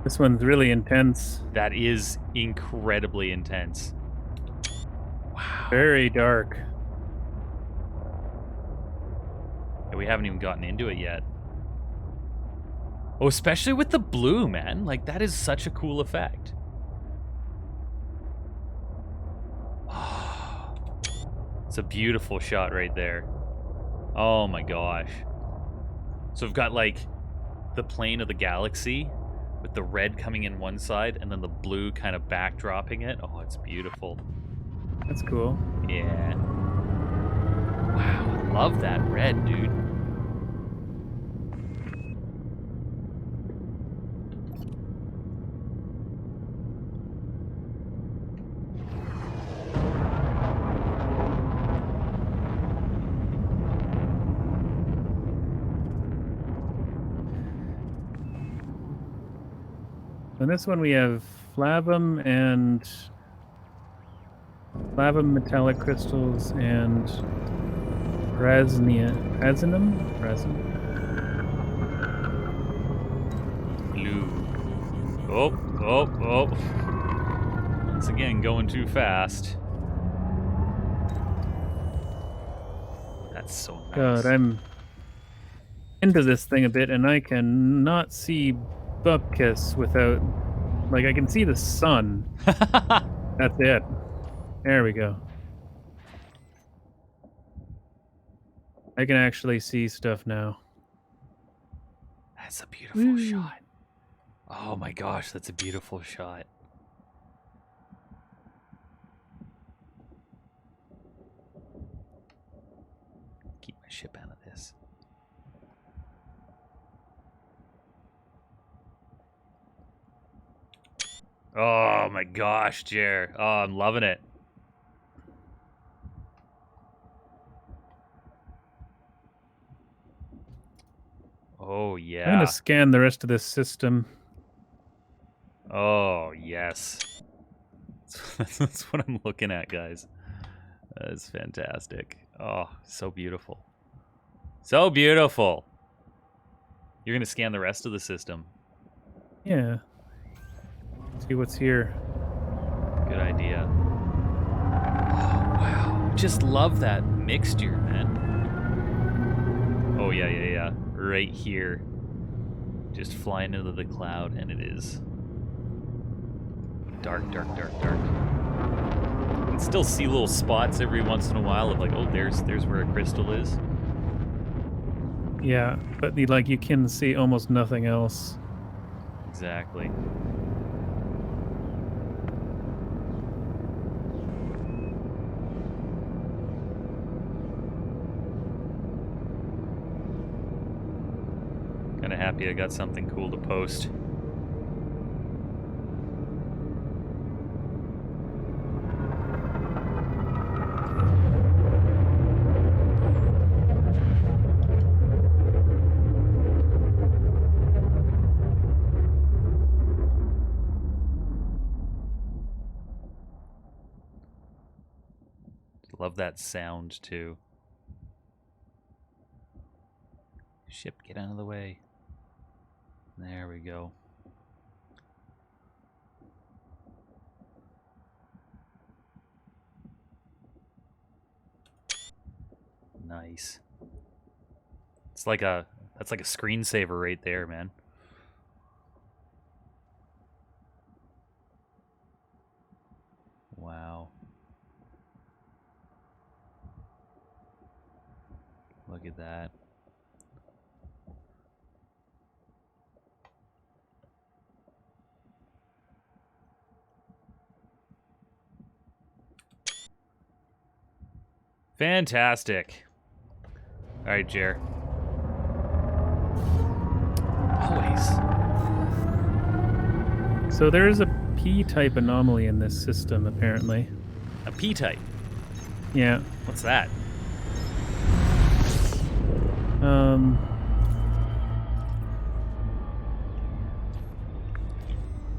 This one's really intense. That is incredibly intense. Wow. Very dark. And we haven't even gotten into it yet. Oh, especially with the blue, man. Like, that is such a cool effect. It's a beautiful shot right there. Oh my gosh. So we've got, like, the plane of the galaxy with the red coming in one side and then the blue kind of backdropping it. Oh, it's beautiful. That's cool. Yeah. Wow, I love that red, dude. In this one we have flavum metallic crystals and prasinum. Blue. Oh. Once again, going too fast. That's so nice. God, I'm into this thing a bit, and I cannot see Bupkis without, like, I can see the sun. That's it. There we go. I can actually see stuff now. That's a beautiful shot. Oh my gosh, that's a beautiful shot. my ship out of this. Oh my gosh, Jer. Oh, I'm loving it. Oh, I'm yeah. gonna scan the rest of this system. Oh, yes. That's what I'm looking at, guys. That's fantastic. Oh, so beautiful. So beautiful. You're going to scan the rest of the system. Yeah. See what's here. Good idea. Oh, wow. Just love that mixture, man. Oh, yeah. Right here. Just flying into the cloud, and it is dark. You can still see little spots every once in a while of like, oh, there's where a crystal is. Yeah, but you can see almost nothing else. Exactly. Kind of happy I got something cool to post. Love that sound too. Ship, get out of the way. There we go. Nice. That's like a screensaver right there, man. Wow. Look at that. Fantastic. All right, Jer. Always. So there is a P-type anomaly in this system, apparently. A P-type. Yeah. What's that?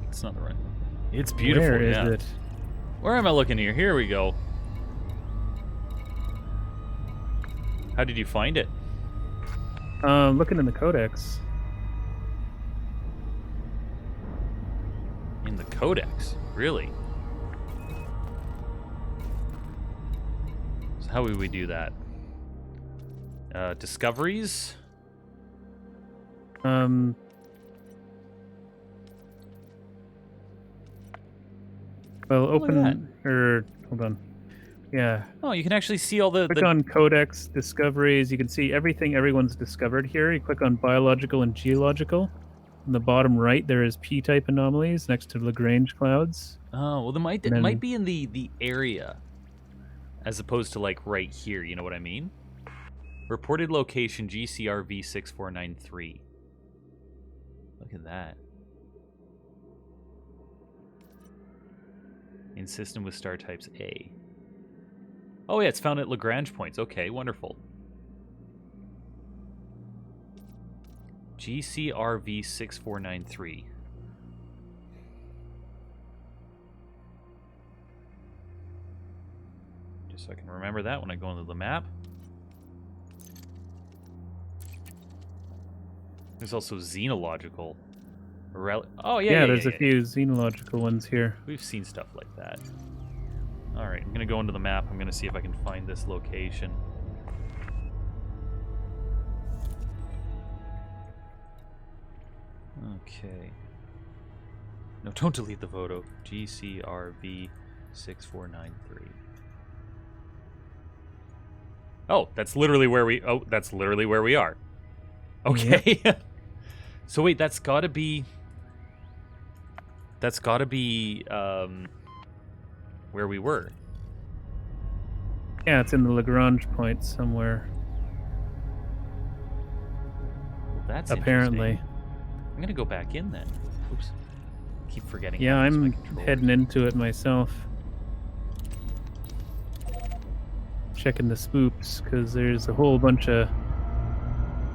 It's not the right. It's beautiful. Where is yeah. it? Where am I looking here? Here we go. How did you find it? Looking in the codex. In the codex? Really? So how would we do that? Discoveries? Well, Look at open or hold on. Yeah. Oh, you can actually see all the... Click on Codex Discoveries. You can see everything everyone's discovered here. You click on Biological and Geological. In the bottom right, there is P-type anomalies next to Lagrange clouds. Oh, well, it might be in the area as opposed to, like, right here. You know what I mean? Reported location GCRV 6493. Look at that. In system with star types A. Oh, yeah, it's found at Lagrange points. Okay, wonderful. GCRV 6493. Just so I can remember that when I go into the map. There's also xenological. Oh, yeah, there's a few xenological ones here. We've seen stuff like that. Alright, I'm going to go into the map. I'm going to see if I can find this location. Okay. No, don't delete the photo. GCRV 6493. Oh, that's literally where we... Oh, that's literally where we are. Okay. So wait, that's got to be... That's got to be where we were. Yeah, it's in the Lagrange point somewhere. That's apparently. interesting. I'm gonna go back in then. Oops. Keep forgetting. Yeah, how to use my I'm controllers. heading into it myself. Checking the spoops, because there's a whole bunch of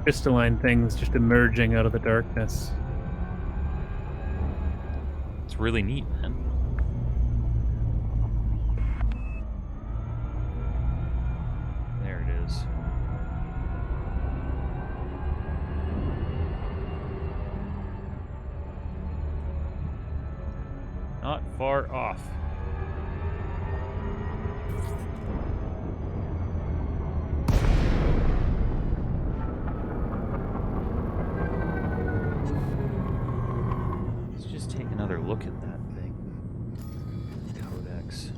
crystalline things just emerging out of the darkness. It's really neat, man. There it is. Not far off. Let's just take another look at that thing. Codex.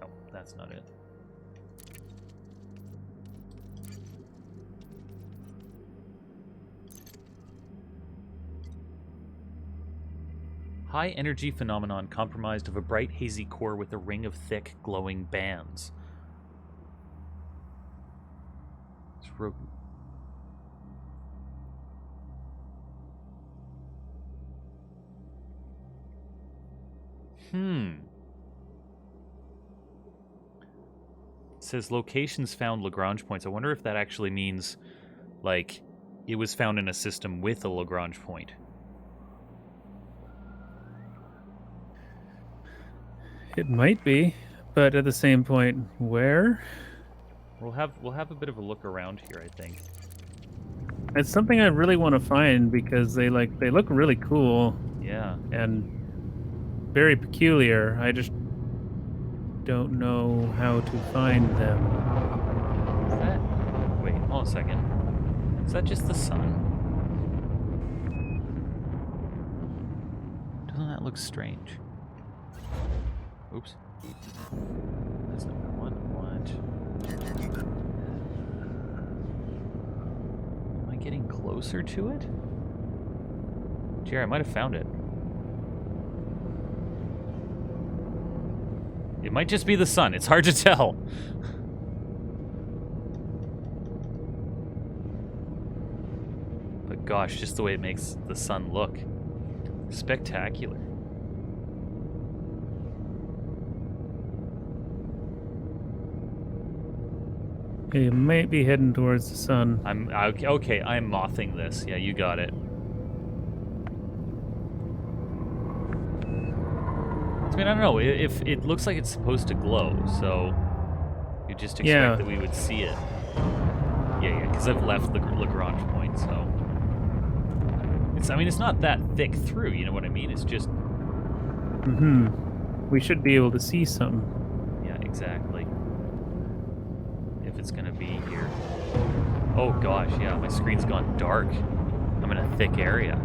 No, that's not it. High energy phenomenon comprised of a bright hazy core with a ring of thick glowing bands. It's It says locations found Lagrange points. I wonder if that actually means, like, it was found in a system with a Lagrange point. It might be, but at the same point, where? We'll have a bit of a look around here, I think. It's something I really want to find because they look really cool Yeah. and very peculiar. I just don't know how to find them. Is that... Wait, hold on a second. Is that just the sun? Doesn't that look strange? Oops. That's not what I want. Am I getting closer to it? Jerry, I might have found it. It might just be the sun. It's hard to tell. But gosh, just the way it makes the sun look. Spectacular. You might be heading towards the sun. Okay, I'm mothing this. Yeah, you got it. I mean, I don't know. If it looks like it's supposed to glow, so you just expect that we would see it. Yeah, because I've left the Lagrange point, so it's. I mean, it's not that thick through. You know what I mean? It's just. We should be able to see some. Yeah, exactly. If it's gonna be here. Oh gosh, yeah, my screen's gone dark. I'm in a thick area.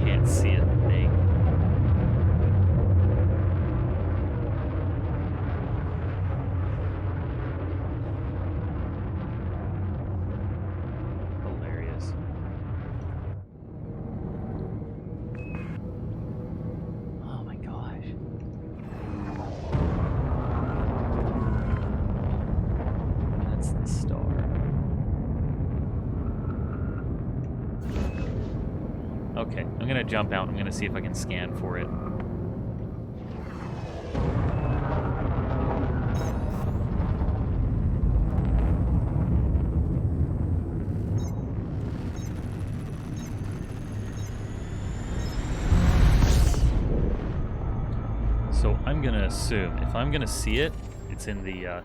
Can't see a thing. Hilarious. Oh my gosh. That's the star. Okay, I'm gonna jump out. I'm gonna see if I can scan for it. So I'm gonna assume if I'm gonna see it, it's in the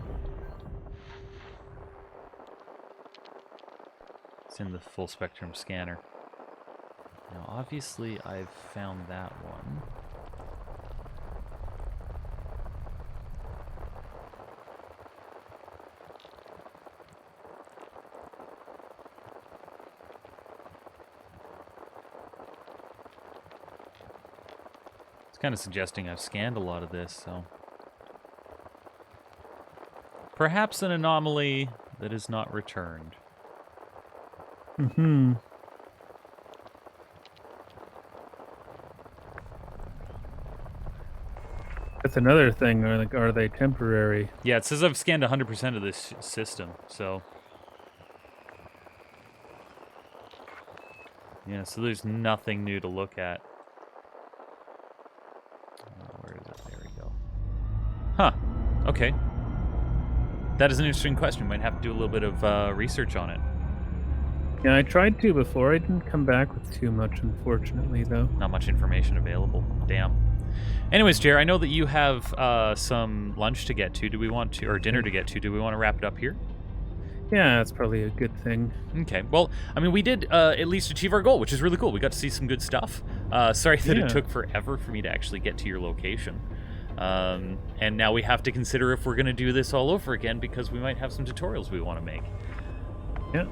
full spectrum scanner. Now, obviously, I've found that one. It's kind of suggesting I've scanned a lot of this, so... Perhaps an anomaly that is not returned. Mm-hmm. That's another thing. Are they temporary? Yeah, it says I've scanned 100% of this system, so... Yeah, so there's nothing new to look at. Where is it? There we go. Huh. Okay. That is an interesting question. Might have to do a little bit of research on it. Yeah, I tried to before. I didn't come back with too much, unfortunately, though. Not much information available. Damn. Anyways, Jer, I know that you have some lunch to get to. Do we want to, or dinner to get to? Do we want to wrap it up here? Yeah, that's probably a good thing. Okay. Well, I mean, we did at least achieve our goal, which is really cool. We got to see some good stuff. Sorry that it took forever for me to actually get to your location. And now we have to consider if we're going to do this all over again because we might have some tutorials we want to make. Yeah.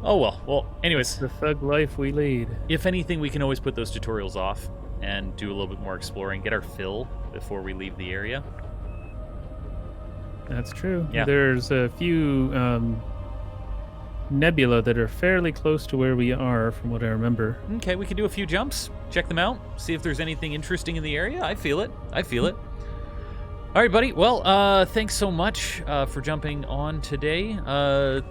Oh, well. Well, anyways. The thug life we lead. If anything, we can always put those tutorials off and do a little bit more exploring, get our fill before we leave the area. That's true. Yeah. There's a few nebula that are fairly close to where we are, from what I remember. Okay, we can do a few jumps, check them out, see if there's anything interesting in the area. I feel it. I feel it. All right, buddy. Well, thanks so much for jumping on today.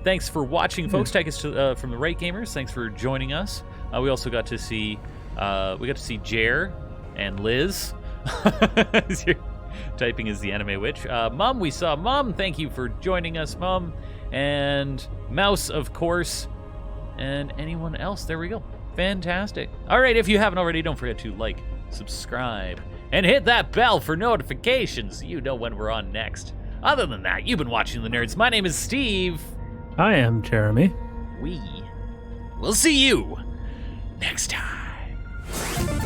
Thanks for watching, folks. Take us to, from the Right Gamers. Thanks for joining us. We also got to see Jer and Liz. Typing is the anime witch. Mom, we saw Mom. Thank you for joining us, Mom. And Mouse, of course. And anyone else. There we go. Fantastic. All right, if you haven't already, don't forget to like, subscribe, and hit that bell for notifications so you know when we're on next. Other than that, you've been watching The Nerds. My name is Steve. I am Jeremy. We will see you next time.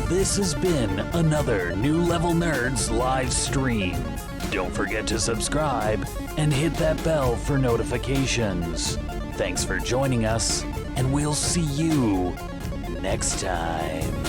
This has been another New Level Nerds live stream. Don't forget to subscribe and hit that bell for notifications. Thanks for joining us, and we'll see you next time.